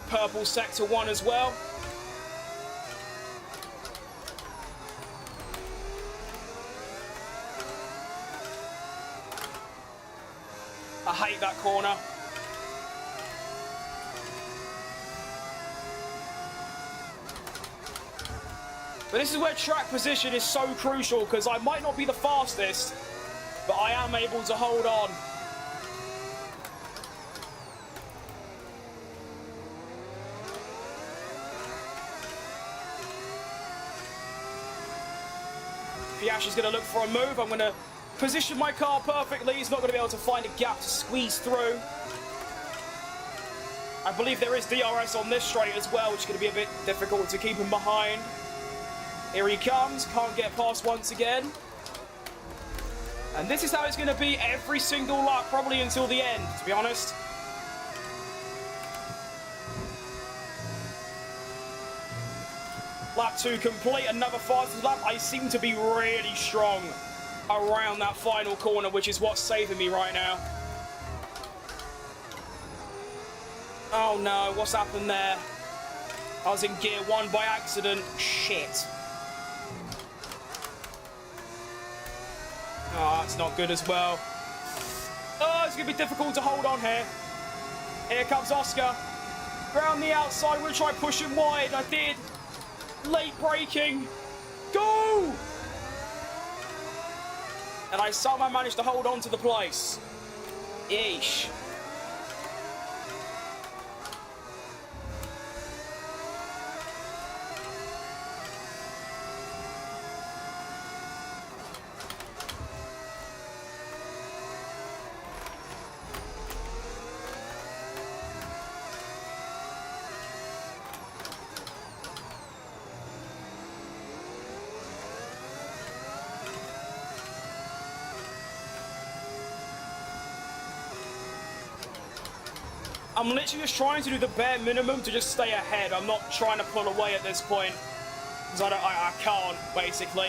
Purple sector 1 as well. I hate that corner. But this is where track position is so crucial, because I might not be the fastest, but I am able to hold on. Piastri's going to look for a move. I'm going to position my car perfectly. He's not going to be able to find a gap to squeeze through. I believe there is DRS on this straight as well, which is going to be a bit difficult to keep him behind. Here he comes, can't get past once again. And this is how it's going to be every single lap, probably until the end, to be honest. Lap 2 complete, another fastest lap. I seem to be really strong around that final corner, which is what's saving me right now. Oh no, what's happened there? I was in gear 1 by accident. Shit. Oh, that's not good as well. Oh, it's going to be difficult to hold on here. Here comes Oscar. Round the outside, we'll try pushing wide. I did. Late braking. Go! And I somehow managed to hold on to the place. Yeesh. I'm literally just trying to do the bare minimum to just stay ahead. I'm not trying to pull away at this point, because I can't, basically.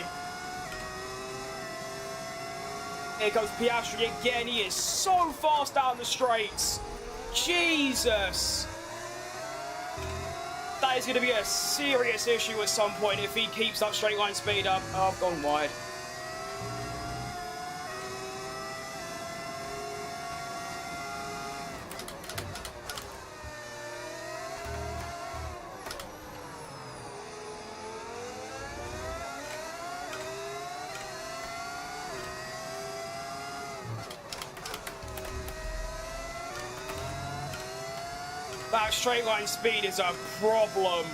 Here comes Piastri again. He is so fast down the straights. Jesus. That is going to be a serious issue at some point if he keeps that straight line speed up. Oh, I've gone wide. That straight line speed is a problem.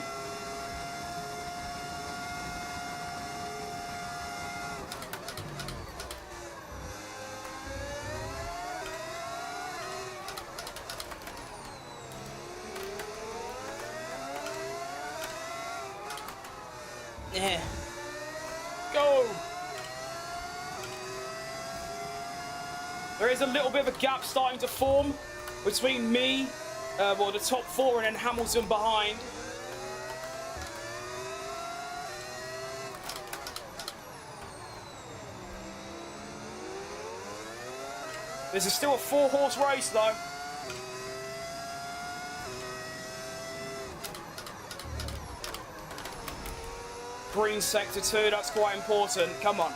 Yeah. Go! There is a little bit of a gap starting to form between me, well, the top four, and then Hamilton behind. This is still a 4-horse race, though. Green sector 2, that's quite important. Come on.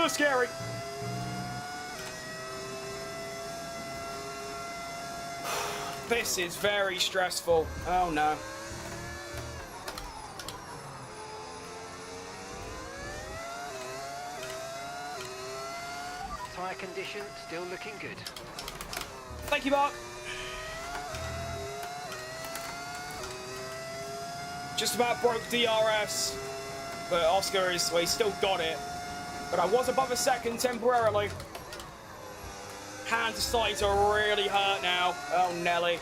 Scary. This is very stressful. Oh no. Tyre condition still looking good. Thank you, Mark. Just about broke DRS, but Oscar is, well, he's still got it. But I was above a second temporarily. Hands are starting to really hurt now. Oh, Nelly.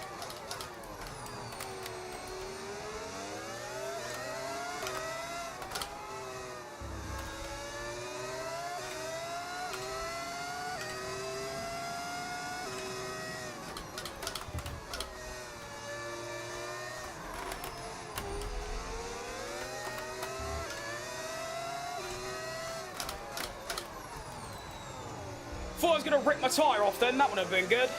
Thought I was going to rip my tyre off then, that would have been good.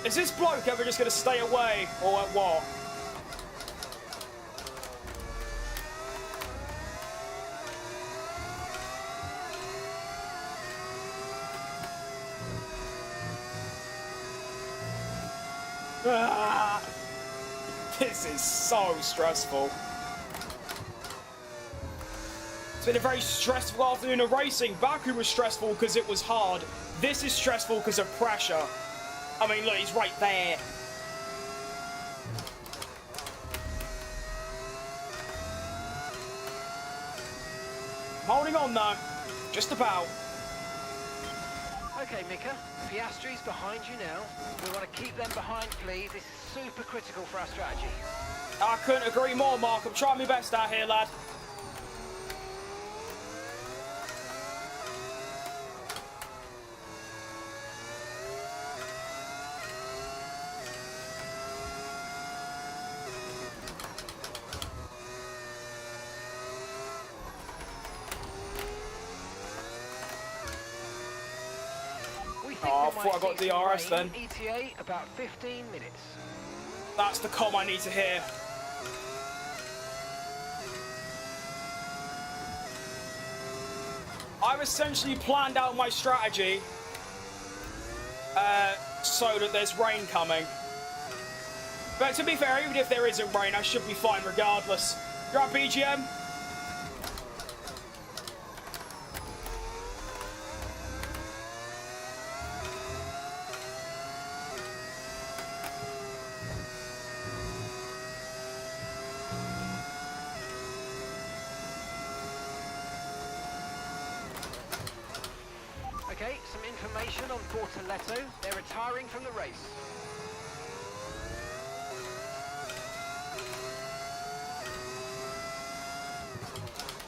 Is this bloke ever just going to stay away, or what? This is so stressful. It's been a very stressful afternoon of racing. Baku was stressful because it was hard. This is stressful because of pressure. I mean, look, he's right there. Holding on though, just about. Okay, Mika, Piastri's behind you now. We want to keep them behind, please. This is super critical for our strategy. I couldn't agree more, Mark. I'm trying my best out here, lad. Oh, I thought I got DRS then. ETA about 15 minutes. That's the comm I need to hear. I've essentially planned out my strategy so that there's rain coming. But to be fair, even if there isn't rain, I should be fine regardless. Grab BGM. Okay, some information on Bortoletto. They're retiring from the race.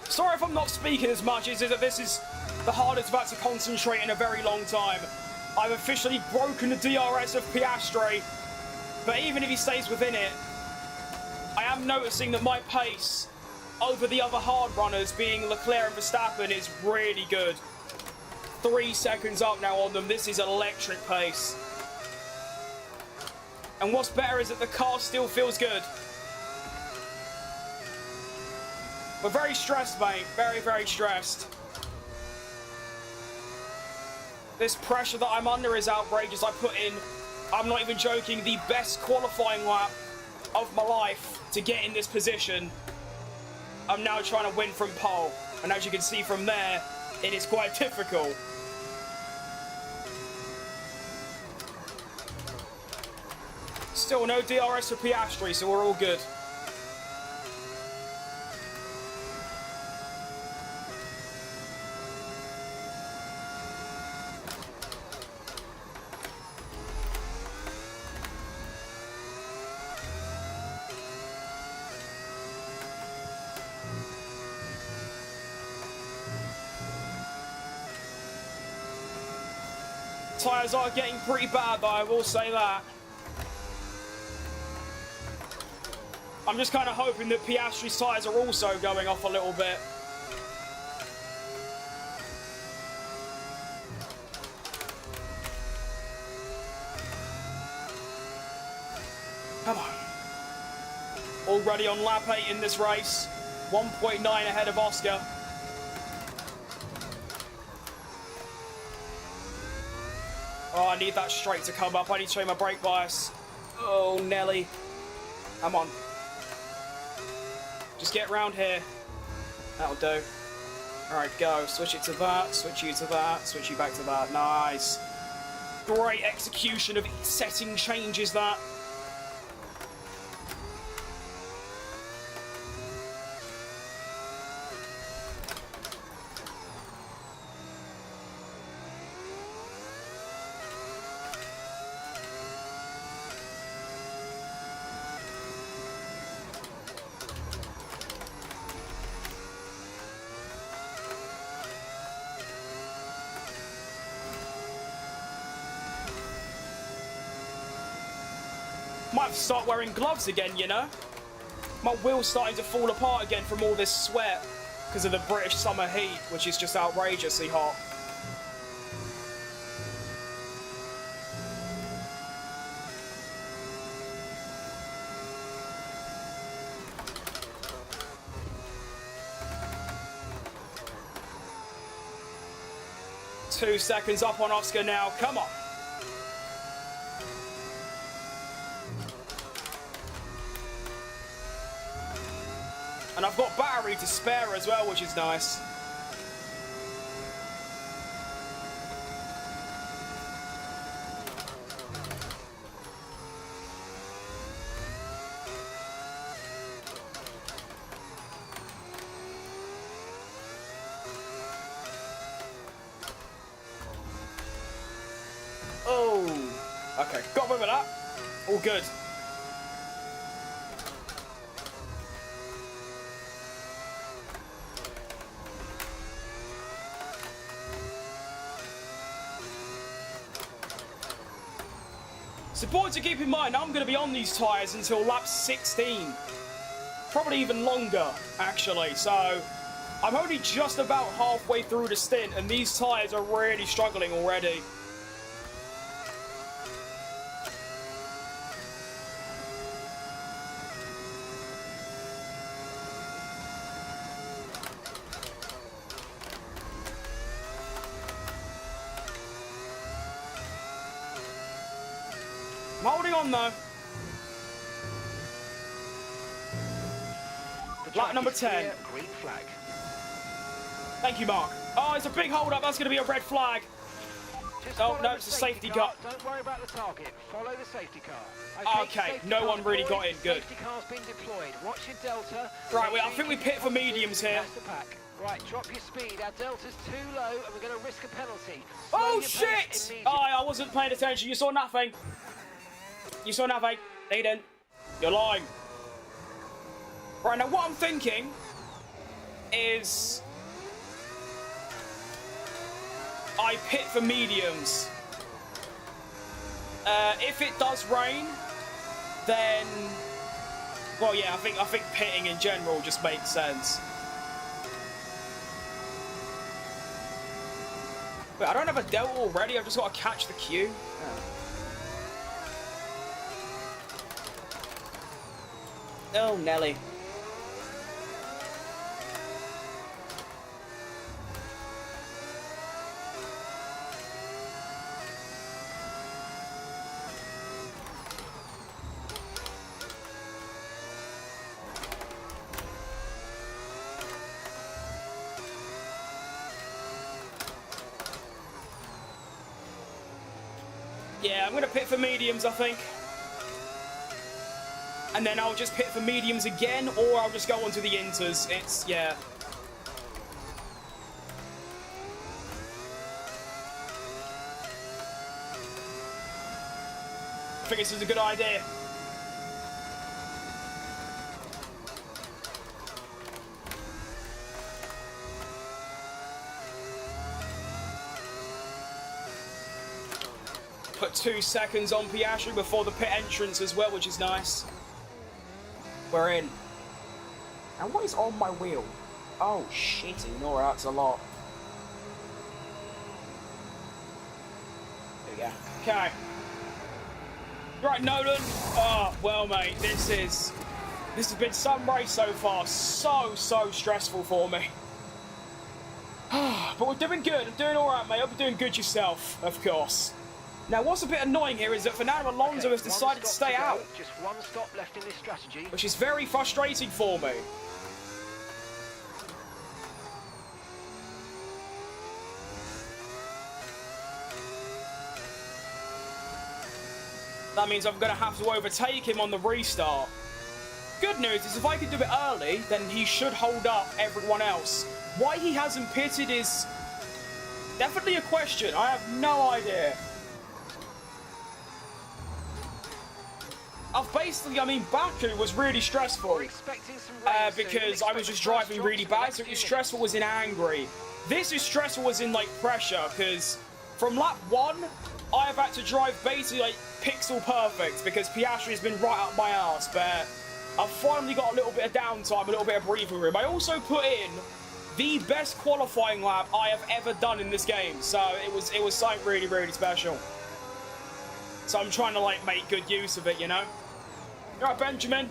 Sorry if I'm not speaking as much, is that this is the hardest I've had to concentrate in a very long time. I've officially broken the DRS of Piastri, but even if he stays within it, I am noticing that my pace over the other hard runners, being Leclerc and Verstappen, is really good. 3 seconds up now on them. This is electric pace. And what's better is that the car still feels good. We're very stressed, mate. Very, very stressed. This pressure that I'm under is outrageous. I put in, I'm not even joking, the best qualifying lap of my life to get in this position. I'm now trying to win from pole. And as you can see from there, it is quite difficult. Still no DRS for Piastri, so we're all good. Tyres are getting pretty bad, though, I will say that. I'm just kind of hoping that Piastri's tyres are also going off a little bit. Come on. Already on lap 8 in this race. 1.9 ahead of Oscar. Oh, I need that straight to come up. I need to change my brake bias. Oh, Nelly. Come on. Just get round here. That'll do. Alright, go. Switch it to that. Switch you to that. Switch you back to that. Nice. Great execution of setting changes that. Might have to start wearing gloves again, you know? My wheel's starting to fall apart again from all this sweat because of the British summer heat, which is just outrageously hot. Two seconds up on Oscar now. Come on. And I've got battery to spare as well, which is nice. Oh, okay, got away with that. All good. It's important to keep in mind, I'm going to be on these tyres until lap 16. Probably even longer, actually. So, I'm only just about halfway through the stint, and these tyres are really struggling already. I'm holding on though. Lap number 10. Green flag. Thank you, Mark. Oh, it's a big hold up. That's going to be a red flag. Oh, no, it's a safety car. Don't worry about the target. Follow the safety car. Okay, no one really got in. Good. Safety car's been deployed. Watch your delta. Right, I think we pit for mediums here. Right, drop your speed. Our delta's too low, and we're going to risk a penalty. Oh, shit! Oh, I wasn't paying attention. You saw nothing. You saw nothing. No, you didn't. You're lying. Right, now what I'm thinking is I pit for mediums. If it does rain, then, well, yeah, I think pitting in general just makes sense. Wait, I don't have a delta already. I've just got to catch the queue. Oh. Oh, Nelly. Yeah, I'm going to pit for mediums, I think. And then I'll just pit for mediums again, or I'll just go on to the inters. It's, yeah. I think this is a good idea. Put 2 seconds on Piastri before the pit entrance as well, which is nice. We're in. And what is on my wheel? Oh, shitty. No, that's a lot. There we go. Okay. Right, Nolan. Oh, well, mate, this has been some race so far. So stressful for me. But we're doing good. I'm doing all right, mate. Hope you're doing good yourself, of course. Now, what's a bit annoying here is that Fernando Alonso has decided to stay out. Just one stop left in this strategy. Which is very frustrating for me. That means I'm going to have to overtake him on the restart. Good news is if I can do it early, then he should hold up everyone else. Why he hasn't pitted is definitely a question. I have no idea. I mean, Baku was really stressful because I was just driving really bad, so it was stressful as in angry. This is stressful as in, like, pressure, because from lap 1, I have had to drive basically, like, pixel perfect, because Piastri has been right up my ass, but I've finally got a little bit of downtime, a little bit of breathing room. I also put in the best qualifying lap I have ever done in this game, so it was something really special. So I'm trying to, like, make good use of it, you know? Alright, Benjamin.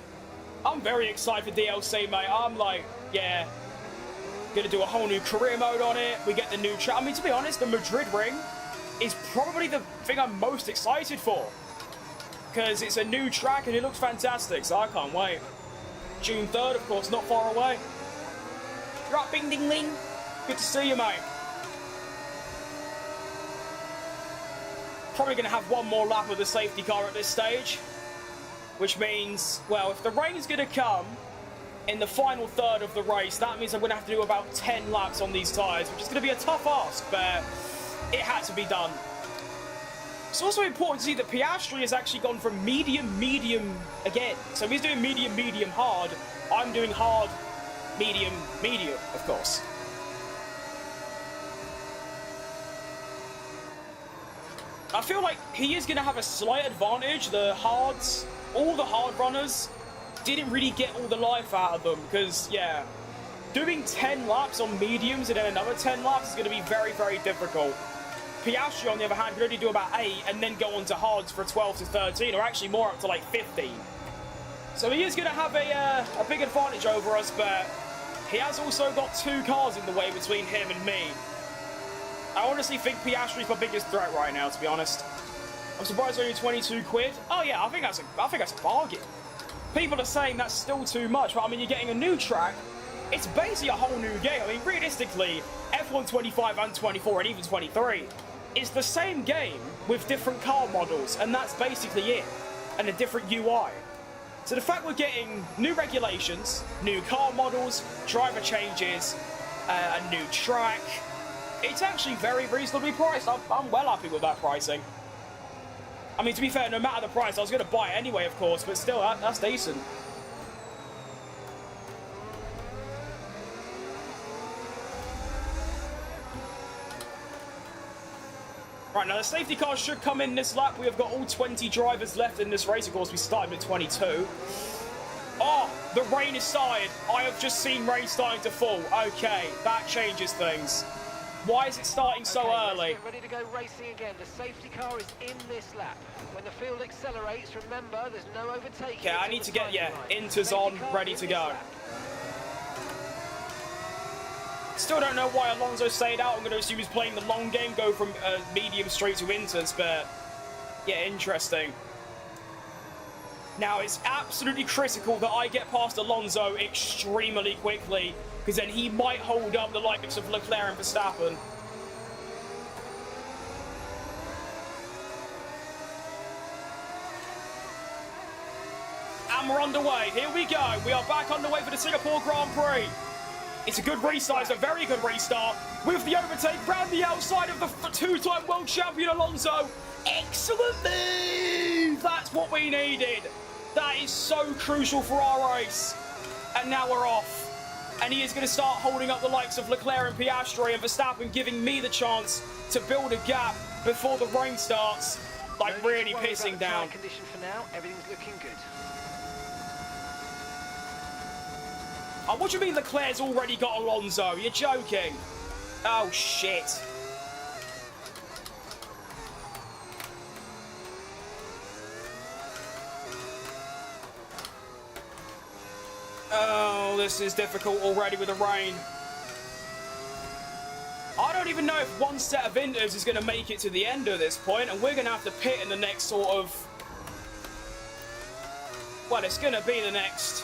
I'm very excited for DLC, mate. I'm like, yeah. Gonna do a whole new career mode on it. We get the new track. I mean, to be honest, the Madrid ring is probably the thing I'm most excited for. Because it's a new track and it looks fantastic, so I can't wait. June 3rd, of course, not far away. Right, bing ding ling. Good to see you, mate. Probably going to have one more lap of the safety car at this stage. Which means, well, if the rain's going to come in the final third of the race, that means I'm going to have to do about 10 laps on these tyres, which is going to be a tough ask, but it had to be done. It's also important to see that Piastri has actually gone from medium again. So he's doing medium hard. I'm doing hard, medium, of course. I feel like he is going to have a slight advantage. The hards, all the hard runners didn't really get all the life out of them because, yeah, doing 10 laps on mediums and then another 10 laps is going to be very difficult. Piastri, on the other hand, could only do about 8 and then go on to hards for 12 to 13, or actually more up to like 15. So he is going to have a big advantage over us, but he has also got 2 cars in the way between him and me. I honestly think Piastri's my biggest threat right now, to be honest. I'm surprised it's only 22 quid. Oh yeah, I think that's a bargain. People are saying that's still too much, but I mean, you're getting a new track. It's basically a whole new game. I mean, realistically, F1 25 and 24 and even 23 is the same game with different car models, and that's basically it, and a different UI. So the fact we're getting new regulations, new car models, driver changes, a new track, it's actually very reasonably priced. I'm well happy with that pricing. I mean, to be fair, no matter the price, I was going to buy it anyway, of course, but still, that's decent. Right, now the safety cars should come in this lap. We have got all 20 drivers left in this race. Of course, we started with 22. Oh, the rain is started. I have just seen rain starting to fall. Okay, that changes things. Why is it starting so Okay, early? let's get ready to go racing again. The safety car is in this lap. When the field accelerates, remember, there's no overtaking. Okay, I until need the to get, starting yeah, line. Inter's Safety on, car ready in to this go. lap. Still don't know why Alonso stayed out. I'm going to assume he's playing the long game, go from medium straight to Inters, but yeah, interesting. Now, it's absolutely critical that I get past Alonso extremely quickly, because then he might hold up the likes of Leclerc and Verstappen. And we're underway. Here we go. We are back underway for the Singapore Grand Prix. It's a good restart. It's a very good restart. With the overtake round the outside of the two-time world champion Alonso. Excellent move. That's what we needed. That is so crucial for our race. And now we're off. And he is going to start holding up the likes of Leclerc and Piastri and Verstappen, giving me the chance to build a gap before the rain starts. Like, really pissing down. Condition for now. Everything's looking good. Oh, what do you mean Leclerc's already got Alonso? You're joking. Oh, shit. Oh, this is difficult already with the rain. I don't even know if one set of Inters is going to make it to the end of this point, and we're going to have to pit in the next sort of... Well, it's going to be the next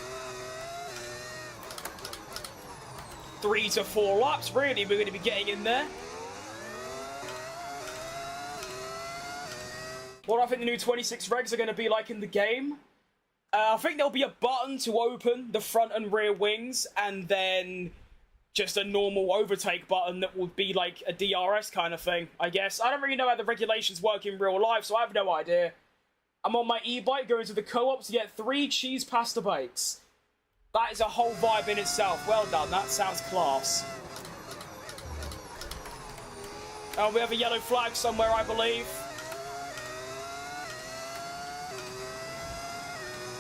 3 to 4 laps, really, we're going to be getting in there. What I think the new 26 regs are going to be like in the game. I think there'll be a button to open the front and rear wings, and then just a normal overtake button that would be like a DRS kind of thing, I guess. I don't really know how the regulations work in real life, so I have no idea. I'm on my e-bike going to the co-op to get 3 cheese pasta bakes. That is a whole vibe in itself. Well done, that sounds class. Oh, we have a yellow flag somewhere, I believe.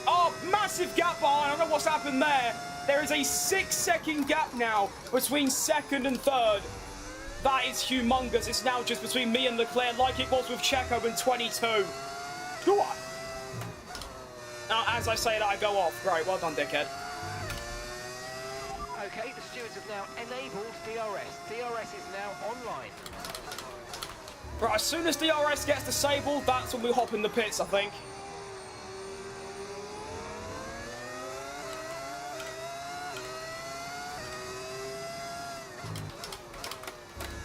Oh, massive gap behind. I don't know what's happened there. There is a 6-second gap now between second and third. That is humongous. It's now just between me and Leclerc like it was with Checo in 22. Go on. Now, as I say that, I go off. Great, well done, dickhead. Okay, the stewards have now enabled DRS. DRS is now online. Right, as soon as DRS gets disabled, that's when we hop in the pits, I think.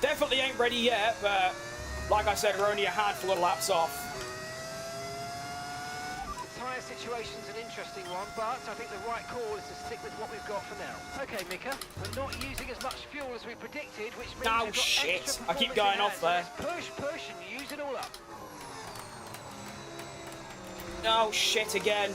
Definitely ain't ready yet, but like I said, we're only a handful of laps off. The tyre situation's an interesting one, but I think the right call is to stick with what we've got for now. Okay, Mika, we're not using as much fuel as we predicted, which means Oh, we've got shit. extra I keep performance going in off hand. there. So let's push and use it all up. Oh, shit again.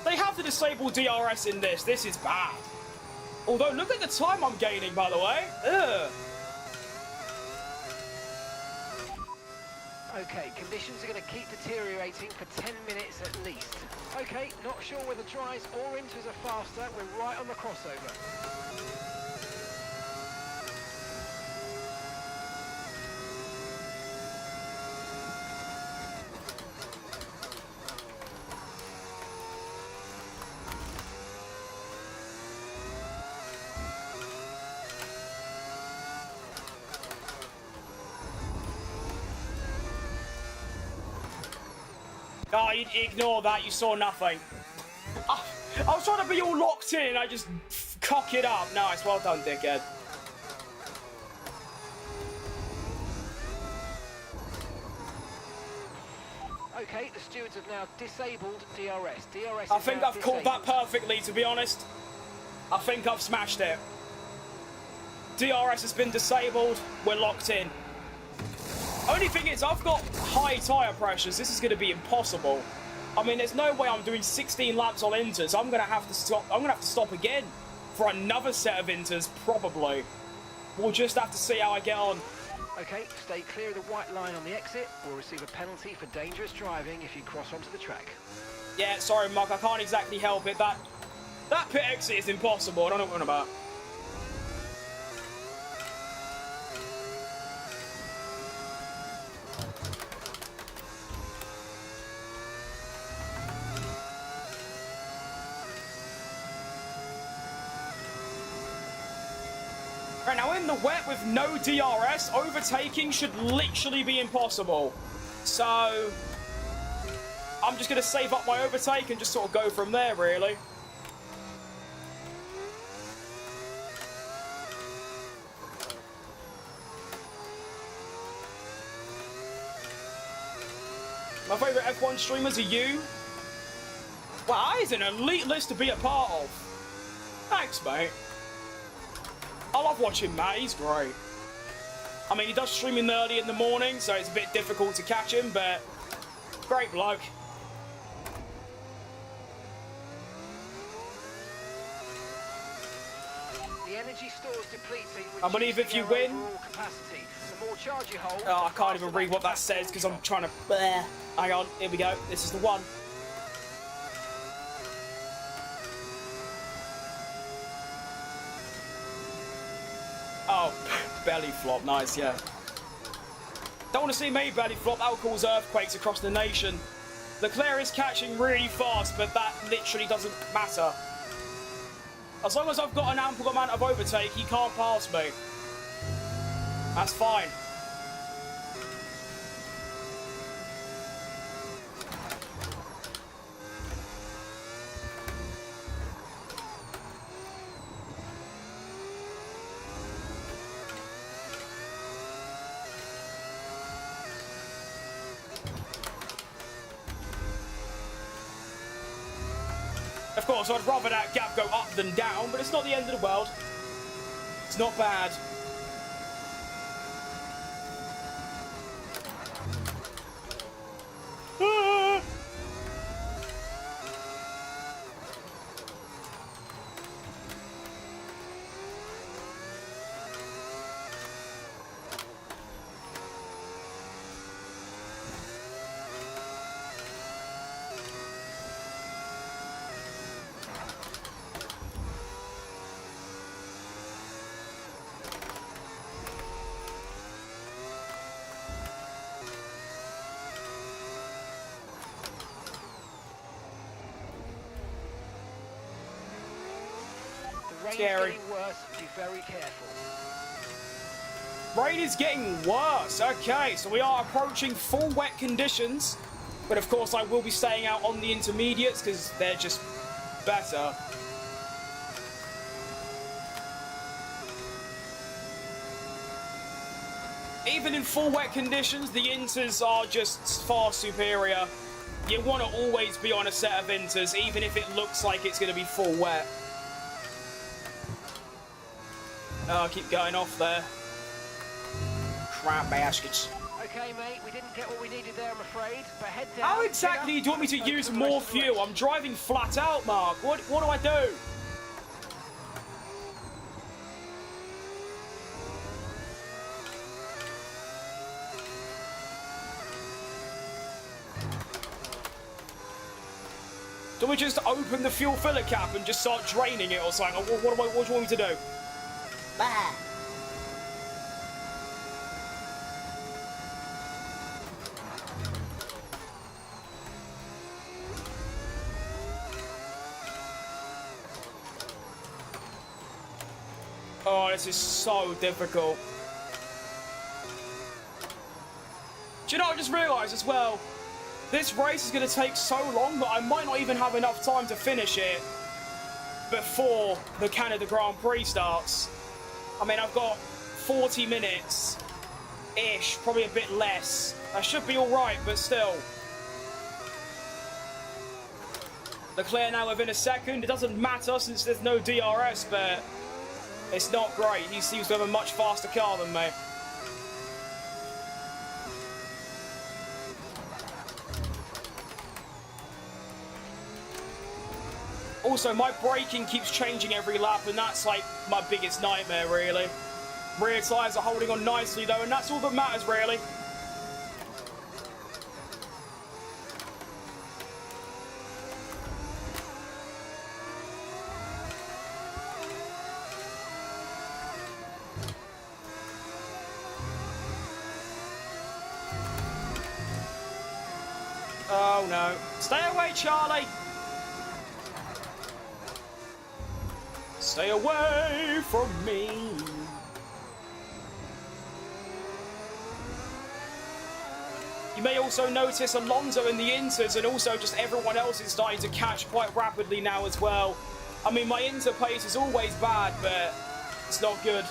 They have to disable DRS in this. This is bad. Although, look at the time I'm gaining, by the way. Ugh. Okay, conditions are going to keep deteriorating for 10 minutes at least. Okay, not sure whether dries or inters are faster. We're right on the crossover. Oh, you ignore that, you saw nothing. I was trying to be all locked in, I just cock it up. Nice, well done, dickhead. Okay, the stewards have now disabled DRS. DRS I is think now I've called that disabled. perfectly, to be honest. I think I've smashed it. DRS has been disabled, we're locked in. Only thing is, I've got high tyre pressures, this is going to be impossible. I mean, there's no way I'm doing 16 laps on inters. I'm gonna have to stop. I'm gonna have to stop again for another set of inters, probably. We'll just have to see how I get on. Okay, stay clear of the white line on the exit. We'll receive a penalty for dangerous driving if you cross onto the track. Yeah, sorry, Mark, I can't exactly help it. That pit exit is impossible. I don't know what I'm about. Right, now in the wet with no DRS, overtaking should literally be impossible. So, I'm just going to save up my overtake and just sort of go from there, really. My favourite F1 streamers are you. Wow, that is an elite list to be a part of. Thanks, mate. I love watching Matt, he's great. I mean, he does streaming early in the morning, so it's a bit difficult to catch him, but great bloke. The energy stores depleting. I believe if you win... Capacity. The more charge you hold, Oh, I can't even read what that says because I'm trying to... Hang on, here we go. This is the one. Oh, belly flop. Nice, yeah. Don't want to see me belly flop. That will cause earthquakes across the nation. Leclerc is catching really fast, but that literally doesn't matter. As long as I've got an ample amount of overtake, he can't pass me. That's fine. Of course, I'd rather that gap go up than down, but it's not the end of the world. It's not bad. Scary. Getting worse. Be very careful. Rain is getting worse. Okay, so we are approaching full wet conditions. But of course, I will be staying out on the intermediates because they're just better. Even in full wet conditions, the inters are just far superior. You want to always be on a set of inters, even if it looks like it's going to be full wet. Oh, I keep going off there. Crap baskets. Okay, mate, we didn't get what we needed there, I'm afraid. But head down. How exactly do you want me to use more fuel? I'm driving flat out, Mark. What do I do? Do we just open the fuel filler cap and just start draining it or something? What do you want me to do? Bah. Oh, this is so difficult. Do you know, I just realised as well, this race is going to take so long that I might not even have enough time to finish it before the Canada Grand Prix starts. I mean, I've got 40 minutes-ish, probably a bit less. I should be all right, but still. Leclerc now within a second. It doesn't matter since there's no DRS, but it's not great. He seems to have a much faster car than me. Also, my braking keeps changing every lap, and that's like my biggest nightmare, really. Rear tyres are holding on nicely, though, and that's all that matters, really. Oh, no. Stay away, Charlie! Stay away from me! You may also notice Alonso in the inters, and also just everyone else is starting to catch quite rapidly now as well. I mean, my inter pace is always bad, but it's not good.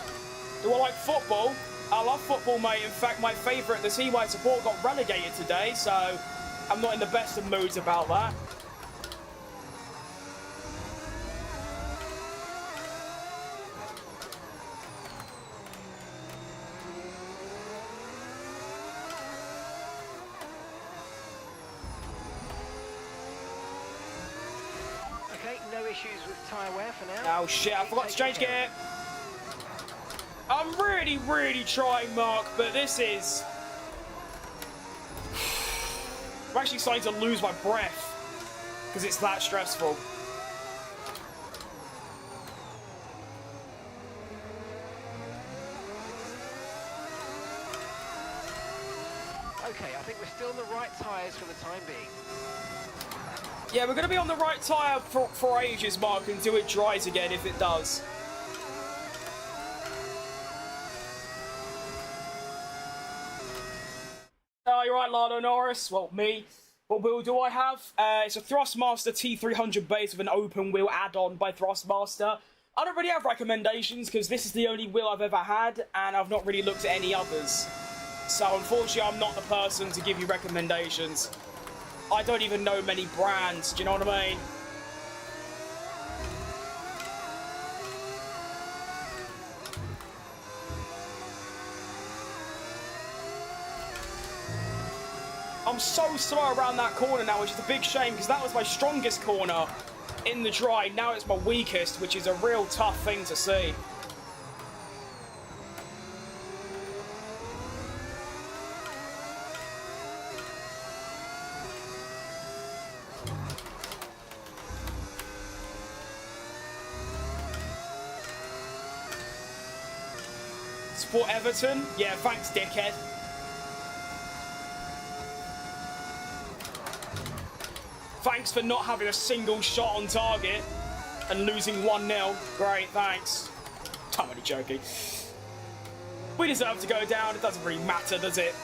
Do I like football? I love football, mate. In fact, my favourite, the team I support, got relegated today, so I'm not in the best of moods about that. Okay, no issues with tyre wear for now. Oh shit, I forgot to change gear. I'm really trying, Mark, but this is... I'm actually starting to lose my breath because it's that stressful. Okay, I think we're still on the right tyres for the time being. Yeah, we're going to be on the right tyre for ages, Mark, until it dries again, if it does. Oh, you're right, Lando Norris. Well, me. What wheel do I have? It's a Thrustmaster T300 base with an open wheel add-on by Thrustmaster. I don't really have recommendations because this is the only wheel I've ever had, and I've not really looked at any others. So, unfortunately, I'm not the person to give you recommendations. I don't even know many brands, do you know what I mean? I'm so slow around that corner now, which is a big shame, because that was my strongest corner in the dry. Now it's my weakest, which is a real tough thing to see. Support Everton? Yeah, thanks, dickhead. Thanks for not having a single shot on target and losing 1-0. Great, thanks. I'm only joking. We deserve to go down. It doesn't really matter, does it?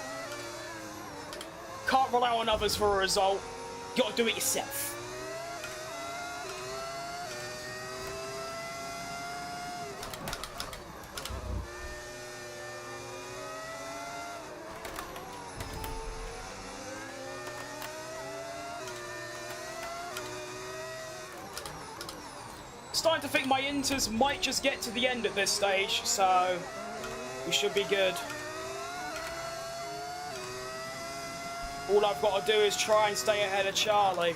Can't rely on others for a result. You gotta do it yourself. Starting to think my inters might just get to the end at this stage, so we should be good. All I've got to do is try and stay ahead of Charlie.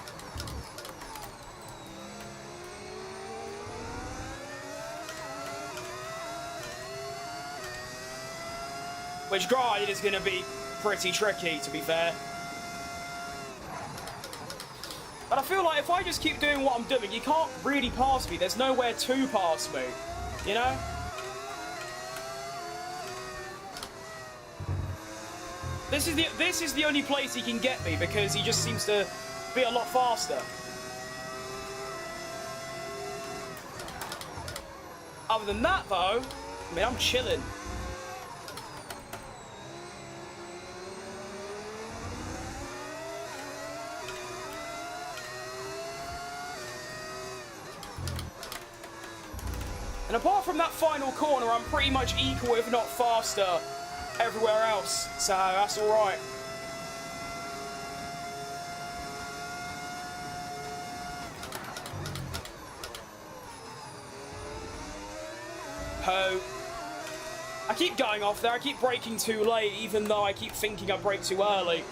Which, granted, is going to be pretty tricky, to be fair. But I feel like if I just keep doing what I'm doing, you can't really pass me. There's nowhere to pass me, you know? This is the only place he can get me, because he just seems to be a lot faster. Other than that, though, I mean, I'm chilling. And apart from that final corner, I'm pretty much equal, if not faster, everywhere else. So that's all right. Ho. I keep going off there. I keep braking too late, even though I keep thinking I brake too early.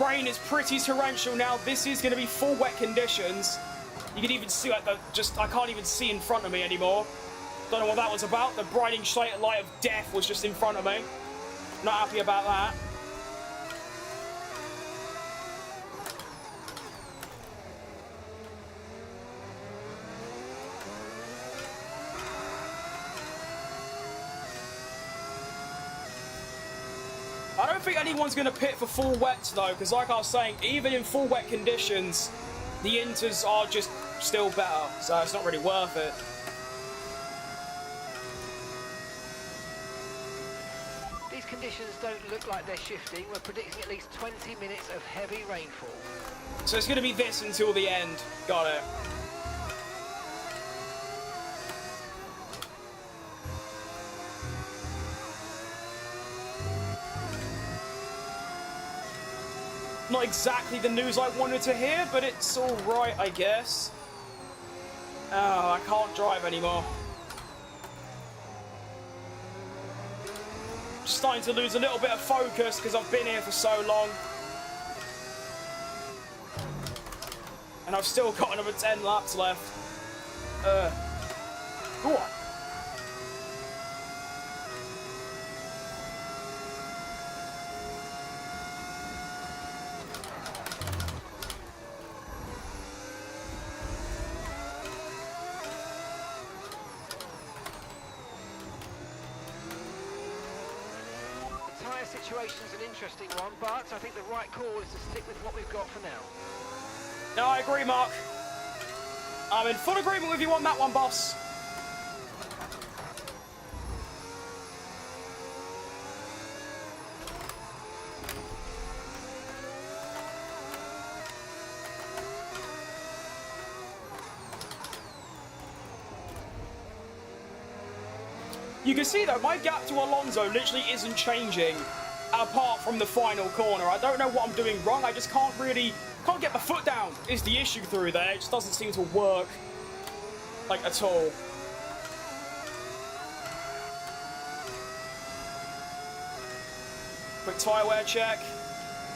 Rain is pretty torrential now. This is going to be full wet conditions. You can even see, like, I can't even see in front of me anymore. Don't know what that was about. The blinding light of death was just in front of me. Not happy about that. I don't think anyone's going to pit for full wets though, because like I was saying, even in full wet conditions, the inters are just still better, so it's not really worth it. These conditions don't look like they're shifting. We're predicting at least 20 minutes of heavy rainfall. So it's going to be this until the end. Got it. Not exactly the news I wanted to hear, but it's all right, I guess. Oh, I can't drive anymore. Starting to lose a little bit of focus because I've been here for so long. And I've still got another 10 laps left. Go on. Situation's an interesting one, but I think the right call is to stick with what we've got for now. No, I agree, Mark. I'm in full agreement with you on that one, boss. You can see though, my gap to Alonso literally isn't changing apart from the final corner. I don't know what I'm doing wrong. I just can't get my foot down is the issue through there. It just doesn't seem to work, like, at all. Quick tyre wear check.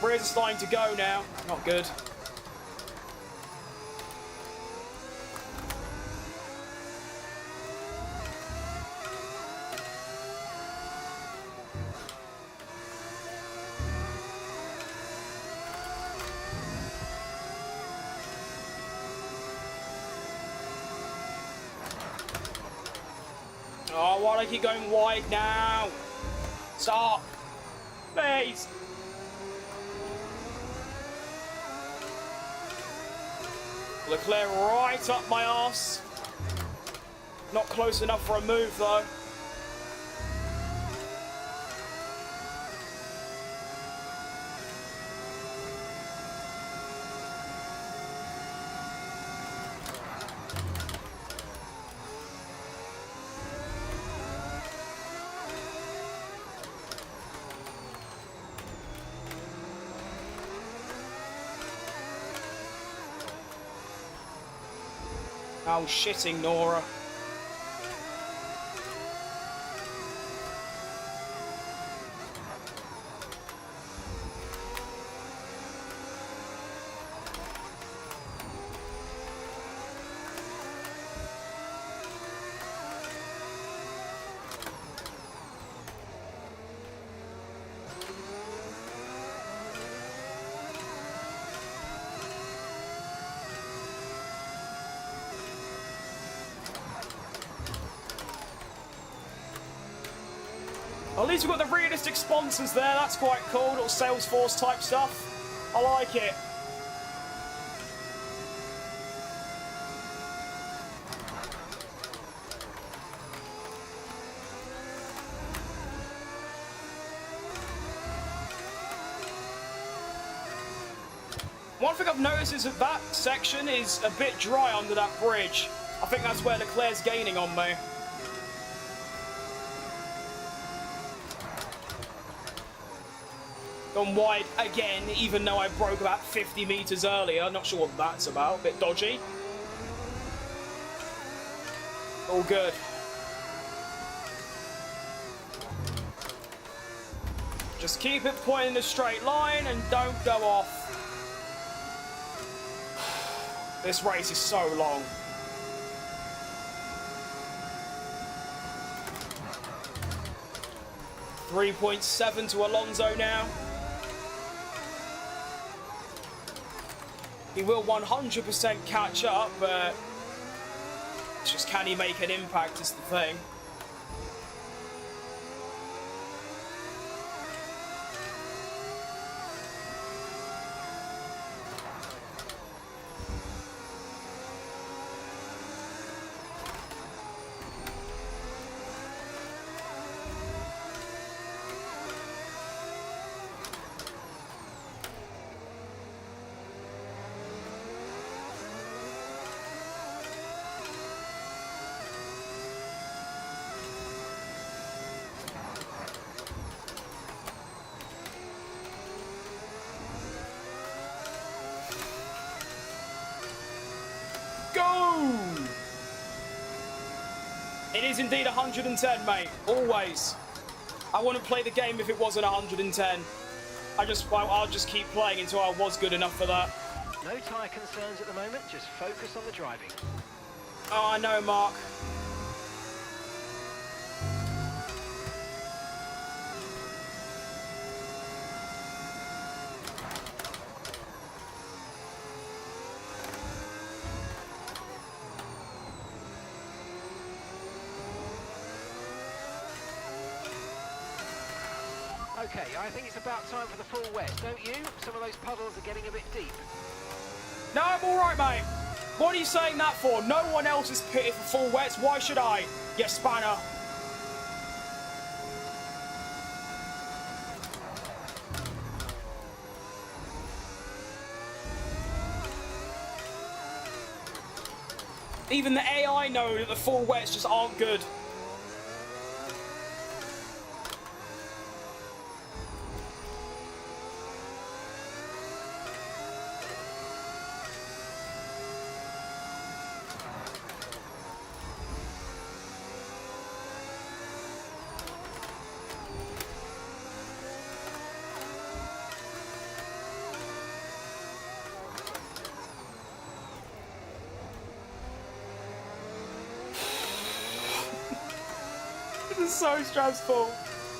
Rears are starting to go now. Not good. Oh, why do I keep going wide now? Stop. Please. Leclerc right up my arse. Not close enough for a move, though. Oh, shitting Nora. At least we've got the realistic sponsors there. That's quite cool. Little Salesforce type stuff. I like it. One thing I've noticed is that that section is a bit dry under that bridge. I think that's where Leclerc's gaining on me. Gone wide again, even though I broke about 50 meters earlier. Not sure what that's about. A bit dodgy. All good. Just keep it pointing in a straight line and don't go off. This race is so long. .7 to Alonso now. He will 100% catch up, but it's just, can he make an impact is the thing. It is indeed 110, mate. Always. I wouldn't play the game if it wasn't 110. I'll just keep playing until I was good enough for that. No tyre concerns at the moment, just focus on the driving. Oh, I know, Mark. Okay, I think it's about time for the full wet, don't you? Some of those puddles are getting a bit deep. No, I'm all right, mate. What are you saying that for? No one else is pitted for full wets. Why should I? You spanner. Even the AI know that the full wets just aren't good. This is so stressful.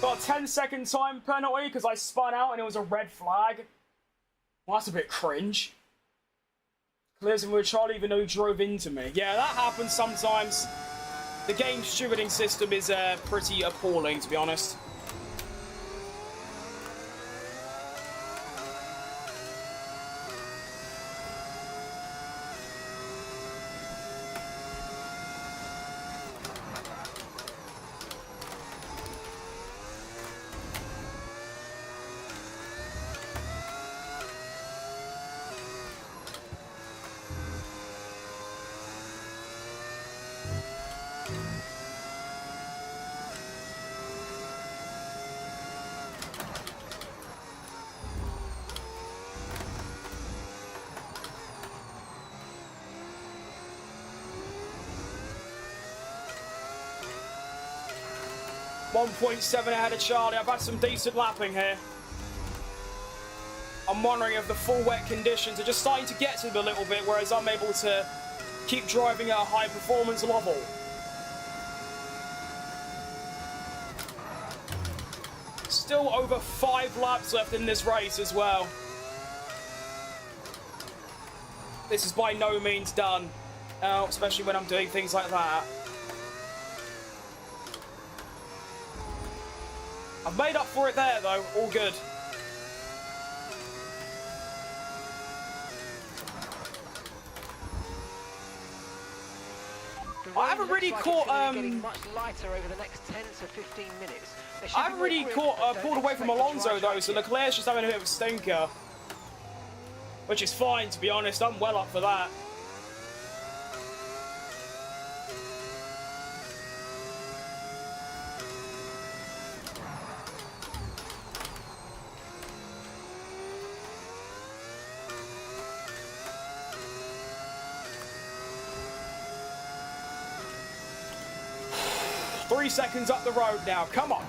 Got a 10-second time penalty because I spun out and it was a red flag. Well, that's a bit cringe. Clears him with Charlie even though he drove into me. Yeah, that happens sometimes. The game's stewarding system is pretty appalling, to be honest. .7 ahead of Charlie. I've had some decent lapping here. I'm wondering if the full wet conditions are just starting to get to them a little bit, whereas I'm able to keep driving at a high performance level. Still over 5 laps left in this race as well. This is by no means done, especially when I'm doing things like that. I've made up for it there, though. All good. I haven't really caught. Much lighter over the next 10 to 15 minutes. I haven't really pulled away from Alonso though, so Leclerc's just having a bit of a stinker, which is fine, to be honest. I'm well up for that. .3 seconds up the road now, come on.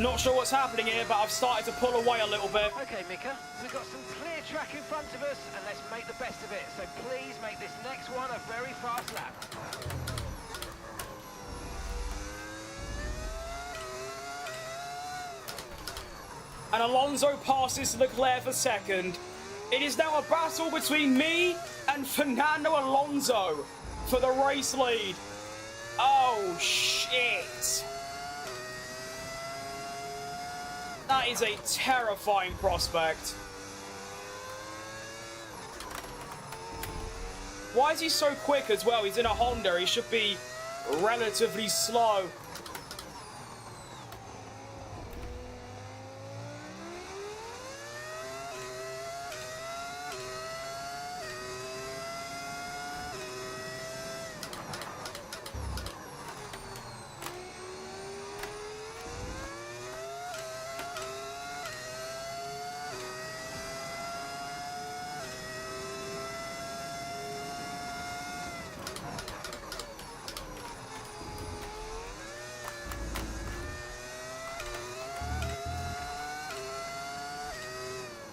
Not sure what's happening here, but I've started to pull away a little bit. Okay, Mika, we've got some clear track in front of us, and let's make the best of it. So please make this next one a very fast lap. And Alonso passes Leclerc for second. It is now a battle between me and Fernando Alonso for the race lead. Oh, shit. That is a terrifying prospect. Why is he so quick as well? He's in a Honda. He should be relatively slow.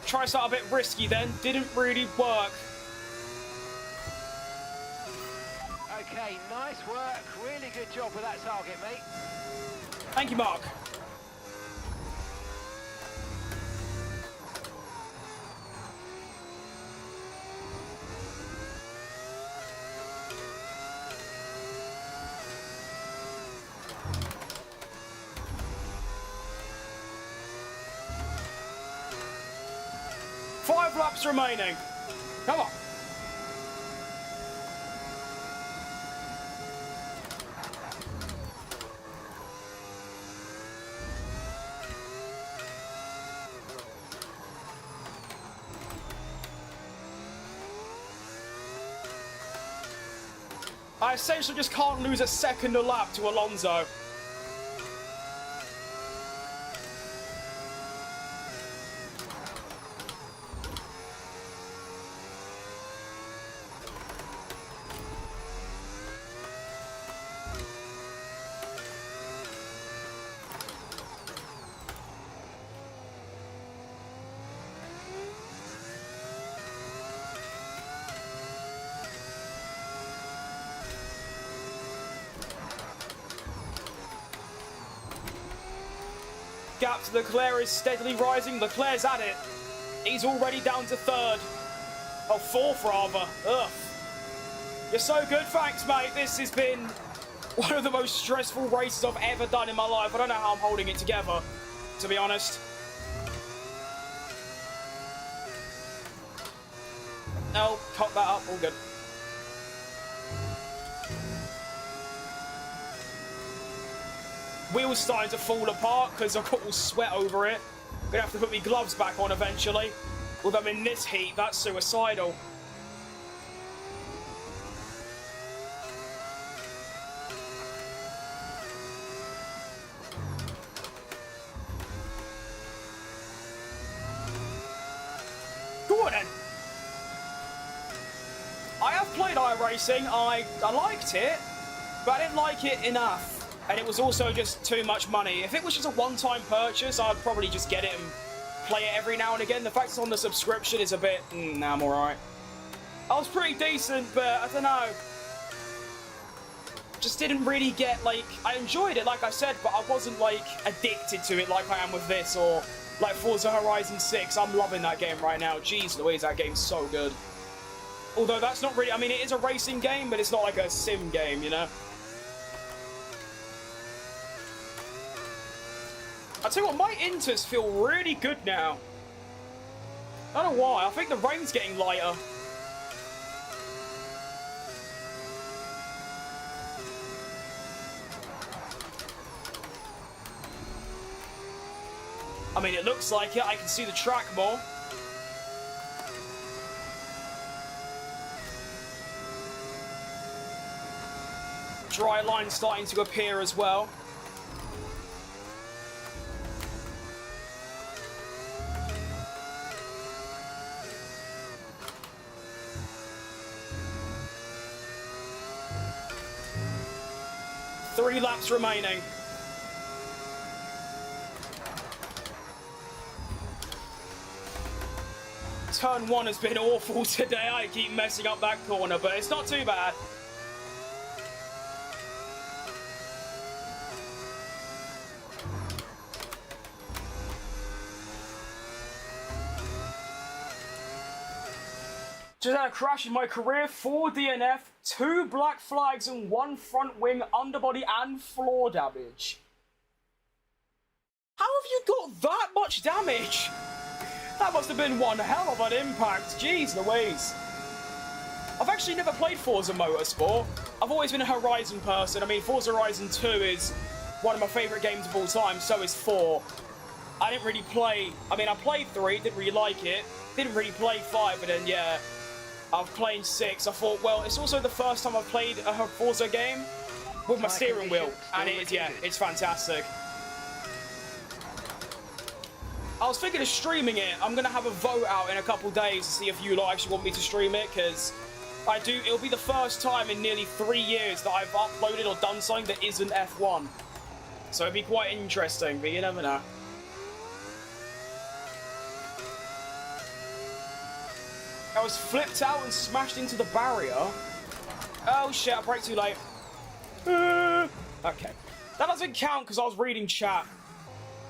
Try something a bit risky then. Didn't really work. Okay, nice work. Really good job with that target, mate. Thank you, Mark. Five laps remaining. Come on. I essentially just can't lose a second a lap to Alonso. Gap to Leclerc is steadily rising. Leclerc's at it. He's already down to third. Oh, fourth rather. Ugh. You're so good, thanks, mate. This has been one of the most stressful races I've ever done in my life. I don't know how I'm holding it together, to be honest. No, cock that up. All good. Wheel's starting to fall apart because I've got all sweat over it. I'm gonna have to put my gloves back on eventually. With them in this heat, that's suicidal. Go on then. I have played iRacing. I liked it, but I didn't like it enough. And it was also just too much money. If it was just a one-time purchase, I'd probably just get it and play it every now and again. The fact it's on the subscription is a bit, nah, I'm alright. I was pretty decent, but I don't know. Just didn't really get, like, I enjoyed it, like I said, but I wasn't, like, addicted to it like I am with this, or like Forza Horizon 6. I'm loving that game right now. Jeez Louise, that game's so good. Although that's not really, I mean, it is a racing game, but it's not like a sim game, you know? I tell you what, my inters feel really good now. I don't know why. I think the rain's getting lighter. I mean, it looks like it. I can see the track more. Dry line starting to appear as well. Three laps remaining. turn 1 has been awful today. I keep messing up that corner, but it's not too bad. Just had a crash in my career, 4 DNF, 2 black flags and 1 front wing, underbody and floor damage. How have you got that much damage? That must have been one hell of an impact, jeez Louise. I've actually never played Forza Motorsport. I've always been a Horizon person. I mean, Forza Horizon 2 is one of my favourite games of all time, so is 4. I didn't really play, I mean, I played 3, didn't really like it. Didn't really play 5, and then, yeah, I've played 6. I thought, well, it's also the first time I've played a Forza game with my steering wheel, and it is, yeah, it's fantastic. I was thinking of streaming it. I'm going to have a vote out in a couple days to see if you lot actually want me to stream it, because it'll be the first time in nearly 3 years that I've uploaded or done something that isn't F1. So it'd be quite interesting, but you never know. I was flipped out and smashed into the barrier. Oh shit, I braked too late. Okay. That doesn't count because I was reading chat.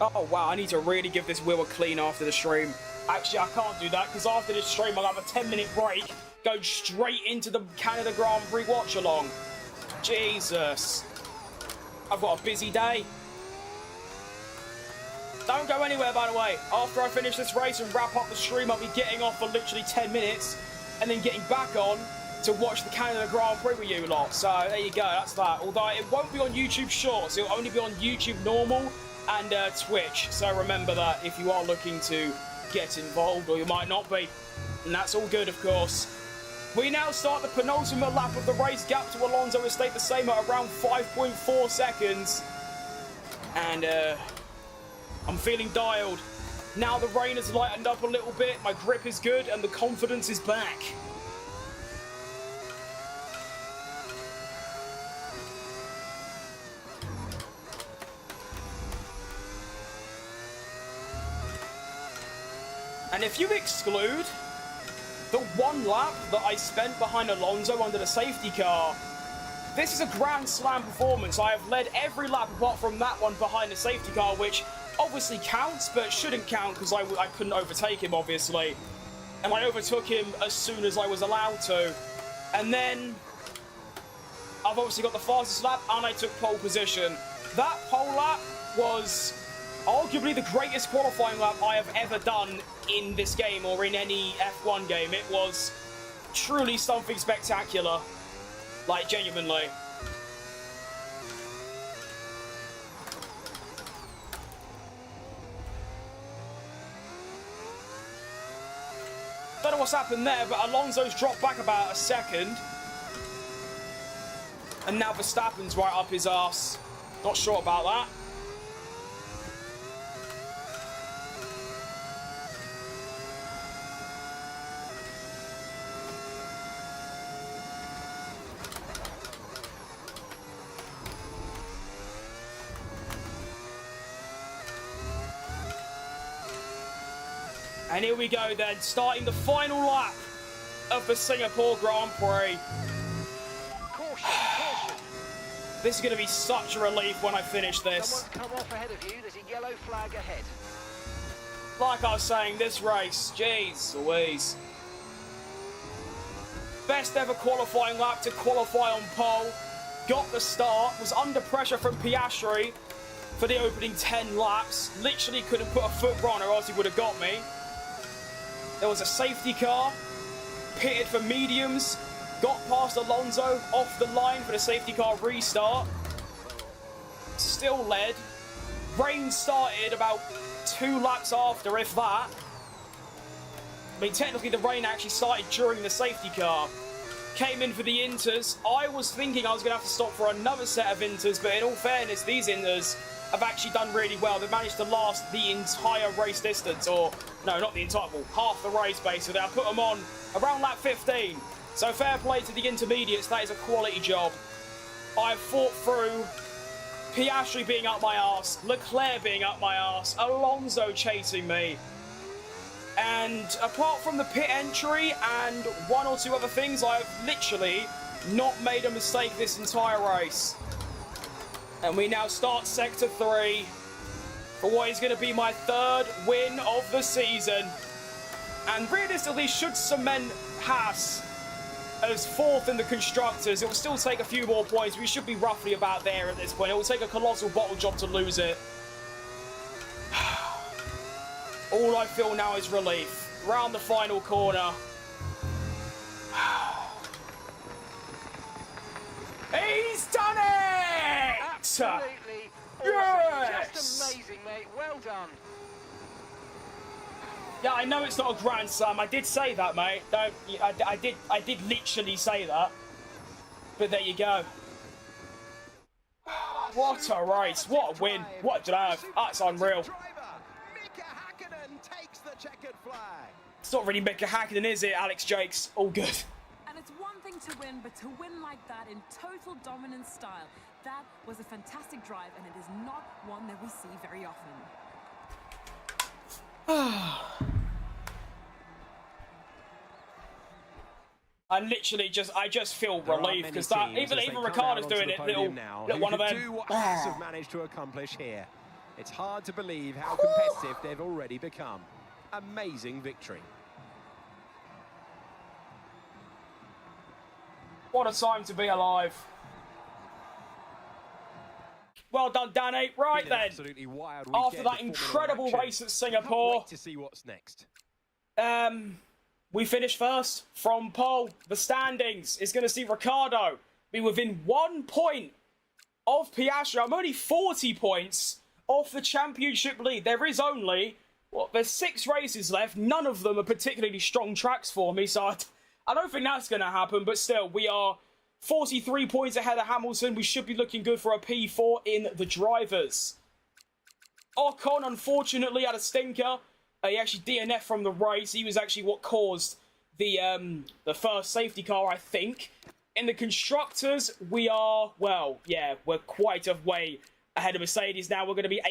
Oh wow, I need to really give this wheel a clean after the stream. Actually, I can't do that because after this stream I'll have a 10-minute break, go straight into the Canada Grand Prix watch-along. Jesus. I've got a busy day. Don't go anywhere, by the way. After I finish this race and wrap up the stream, I'll be getting off for literally 10 minutes and then getting back on to watch the Canada Grand Prix with you lot. So there you go, that's that. Although it won't be on YouTube Shorts, it'll only be on YouTube Normal and Twitch. So remember that if you are looking to get involved, or you might not be. And that's all good, of course. We now start the penultimate lap of the race. Gap to Alonso has stayed the same at around 5.4 seconds. And I'm feeling dialed. Now the rain has lightened up a little bit, my grip is good, and the confidence is back. And if you exclude the 1 lap that I spent behind Alonso under the safety car, this is a Grand Slam performance. I have led every lap apart from that one behind the safety car, which obviously counts, but shouldn't count because I couldn't overtake him, obviously. And I overtook him as soon as I was allowed to. And then I've obviously got the fastest lap, and I took pole position. That pole lap was arguably the greatest qualifying lap I have ever done in this game or in any F1 game. It was truly something spectacular. Like, genuinely. Don't know what's happened there, but Alonso's dropped back about a second. And now Verstappen's right up his arse. Not sure about that. And here we go then, starting the final lap of the Singapore Grand Prix. Caution, caution. This is going to be such a relief when I finish this. Someone's come off ahead of you. There's a yellow flag ahead. Like I was saying, this race, jeez Louise. Best ever qualifying lap to qualify on pole. Got the start, was under pressure from Piastri for the opening 10 laps. Literally couldn't put a foot wrong or else he would have got me. There was a safety car, pitted for mediums, got past Alonso, off the line for the safety car restart. Still led. Rain started about 2 laps after, if that. I mean, technically the rain actually started during the safety car. Came in for the inters. I was thinking I was going to have to stop for another set of inters, but in all fairness, these inters have actually done really well. They've managed to last the entire race distance, or no, not the entire, well, half the race basically. I put them on around lap 15. So fair play to the intermediates, that is a quality job. I've fought through Piastri being up my arse, Leclerc being up my arse, Alonso chasing me. And apart from the pit entry and one or two other things, I have literally not made a mistake this entire race. And we now start Sector 3 for what is going to be my 3rd win of the season. And realistically should cement Haas as 4th in the Constructors. It will still take a few more points. We should be roughly about there at this point. It will take a colossal bottle job to lose it. All I feel now is relief. Round the final corner. He's done it! Absolutely awesome. Yes! Just amazing, mate. Well done. Yeah, I know it's not a Grand Slam. I did say that, mate. Don't. I did literally say that. But there you go. What a race! What a win! What a drive! That's unreal. It's not really Mika Hakkinen, is it, Alex Jakes? All good. And it's one thing to win, but to win like that in total dominant style, that was a fantastic drive, and it is not one that we see very often. I just feel relief because that even Ricciardo's doing it. Little one of them. Do what Haas have managed to accomplish here. It's hard to believe how competitive they've already become. Amazing victory. What a time to be alive. Well done, Danny. Right then. Absolutely wild After that incredible race at Singapore, wait to see what's next. we finished first from pole. The standings is going to see Ricciardo be within 1 point of Piastri. I'm only 40 points off the championship lead. There is only, there's 6 races left. None of them are particularly strong tracks for me, so I don't think that's going to happen. But still, we are 43 points ahead of Hamilton. We should be looking good for a P4 in the drivers. Ocon, unfortunately, had a stinker. He actually DNF'd from the race. He was actually what caused the first safety car, I think. In the constructors, we are, well, yeah, we're quite a way ahead of Mercedes now. We're going to be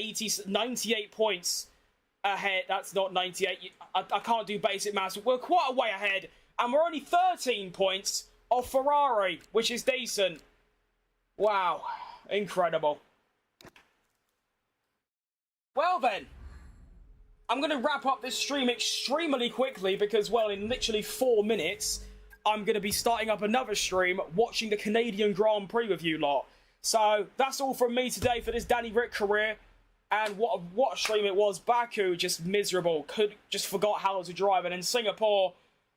98 points ahead. That's not 98. I can't do basic maths. We're quite a way ahead. And we're only 13 points off Ferrari, which is decent. Wow. Incredible. Well then, I'm going to wrap up this stream extremely quickly because, well, in literally 4 minutes, I'm going to be starting up another stream watching the Canadian Grand Prix with you lot. So that's all from me today for this Danny Rick career. And what a stream it was. Baku, just miserable. Just forgot how to drive. And in Singapore,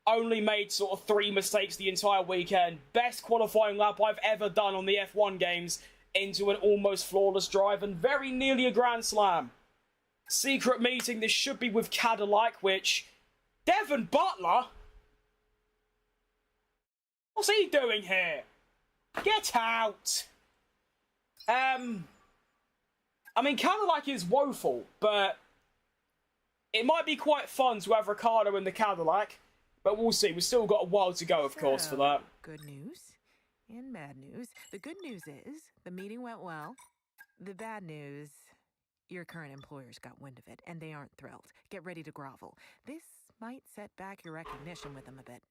only made sort of 3 mistakes the entire weekend. Best qualifying lap I've ever done on the F1 games into an almost flawless drive and very nearly a Grand Slam. Secret meeting, this should be with Cadillac, which... Devon Butler? What's he doing here? Get out! I mean, Cadillac is woeful, but it might be quite fun to have Ricciardo in the Cadillac, but we'll see. We've still got a while to go, of course, for that. Good news and bad news. The good news is the meeting went well. The bad news, your current employers got wind of it, and they aren't thrilled. Get ready to grovel. This might set back your recognition with them a bit.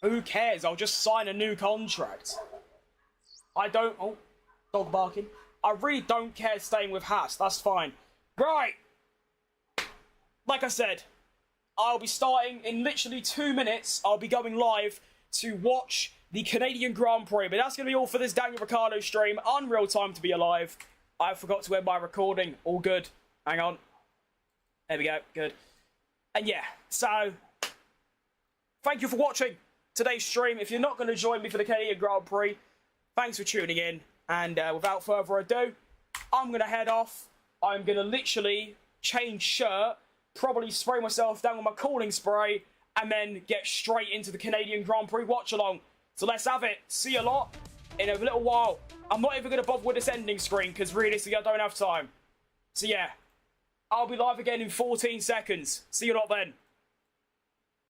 Who cares? I'll just sign a new contract. I don't... Oh, dog barking. I really don't care staying with Haas. That's fine. Right. Like I said, I'll be starting in literally 2 minutes. I'll be going live to watch the Canadian Grand Prix. But that's going to be all for this Daniel Ricciardo stream. Unreal time to be alive. I forgot to end my recording. All good. Hang on. There we go. Good. And yeah, so... Thank you for watching today's stream. If you're not going to join me for the Canadian Grand Prix, thanks for tuning in. And without further ado, I'm going to head off. I'm going to literally change shirt, probably spray myself down with my cooling spray, and then get straight into the Canadian Grand Prix watch-along. So let's have it. See you lot in a little while. I'm not even going to bother with this ending screen, because realistically I don't have time. So yeah, I'll be live again in 14 seconds. See you lot then.